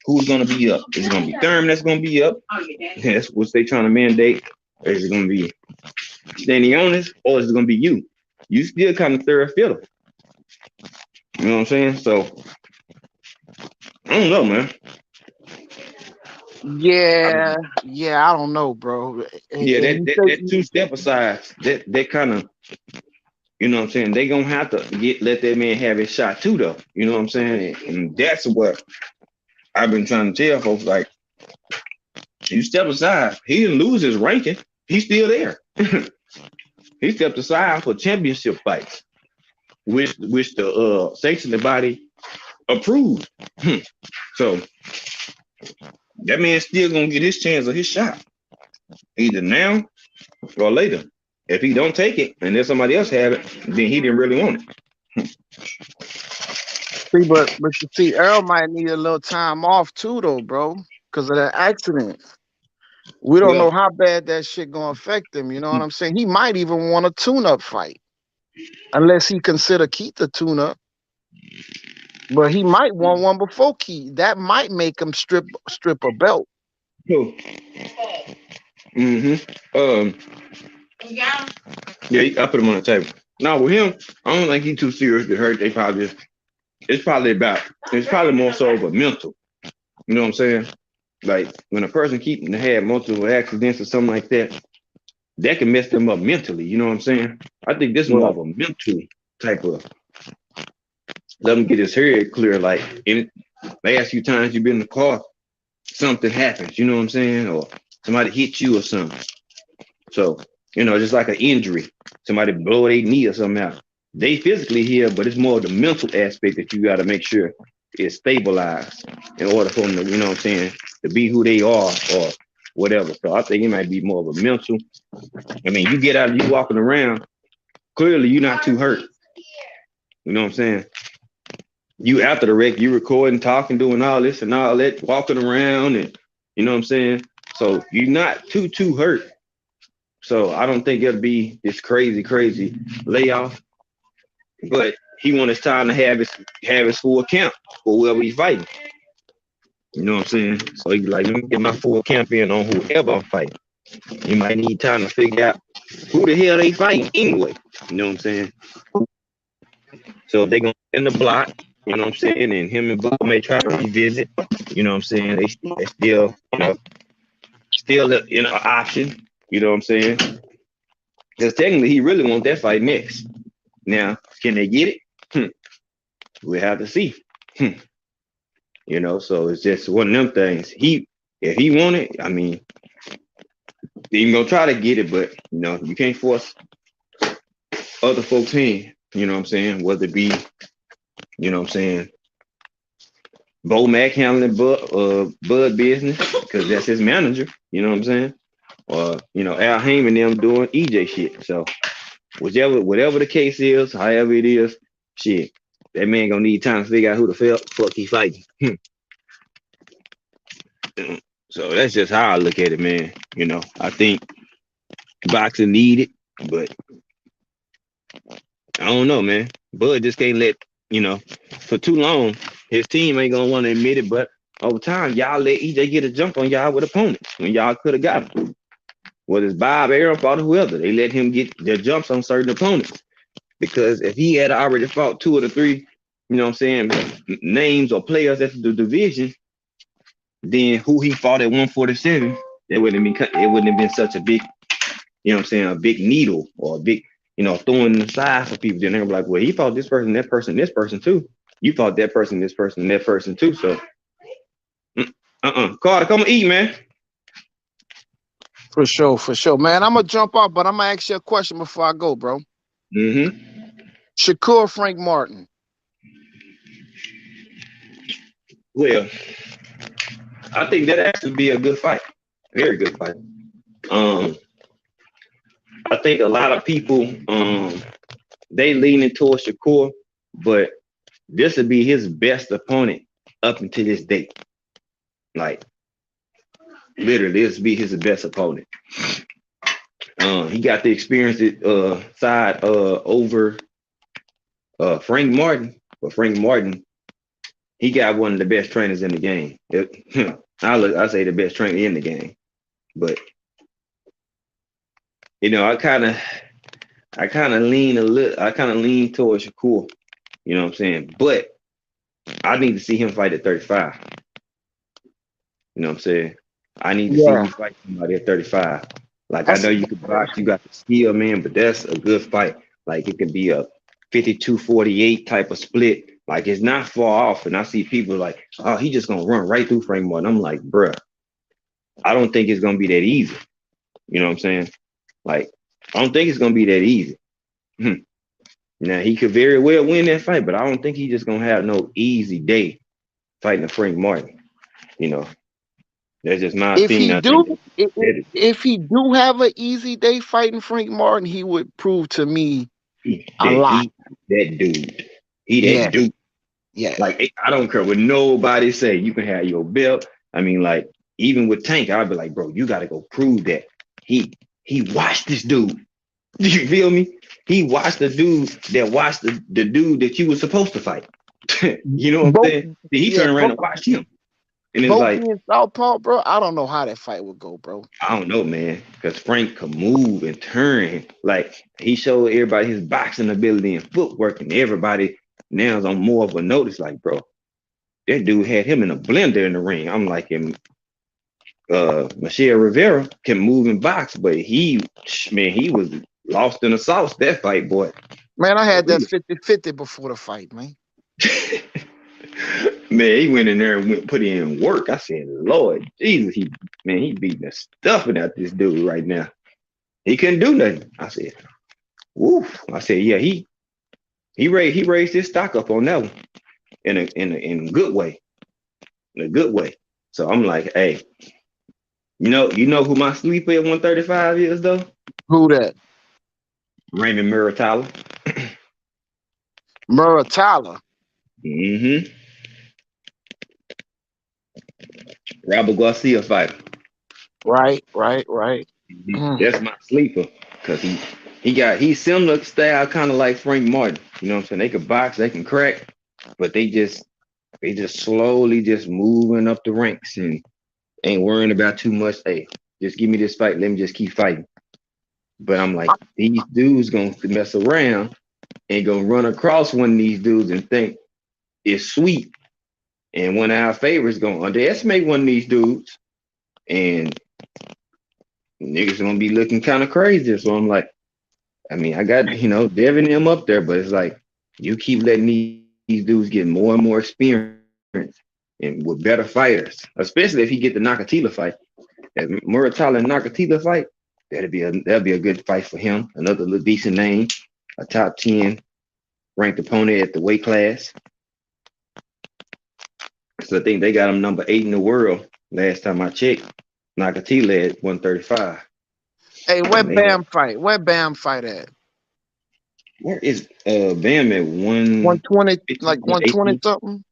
Who's gonna be up? Is it gonna be Thurman that's gonna be up? That's what they trying to mandate. Or is it gonna be standing on this, or is it gonna be you? You still kind of third fiddle. You know what I'm saying? So I don't know, man. I Yeah, mean, yeah, I don't know, bro. yeah, And that you that, say, that two step aside, that kind of, what I'm saying, they gonna have to let that man have his shot too, though. You know what I'm saying? And that's what I've been trying to tell folks. Like, you step aside, he didn't lose his ranking. He's still there. He stepped aside for championship fights, which the sanctioning body approved. So that man's still gonna get his chance of his shot, either now or later. If he don't take it and then somebody else have it, then he didn't really want it. see, but you see, Earl might need a little time off too, though, bro, because of that accident. We don't know Well, how bad that shit gonna affect him. You know what I'm saying? He might even want a tune-up fight, unless he consider Keith a tune-up. But he might want one before Keith. That might make him strip a belt. so, um, yeah, I put him on the table. Now with him, I don't think he's too serious to hurt. It's probably more so of a mental. You know what I'm saying? Like when a person keeps to have multiple accidents or something like that can mess them up mentally. You know what I'm saying? I think this is more Right. of a mental type of, let him get his head clear. Like in last few times you've been in the car, something happens. You know what I'm saying? Or somebody hit you or something. So just like an injury, somebody blow their knee or something out. They physically here, but it's more of the mental aspect that you got to make sure is stabilized in order for them to, what I'm saying, to be who they are or whatever. So I think it might be more of a mental. I mean, you get out, you walking around, clearly you're not too hurt. You know what I'm saying? You after the wreck, you recording, talking, doing all this and all that, walking around, and you know what I'm saying? So you're not too hurt. So I don't think it'll be this crazy layoff. But he want his time to have his full camp for whoever he's fighting. You know what I'm saying? So he be like, let me get my full camp in on whoever I'm fighting. You might need time to figure out who the hell they fighting anyway. You know what I'm saying? So if they gonna in the block, you know what I'm saying, and him and Boo may try to revisit. You know what I'm saying? They still, still an option. You know what I'm saying? Because technically he really wants that fight next. Now, can they get it? We have to see. So it's just one of them things. If he want it, I mean, he gonna try to get it, but you can't force other folks' hand. You know what I'm saying? Whether it be, you know what I'm saying, Bo Mack handling Bud business because that's his manager. You know what I'm saying? Or Al Heyman them doing EJ shit. So whatever the case is, however it is, shit, that man gonna need time to figure out who the fuck he fighting. So that's just how I look at it, man. I think boxing need it, but I don't know, man. Bud just can't let for too long. His team ain't gonna want to admit it, but over time, y'all let EJ get a jump on y'all with opponents when y'all could have got him. Whether it's Bob, Aaron, fought or whoever, they let him get their jumps on certain opponents. Because if he had already fought two of the three, what I'm saying, names or players at the division, then who he fought at 147, it wouldn't have been such a big, what I'm saying, a big needle or a big, throwing the side for people. Then they're like, well, he fought this person, that person, this person too. You fought that person, this person, that person too. So, Carter, come eat, man. For sure, for sure, man. I'm gonna jump off, but I'm gonna ask you a question before I go, bro. Shakur Frank Martin. Well, I think that actually be a good fight. Very good fight. I think a lot of people they leaning towards Shakur, but this would be his best opponent up until this date. Like literally, this would be his best opponent. He got the experience side over Frank Martin, but Frank Martin, he got one of the best trainers in the game. I say the best trainer in the game, but I kind of lean towards Shakur. You know what I'm saying? But I need to see him fight at 35. You know what I'm saying? I need to see him fight somebody at 35. Like I know you could box, you got the skill, man, but that's a good fight. Like it could be a 52-48 type of split. Like it's not far off. And I see people like, oh, he just gonna run right through Frank Martin. I'm like, bruh, I don't think it's gonna be that easy. You know what I'm saying? Like, I don't think it's gonna be that easy. Now he could very well win that fight, but I don't think he's just gonna have no easy day fighting Frank Martin. That's just my opinion. If he do have an easy day fighting Frank Martin, he would prove to me a lot. That dude. That dude. Yeah. Like I don't care what nobody say. You can have your belt. I mean, like even with Tank, I'd be like, bro, you got to go prove that he watched this dude. You feel me? He watched the dude that watched the dude that you were supposed to fight. You know what I'm saying? He turned around and watched him. And it's like Southpaw, bro. I don't know how that fight would go, bro. I don't know, man. Because Frank could move and turn. Like he showed everybody his boxing ability and footwork, and everybody now is on more of a notice. Like, bro, that dude had him in a blender in the ring. I'm like him. Michelle Rivera can move and box, but he was lost in the sauce that fight, boy. Man, I had that 50-50 before the fight, man. Man, he went in there and put in work. I said, Lord Jesus, he beating the stuffing out this dude right now. He couldn't do nothing. I said, woof. I said, yeah, he raised his stock up on that one in a good way. In a good way. So I'm like, hey, you know who my sleeper at 135 is though? Who that? Raymond Muratalla. Muratalla. Robert Garcia fighter. Right. That's my sleeper because he's similar style, kind of like Frank Martin. You know what I'm saying? They can box, they can crack, but they just slowly just moving up the ranks and ain't worrying about too much. Hey, just give me this fight. Let me just keep fighting. But I'm like, these dudes gonna mess around and gonna run across one of these dudes and think it's sweet. And one of our favorites gonna underestimate one of these dudes, and niggas gonna be looking kind of crazy. So I'm like, I mean, I got Devin them up there, but it's like you keep letting these dudes get more and more experience and with better fighters, especially if he get the Nakatila fight. That Muratalla and Nakatila fight, that'd be a good fight for him. Another little decent name, a top 10 ranked opponent at the weight class. So I think they got him number 8 in the world. Last time I checked, Nakatila at 135. Hey, where And they Bam fight? Where Bam fight at? where is Bam at 120, 115, like 120 118? something?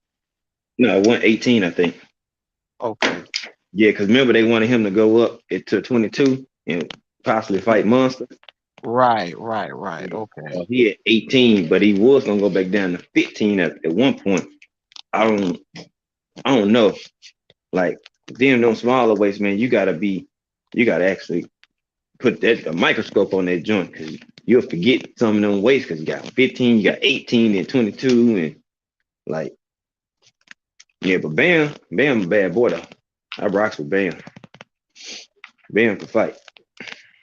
No, 118, I think. Okay. Yeah, because remember they wanted him to go up to 22 and possibly fight Monster. Right. Okay. He at 18, but he was gonna go back down to 15 at one point. I don't I don't know. Like them smaller weights, man, you gotta actually put that a microscope on that joint because you'll forget some of them weights because you got 15, you got 18 and 22 and like yeah, but Bam a bad boy though. I rocks with Bam. Bam can fight.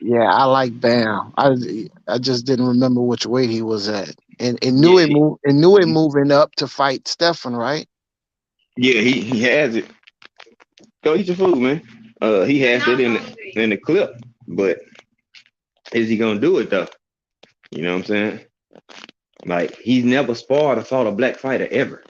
Yeah, I like Bam. I just didn't remember which weight he was at. And knew Yeah, him knew him moving up to fight Stefan, right? yeah, he has it. Go eat your food, man. He has it in the clip, but is he gonna do it though? You know what I'm saying? Like he's never sparred or fought a black fighter ever.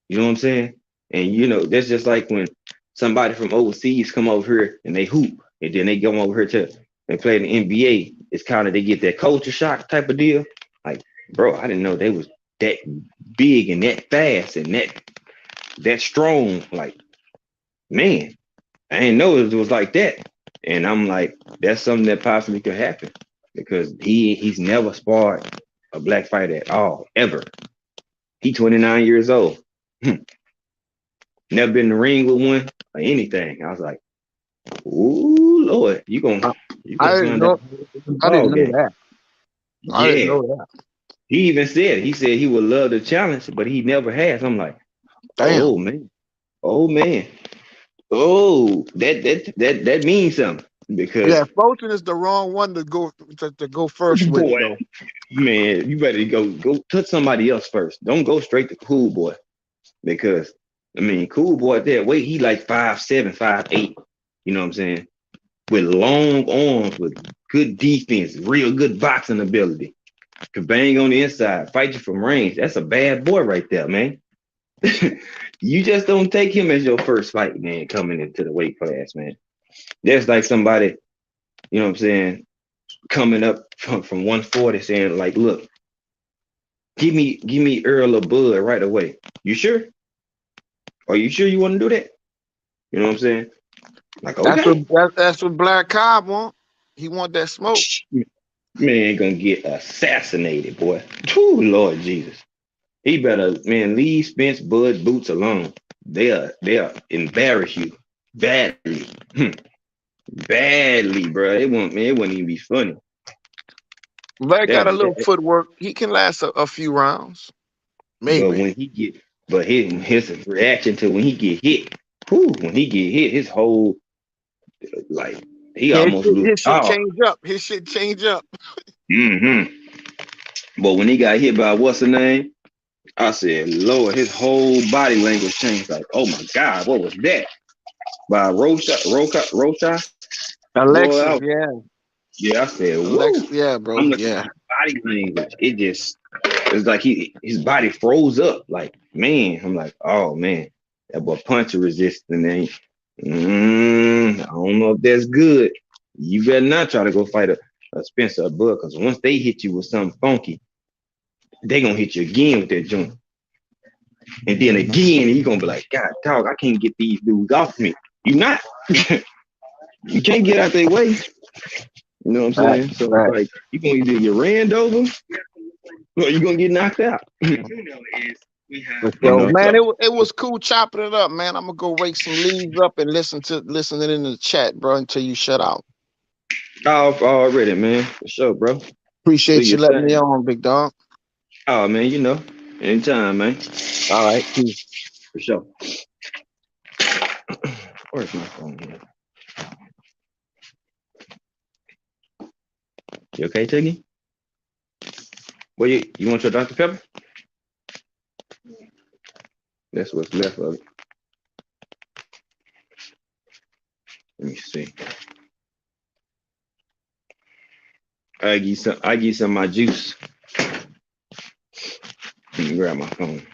You know what I'm saying? And you know, that's just like when somebody from overseas come over here and they hoop, and then they go over here to and play in the NBA. It's kind of they get that culture shock type of deal. Like, bro, I didn't know they was that big and that fast and that strong. Like, man, I didn't know it was like that. And I'm like, that's something that possibly could happen because he's never sparred a black fighter at all, ever. He 29 years old. Never been in the ring with one or anything. I was like, ooh, Lord, I, you I gonna didn't find out know. the I didn't ball know game. that. I didn't Yeah. know that. He even said he would love the challenge, but he never has. I'm like, Damn. oh man, oh man. Oh, that means something Yeah, because Fulton is the wrong one to go first with boy, though. man, you better go touch somebody else first. Don't go straight to Cool Boy because I mean, Cool Boy at that weight, he like 5'7", 5'8". You know what I'm saying? With long arms, with good defense, real good boxing ability. Could bang on the inside, fight you from range. That's a bad boy right there, man. You just don't take him as your first fight, man, coming into the weight class, man. That's like somebody, you know what I'm saying, coming up from 140 saying, like, look, give me Earl or Bud right away. You sure? Are you sure you want to do that? You know what I'm saying? Like, okay. That's what Black Cobb want. He want that smoke. Man gonna get assassinated, boy. Whew, Lord Jesus. He better, man, leave Spence Bud Boots alone. They'll embarrass you badly. Badly, bro. It wouldn't even be funny. Black got a That, little that footwork. He can last a few rounds, but maybe. when he get but his reaction to when he get hit, whew, when he get hit, his whole like he Yeah, almost lose his shit all. change up. His shit change up. Mm-hmm. But when he got hit by what's the name? I said, Lord, his whole body language changed. Like, oh my God, what was that? By Rocha, boy, Alexis, yeah. yeah, I said, woo. Alexis, yeah, bro. I'm looking at Yeah. his body language. It's like his body froze up. Like, man, I'm like, oh man, that boy punch resistant ain't. I don't know if that's good. You better not try to go fight a Spencer Bud, because once they hit you with something funky, they gonna hit you again with that joint. And then again, you gonna be like, God, dog, I can't get these dudes off me. You not. You can't get out their way. You know what I'm Right. saying? So it's Right. like you gonna either get ran over or you gonna get knocked out. For You sure. know, Man, so it was cool chopping it up, man. I'm gonna go rake some leaves up and listen it in the chat, bro, until you shut out. off already, man. For sure, bro. Do Appreciate you your letting me thing. on, big dog. Oh man, you know, anytime, man. All right, peace. For sure. Where's my phone here? You okay, Tiggy? Well, you want your Dr. Pepper? That's what's left of it. Let me see. I give you some of my juice. Let me grab my phone.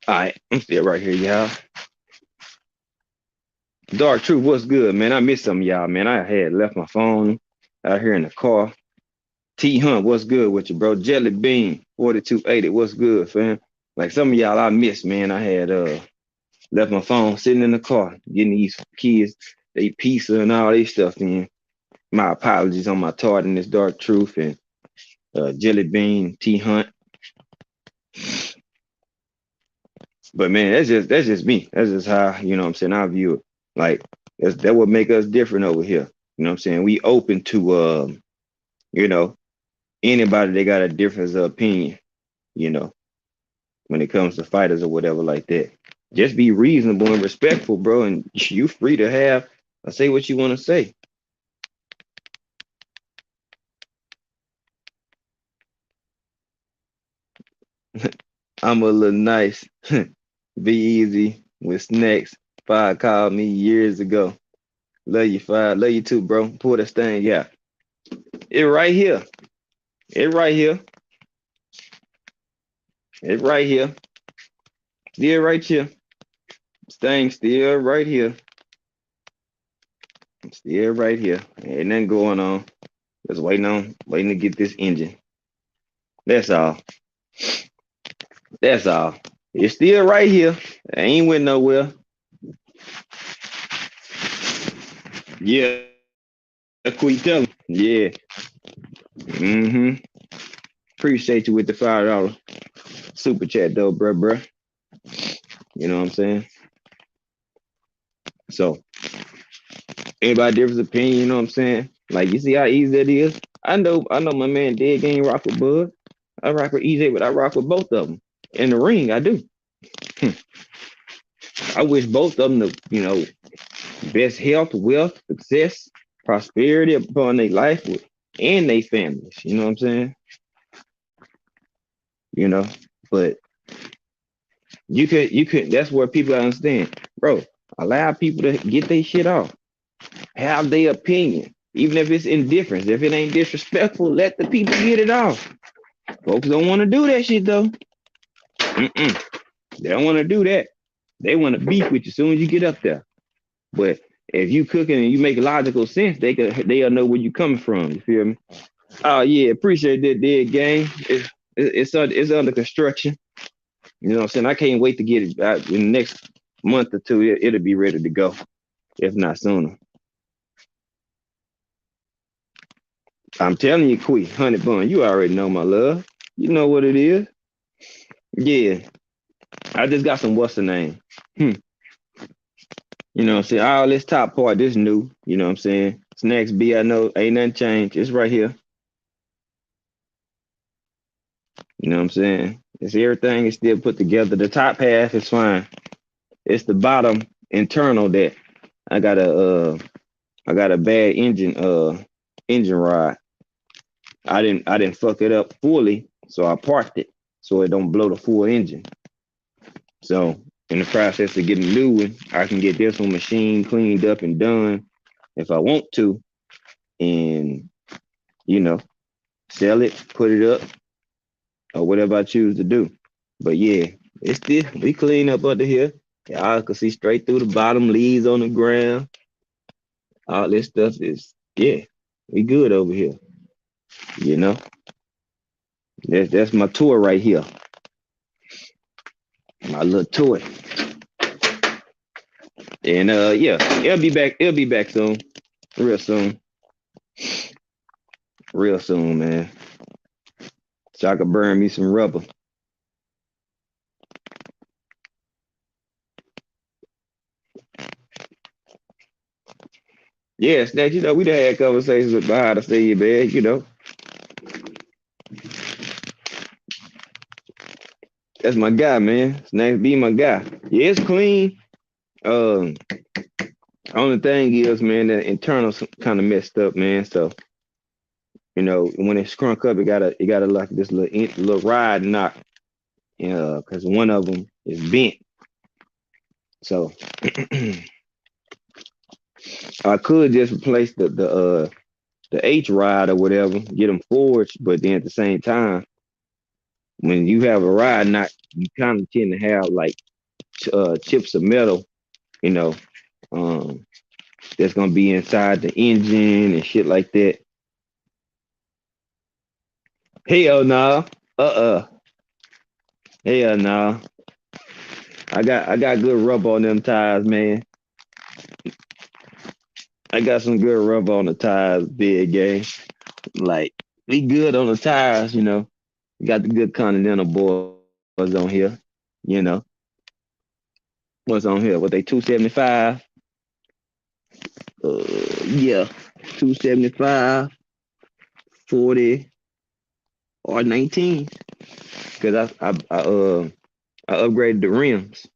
All right, I'm still right here, y'all. Dark Truth, what's good, man? I missed some of y'all, man. I had left my phone out here in the car. T Hunt, what's good with you, bro? Jelly Bean, 4280, what's good, fam? Like some of y'all I missed, man. I had left my phone sitting in the car, getting these kids they pizza and all this stuff in. My apologies on my tardiness, Dark Truth, and Jelly Bean, T Hunt. But man, that's just me. That's just how, you know what I'm saying, I view it. Like that would make us different over here. You know what I'm saying? We open to you know, anybody that got a difference of opinion, you know, when it comes to fighters or whatever like that. Just be reasonable and respectful, bro, and you free to have say what you want to say. I'm a little nice. Be easy with snacks. Five called me years ago. Love you, Five. Love you too, bro. Pull this thing, yeah. It right here. It right here. It right here. Still right here. Staying still right here. Still right here. Ain't nothing going on. Just waiting to get this engine. That's all. That's all. It's still right here. I ain't went nowhere. Yeah, quit telling. Yeah. Mm-hmm. Appreciate you with the $5 super chat though, bruh. You know what I'm saying? So anybody different opinion, you know what I'm saying? Like you see how easy that is? I know my man Dead Game rock with Bud. I rock with EJ, but I rock with both of them. In the ring, I do. I wish both of them the, best health, wealth, success, prosperity upon their life and their families. You know what I'm saying? You know, but you could that's where people understand, bro. Allow people to get their shit off, have their opinion, even if it's indifference. If it ain't disrespectful, let the people get it off. Folks don't want to do that shit though. Mm-mm. They don't want to do that. They want to beef with you as soon as you get up there. But if you cooking and you make logical sense, they'll know where you coming from. You feel me? Oh yeah, appreciate that dead game. It's under construction. You know what I'm saying? I can't wait to get it out in the next month or two. It'll be ready to go, if not sooner. I'm telling you, quick, honey bun. You already know my love. You know what it is. Yeah, I just got some what's the name. You know what I'm saying? All this top part, this new. You know what I'm saying? Snacks B, I know ain't nothing changed. It's right here. You know what I'm saying? It's everything is still put together. The top half is fine. It's the bottom internal that I got a bad engine rod. I didn't fuck it up fully, so I parked it so it don't blow the full engine. So in the process of getting a new one, I can get this one machine cleaned up and done if I want to, and you know, sell it, put it up, or whatever I choose to do. But yeah, it's still we clean up under here. Y'all can see straight through the bottom, leaves on the ground. All this stuff is yeah, we good over here. You know, that's my tour right here. My little toy. And yeah, it'll be back. It'll be back soon. Real soon. Real soon, man. So I could burn me some rubber. Yeah, Snatch, we done had conversations about how to say your bed, That's my guy, man. Snatch be my guy. Yeah, it's clean. Um, only thing is, man, the internals kind of messed up, man. So, when it scrunk up, it gotta like this little ride knock. Because one of them is bent. So I could just replace the H rod or whatever, get them forged, but then at the same time, when you have a ride knock, you kind of tend to have like chips of metal, you know, um, that's gonna be inside the engine and shit like that. Hell no. Uh-uh. Hell no. I got good rubber on them tires, man. I got some good rubber on the tires, big gang. Like we good on the tires, you know. We got the good Continental boys on here, you know. What's on here? What they 275? Yeah, 275, 40, or 19. Cause I upgraded the rims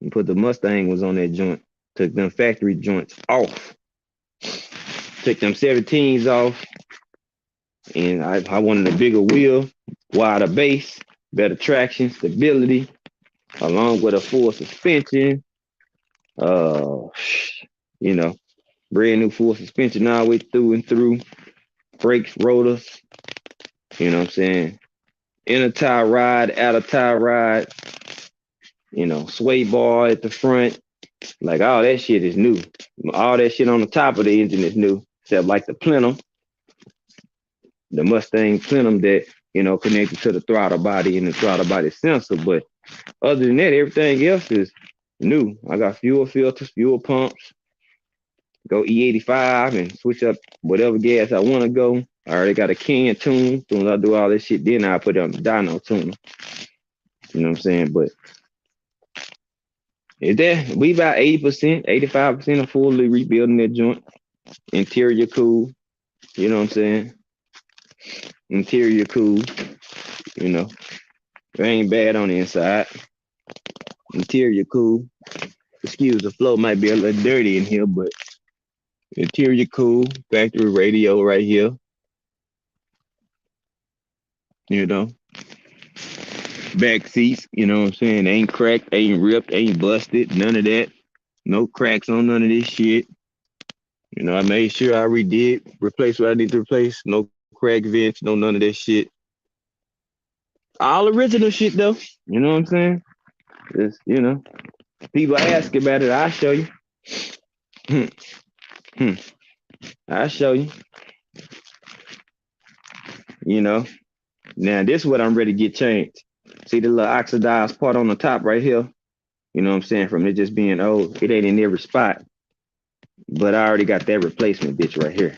and put the Mustang was on that joint. Took them factory joints off. Took them 17s off, and I wanted a bigger wheel, wider base, better traction, stability, along with a full suspension. Uh, you know, brand new full suspension all the way through and through. Brakes, rotors. You know what I'm saying? Inner tie ride, outer tie ride. You know, sway bar at the front. Like all that shit is new. All that shit on the top of the engine is new, except like the plenum, the Mustang plenum that connected to the throttle body and the throttle body sensor. But other than that, everything else is new. I got fuel filters, fuel pumps. Go E85 and switch up whatever gas I want to go. I already got a can tune. As soon as I do all this shit, then I put it on the dyno tuner. You know what I'm saying? But is that we about 80%, 85% of fully rebuilding that joint. Interior cool. You know what I'm saying? Interior cool. You know, it ain't bad on the inside. Interior cool. Excuse the flow might be a little dirty in here, but interior cool. Factory radio right here. You know, back seats. You know what I'm saying? Ain't cracked, ain't ripped, ain't busted. None of that. No cracks on none of this shit. You know, I made sure I replaced what I need to replace. No crack vents, no none of that shit. All original shit though. You know what I'm saying? Just, people ask about it, I'll show you. Hmm, hmm. I'll show you. You know. Now this is what I'm ready to get changed. See the little oxidized part on the top right here? You know what I'm saying? From it just being old, it ain't in every spot. But I already got that replacement bitch right here.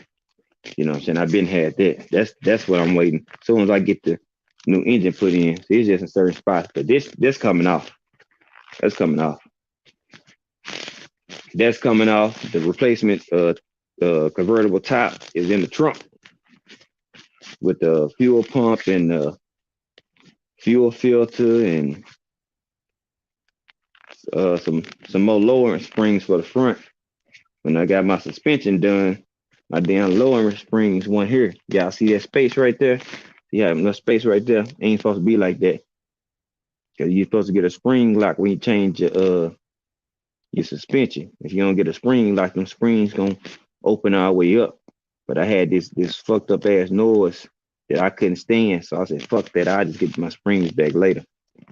You know what I'm saying? I've been had that. That's what I'm waiting. As soon as I get the new engine put in, see, it's just in certain spots. But this coming off. That's coming off. That's coming off. The replacement convertible top is in the trunk with the fuel pump and the fuel filter and some more lowering springs for the front. When I got my suspension done, my damn lowering springs one here. Y'all see that space right there? Yeah, no space right there. Ain't supposed to be like that. Cause you're supposed to get a spring lock when you change your suspension. If you don't get a spring lock, them springs gonna open all the way up. But I had this fucked up ass noise that I couldn't stand. So I said, fuck that, I'll just get my springs back later.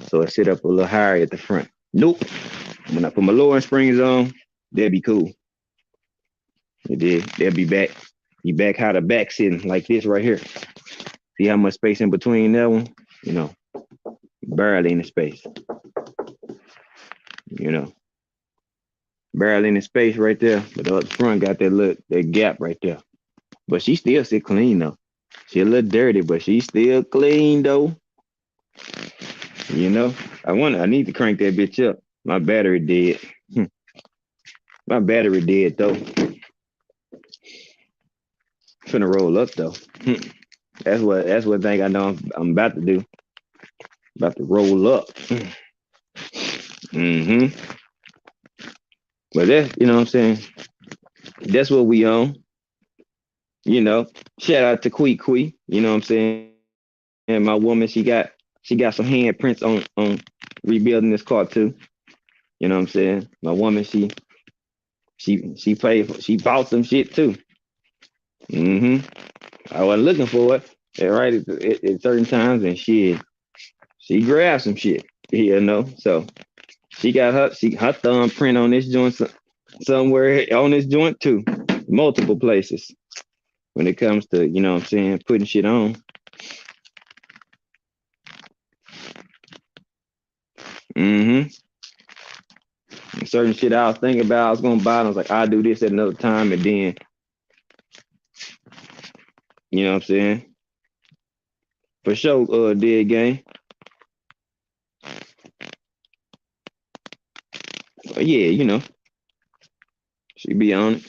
So I sit up a little higher at the front. Nope. When I put my lowering springs on, they'll be cool. They'll be back. You back how the back sitting like this right here. See how much space in between that one? You know, barely in the space. You know, barely in the space right there. But the front got that gap right there. But she still sit clean though. She a little dirty, but she still clean though. You know, I need to crank that bitch up. My battery dead. My battery dead though. Finna roll up though. That's what thing I know I'm about to do. About to roll up. Mm-hmm. But that's, you know what I'm saying? That's what we own. You know, shout out to Quee. You know what I'm saying? And my woman, she got some handprints on rebuilding this car too. You know what I'm saying? My woman, she bought some shit too. Mm-hmm. I wasn't looking for it, right? At certain times and shit. She grabbed some shit, So she got her thumbprint on this joint somewhere on this joint too, multiple places. When it comes to what I'm saying, putting shit on. Mm-hmm. Certain shit I was thinking about, I was gonna buy. And I was like, I'll do this at another time, and then you know what I'm saying. For sure, did game. But yeah, she be on it.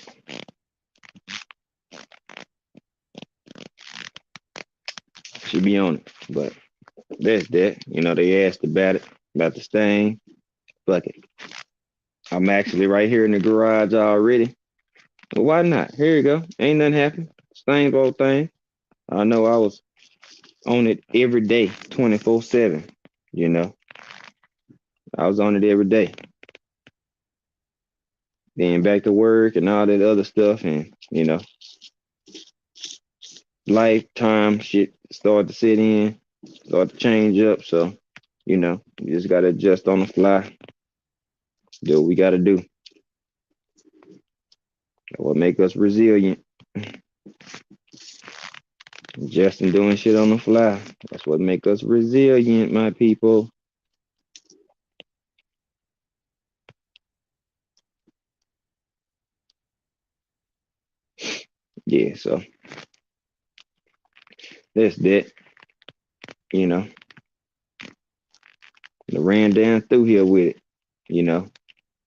She be on it. But that's that. They asked about the stain. Fuck it. I'm actually right here in the garage already. Well, why not? Here you go. Ain't nothing happened. Same old thing. I know I was on it every day, 24/7. You know, I was on it every day. Then back to work and all that other stuff, and lifetime shit start to sit in, start to change up. So, you just gotta adjust on the fly. Do what we gotta do. What make us resilient. Just in doing shit on the fly. That's what make us resilient, my people. Yeah, so that's that. You know, I ran down through here with it.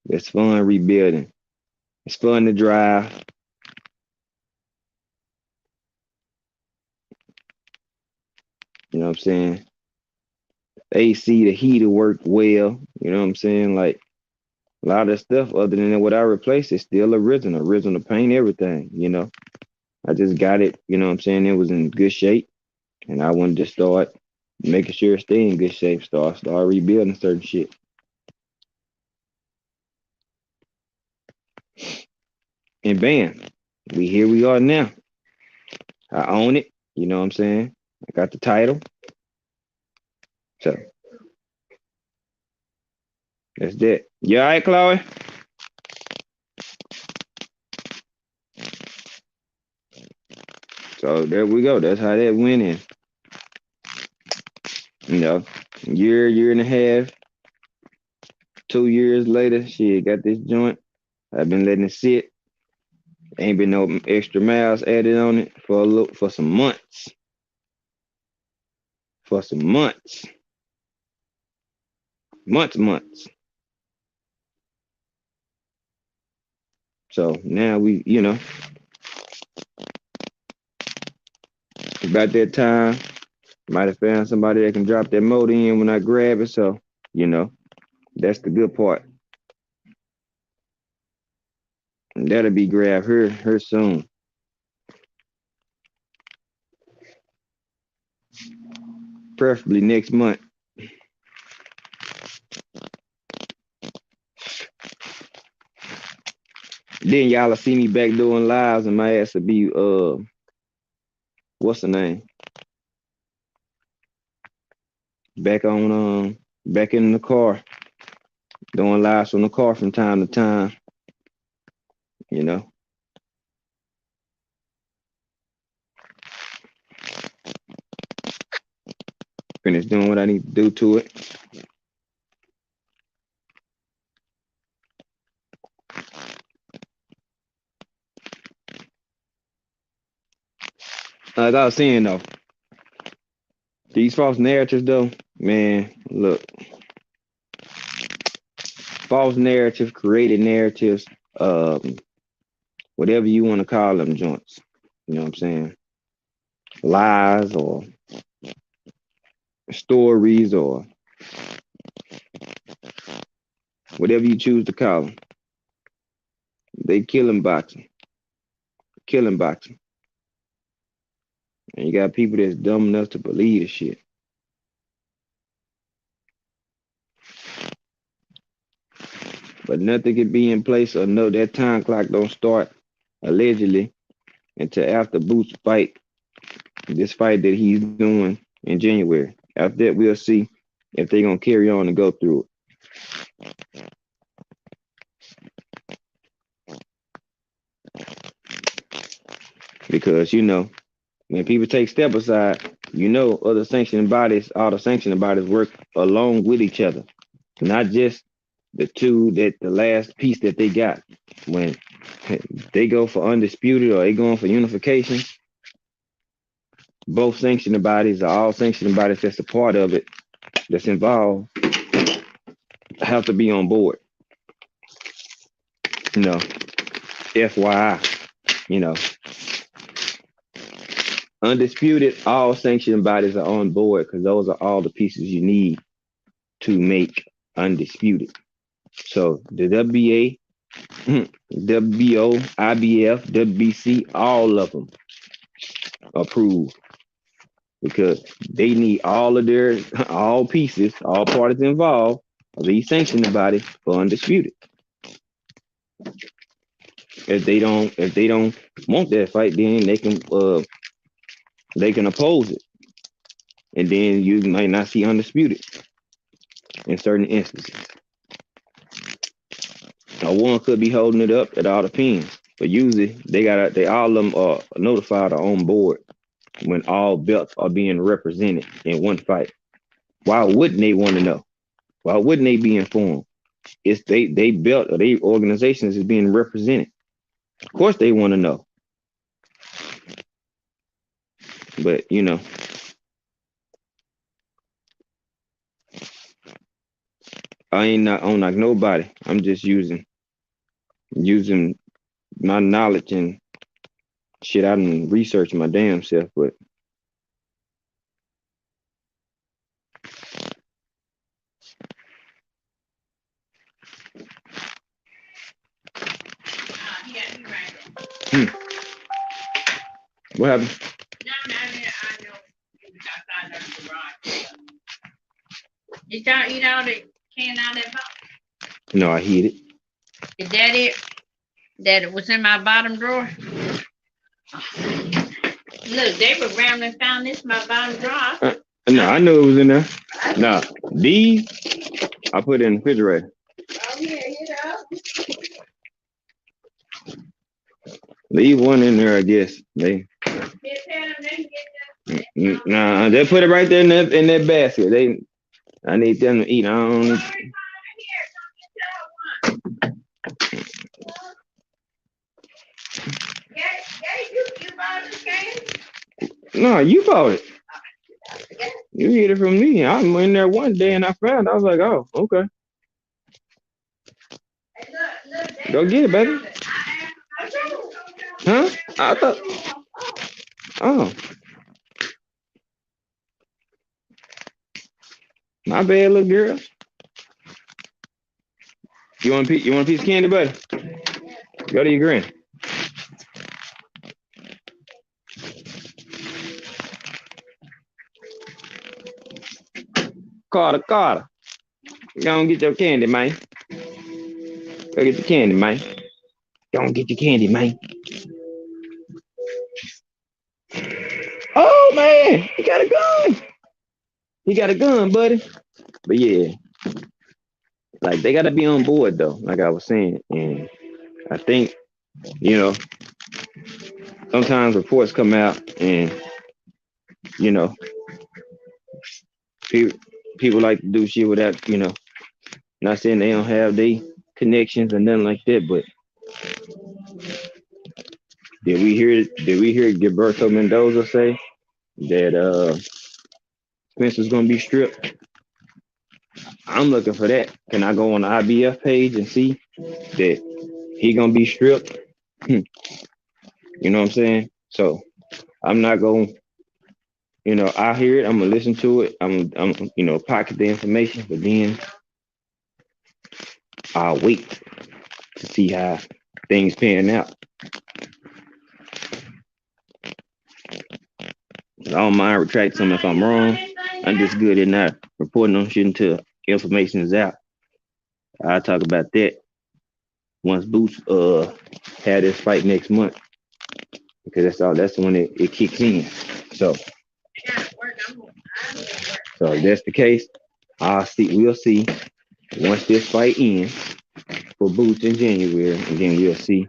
It's fun rebuilding. It's fun to drive. You know what I'm saying? AC, the heater worked well. You know what I'm saying? Like a lot of stuff other than what I replaced is still original paint, everything. I just got it, you know what I'm saying? It was in good shape. And I wanted to start making sure it stay in good shape. Start rebuilding certain shit. And bam, we are now. I own it. You know what I'm saying? I got the title. So that's that. You all right, Chloe? So there we go. That's how that went in. Year and a half, 2 years later, shit, got this joint. I've been letting it sit. Ain't been no extra miles added on it for some months. For some months. Months. So now about that time, might have found somebody that can drop that motor in when I grab it. So, that's the good part. And that'll be grabbed here soon. Preferably next month. Then y'all will see me back doing lives and my ass will be what's the name? Back in the car. Doing lives from the car from time to time. Finish doing what I need to do to it. Like I was saying though, these false narratives though, man, look. False narratives, created narratives, whatever you want to call them joints. You know what I'm saying? Lies or stories or whatever you choose to call them. They killing boxing. Killing boxing. And you got people that's dumb enough to believe this shit. But nothing can be in place or no, that time clock don't start allegedly until after Boots fight, this fight that he's doing in January. After that, we'll see if they're gonna carry on and go through it. Because when people take step aside, other sanctioning bodies, all the sanctioning bodies work along with each other, not just the two that the last piece that they got. When they go for undisputed or they going for unification, both sanctioning bodies or all sanctioning bodies that's a part of it, that's involved, have to be on board. FYI, you know, undisputed, all sanctioning bodies are on board because those are all the pieces you need to make undisputed. So the WBA, WBO, IBF, WBC, all of them approved because they need all of their all pieces, all parties involved of these sanctioning bodies for undisputed. If they don't want that fight, then they can oppose it, and then you might not see undisputed in certain instances. Now, one could be holding it up. It all depends. But usually they all of them are notified or on board when all belts are being represented in one fight. Why wouldn't they want to know? Why wouldn't they be informed? It's they belt or they organizations is being represented. Of course they want to know. But I ain't not on like nobody. I'm just using my knowledge and shit. I didn't research my damn self, but what happened? Did y'all eat all the can out of that box? No, I hid it. Is that it? That it was in my bottom drawer? Look, they were around and found this in my bottom drawer. No, I knew it was in there. No, these I put in the refrigerator. Oh, yeah, Leave one in there, I guess. Nah, they put it right there in that basket. I need them to eat. I don't. No, you bought it. You get it from me. I went in there one day and I found it. I was like, oh, okay. Go get it, baby. Huh? I thought. Oh. My bad, little girl. You want a piece of candy, buddy? Go to your granny. Carter. Go and get your candy, man. Go get your candy, man. Go and get your candy, man. Oh, man. He got a gun. He got a gun, buddy. But yeah. Like, they got to be on board, though, like I was saying. And I think, sometimes reports come out and, people like to do shit without, not saying they don't have the connections and nothing like that, but did we hear Gilberto Mendoza say that Spencer's gonna be stripped? I'm looking for that. Can I go on the IBF page and see that he gonna be stripped? You know what I'm saying? So I'm not going, I hear it, I'm gonna listen to it, I'm pocket the information, but then I'll wait to see how things pan out. I don't mind retract something if I'm wrong. I'm just good at not reporting on shit until information is out. I'll talk about that once Boots had this fight next month, because that's when it kicks in. So if that's the case, We'll see once this fight ends for Boots in January, and then we'll see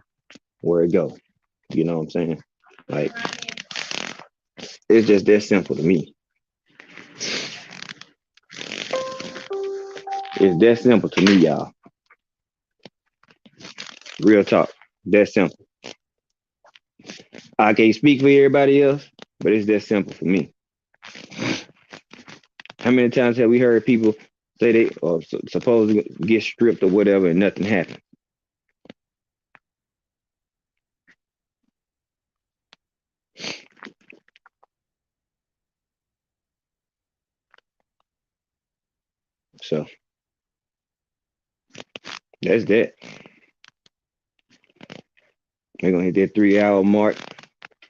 where it go. You know what I'm saying? Like it's just that simple to me. It's that simple to me, y'all. Real talk. That simple. I can't speak for everybody else, but it's that simple for me. How many times have we heard people say they or supposed to get stripped or whatever and nothing happened? So that's that. We're gonna hit that 3 hour mark,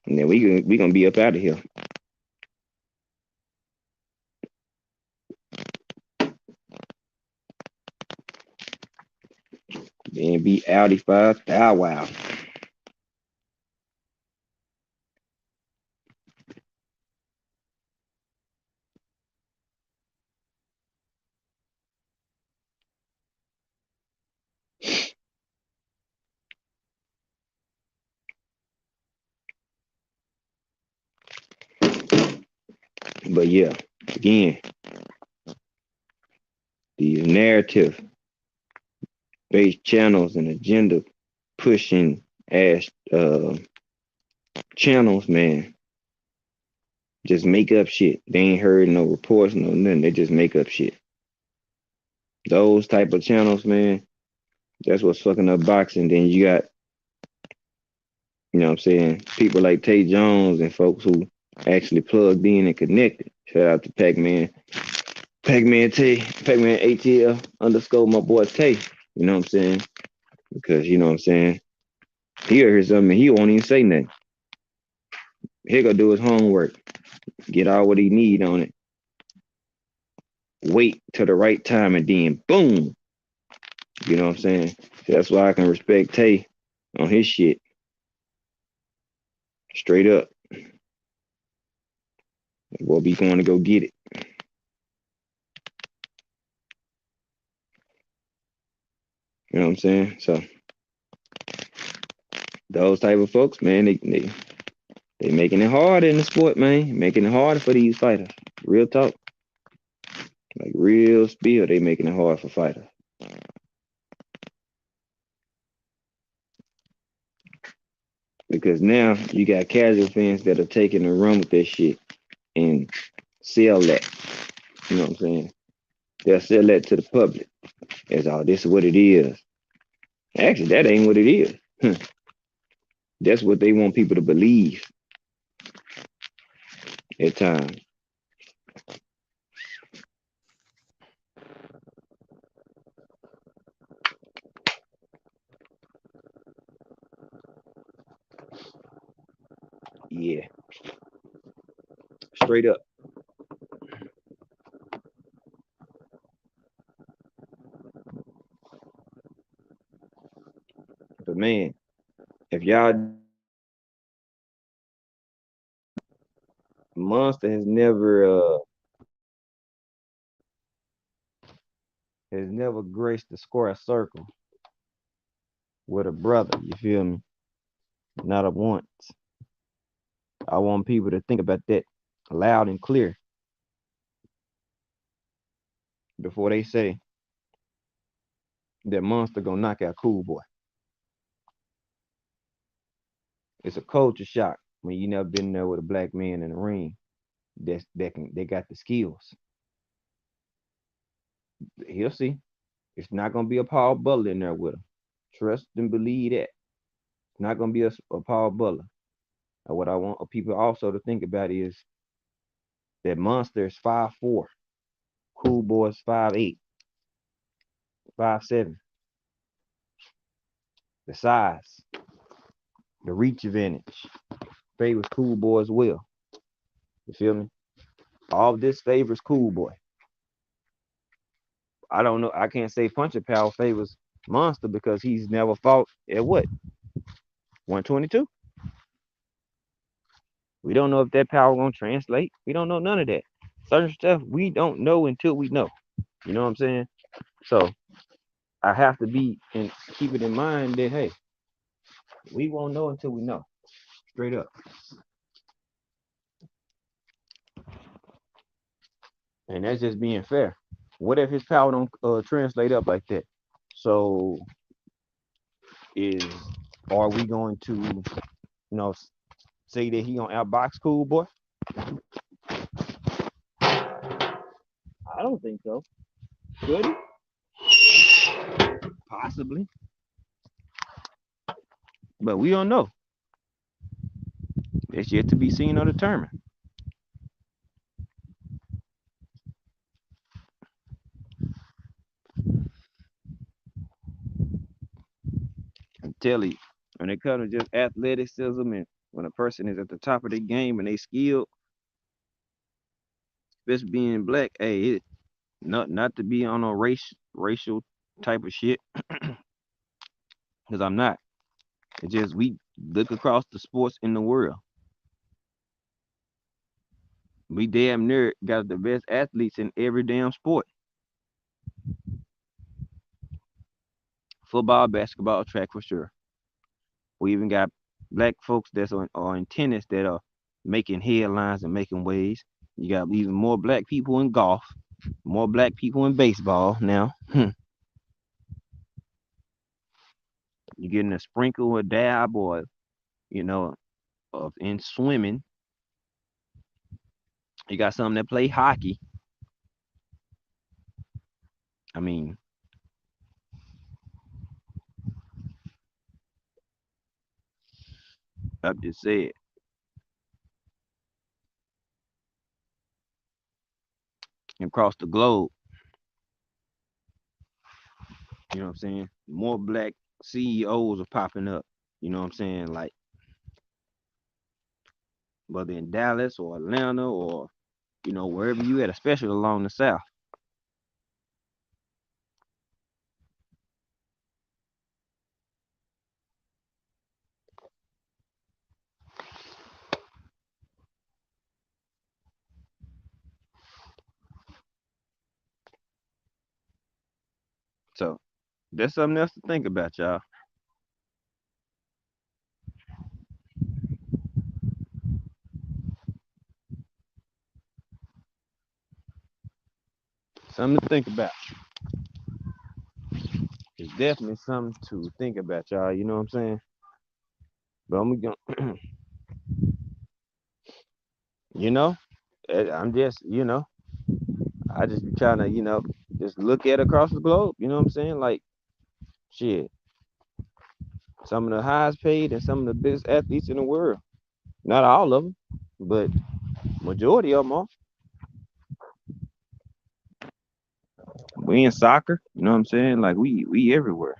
and then we gonna be up out of here. Then be outy 5 wow. But yeah, again, these narrative based channels and agenda pushing ass channels, man, just make up shit. They ain't heard no reports, no nothing. They just make up shit. Those type of channels, man, that's what's fucking up boxing. Then you got, you know what I'm saying, people like Tay Jones and folks who actually plugged in and connected. Shout out to Pac-Man. Pac-Man Tay, Pac-Man ATL underscore my boy Tay. You know what I'm saying? Because you know what I'm saying? He'll hear something, he won't even say nothing. He go do his homework, get all what he need on it, wait till the right time, and then boom. You know what I'm saying? That's why I can respect Tay on his shit. Straight up. We'll be going to go get it. You know what I'm saying? So those type of folks, man, they making it hard in the sport, man. Making it harder for these fighters. Real talk. Like real spill, they making it hard for fighters. Because now you got casual fans that are taking a run with this shit and sell that. You know what I'm saying? They'll sell that to the public. As all this is what it is. Actually, that ain't what it is. That's what they want people to believe at times. Yeah, straight up. But man, if y'all Monster has never graced the square circle with a brother. You feel me? Not a once. I want people to think about that loud and clear before they say that Monster gonna knock out Cool Boy. It's a culture shock when you never been there with a black man in the ring. They got the skills. He'll see. It's not gonna be a Paul Butler in there with him. Trust and believe that. It's not gonna be a Paul Butler. And what I want people also to think about is that Monster is 5'4". Cool Boy's 5'8", 5'7". The size, the reach advantage favors Cool Boy as well. You feel me? All this favors Cool Boy. I don't know. I can't say punching power favors Monster because he's never fought at what? 122? We don't know if that power gonna translate. We don't know none of that. Certain stuff we don't know until we know. You know what I'm saying? So I have to be and keep it in mind that hey, we won't know until we know. Straight up. And that's just being fair. What if his power don't translate up like that? So is are we going to know say that he gonna outbox Cool Boy? I don't think so. Could he? Possibly, but we don't know. It's yet to be seen or determined. I'm telling you, when it comes to just athleticism and when a person is at the top of their game and they skilled, especially being black, hey, not to be on a racial type of shit, because I'm not. It's just we look across the sports in the world. We damn near got the best athletes in every damn sport. Football, basketball, track for sure. We even got black folks that's are in tennis that are making headlines and making waves. You got even more black people in golf, more black people in baseball now. You're getting a sprinkle or dab or, you know, of in swimming. You got some that play hockey. I mean, I've just said across the globe, you know what I'm saying? More black CEOs are popping up. You know what I'm saying? Like whether in Dallas or Atlanta or, wherever you at, especially along the South. So that's something else to think about, y'all. Something to think about. It's definitely something to think about, y'all. You know what I'm saying? But I'm gonna, you know, I'm just, I just be trying to, just look at across the globe. You know what I'm saying? Like, shit, some of the highest paid and some of the biggest athletes in the world. Not all of them, but majority of them are. We in soccer. You know what I'm saying? Like we everywhere.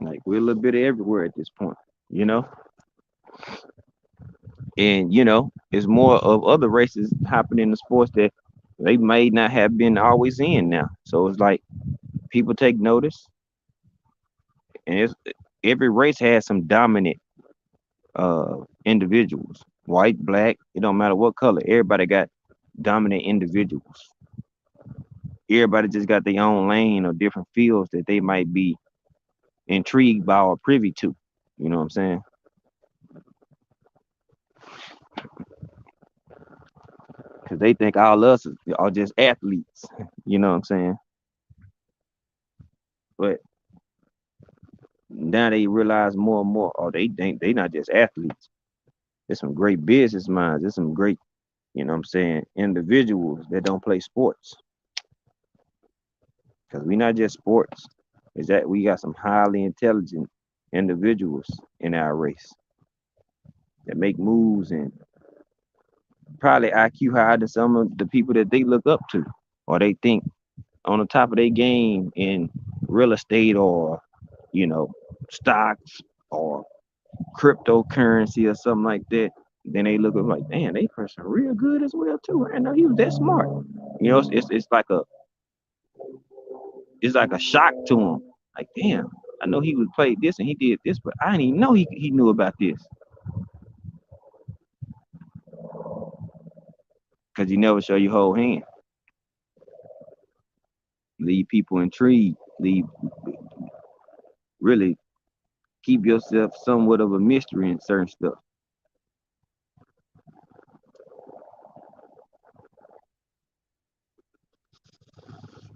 Like we're a little bit everywhere at this point. You know, and it's more of other races happening in the sports that they may not have been always in now. So it's like people take notice, and every race has some dominant individuals, white, black, it don't matter what color. Everybody got dominant individuals. Everybody just got their own lane or different fields that they might be intrigued by or privy to. You know what I'm saying? Because they think all us are just athletes. You know what I'm saying? But now they realize more and more, oh, they think they not just athletes. There's some great business minds. There's some great, I'm saying, individuals that don't play sports. Because we not just sports. Is that we got some highly intelligent individuals in our race that make moves and probably IQ higher than some of the people that they look up to or they think on the top of their game in real estate or, you know, stocks or cryptocurrency or something like that. Then they look up like, damn, they person real good as well too. I didn't know he was that smart. It's like a shock to them. Like, damn. I know he was played this and he did this, but I didn't even know he knew about this because you never show your whole hand. Leave people intrigued. Leave really keep yourself somewhat of a mystery in certain stuff.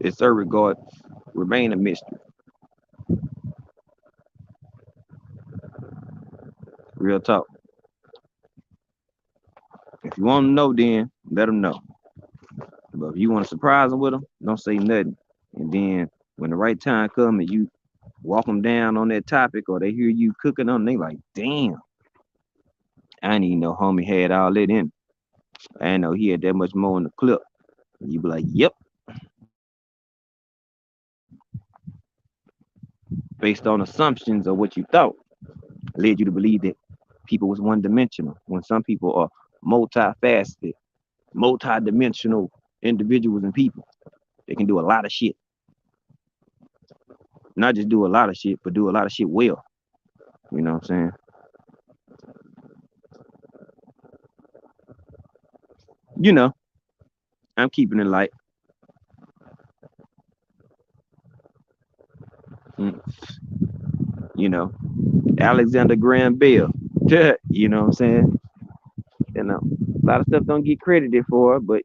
In certain regard, remain a mystery. Real talk. If you want to know, then let them know. But if you want to surprise them with them, don't say nothing. And then when the right time comes and you walk them down on that topic or they hear you cooking on, they like, damn, I didn't even know homie had all that in. I didn't know he had that much more in the clip. And you be like, yep, based on assumptions of what you thought, led you to believe that people was one dimensional. When some people are multifaceted, multi-dimensional individuals and people, they can do a lot of shit. Not just do a lot of shit, but do a lot of shit well. You know what I'm saying? You know, I'm keeping it light. Mm, You know, Alexander Graham Bell. You know what I'm saying? A lot of stuff don't get credited for, but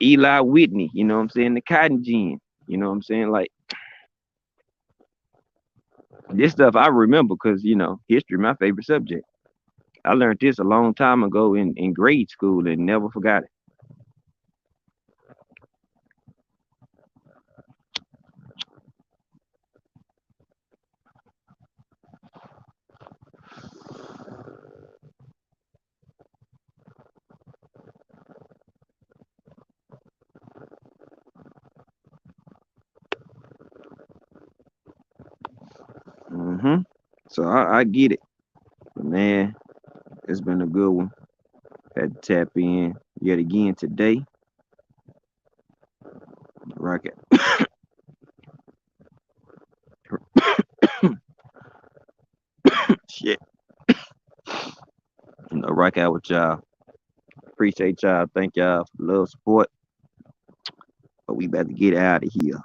Eli Whitney. You know what I'm saying? The Cotton Gin. You know what I'm saying? Like this stuff I remember because history my favorite subject. I learned this a long time ago in grade school and never forgot it. hmm So I get it, but man, it's been a good one. Had to tap in yet again today. Rock it. Shit. Rock out with y'all. Appreciate y'all. Thank y'all for the love, support. But we about to get out of here.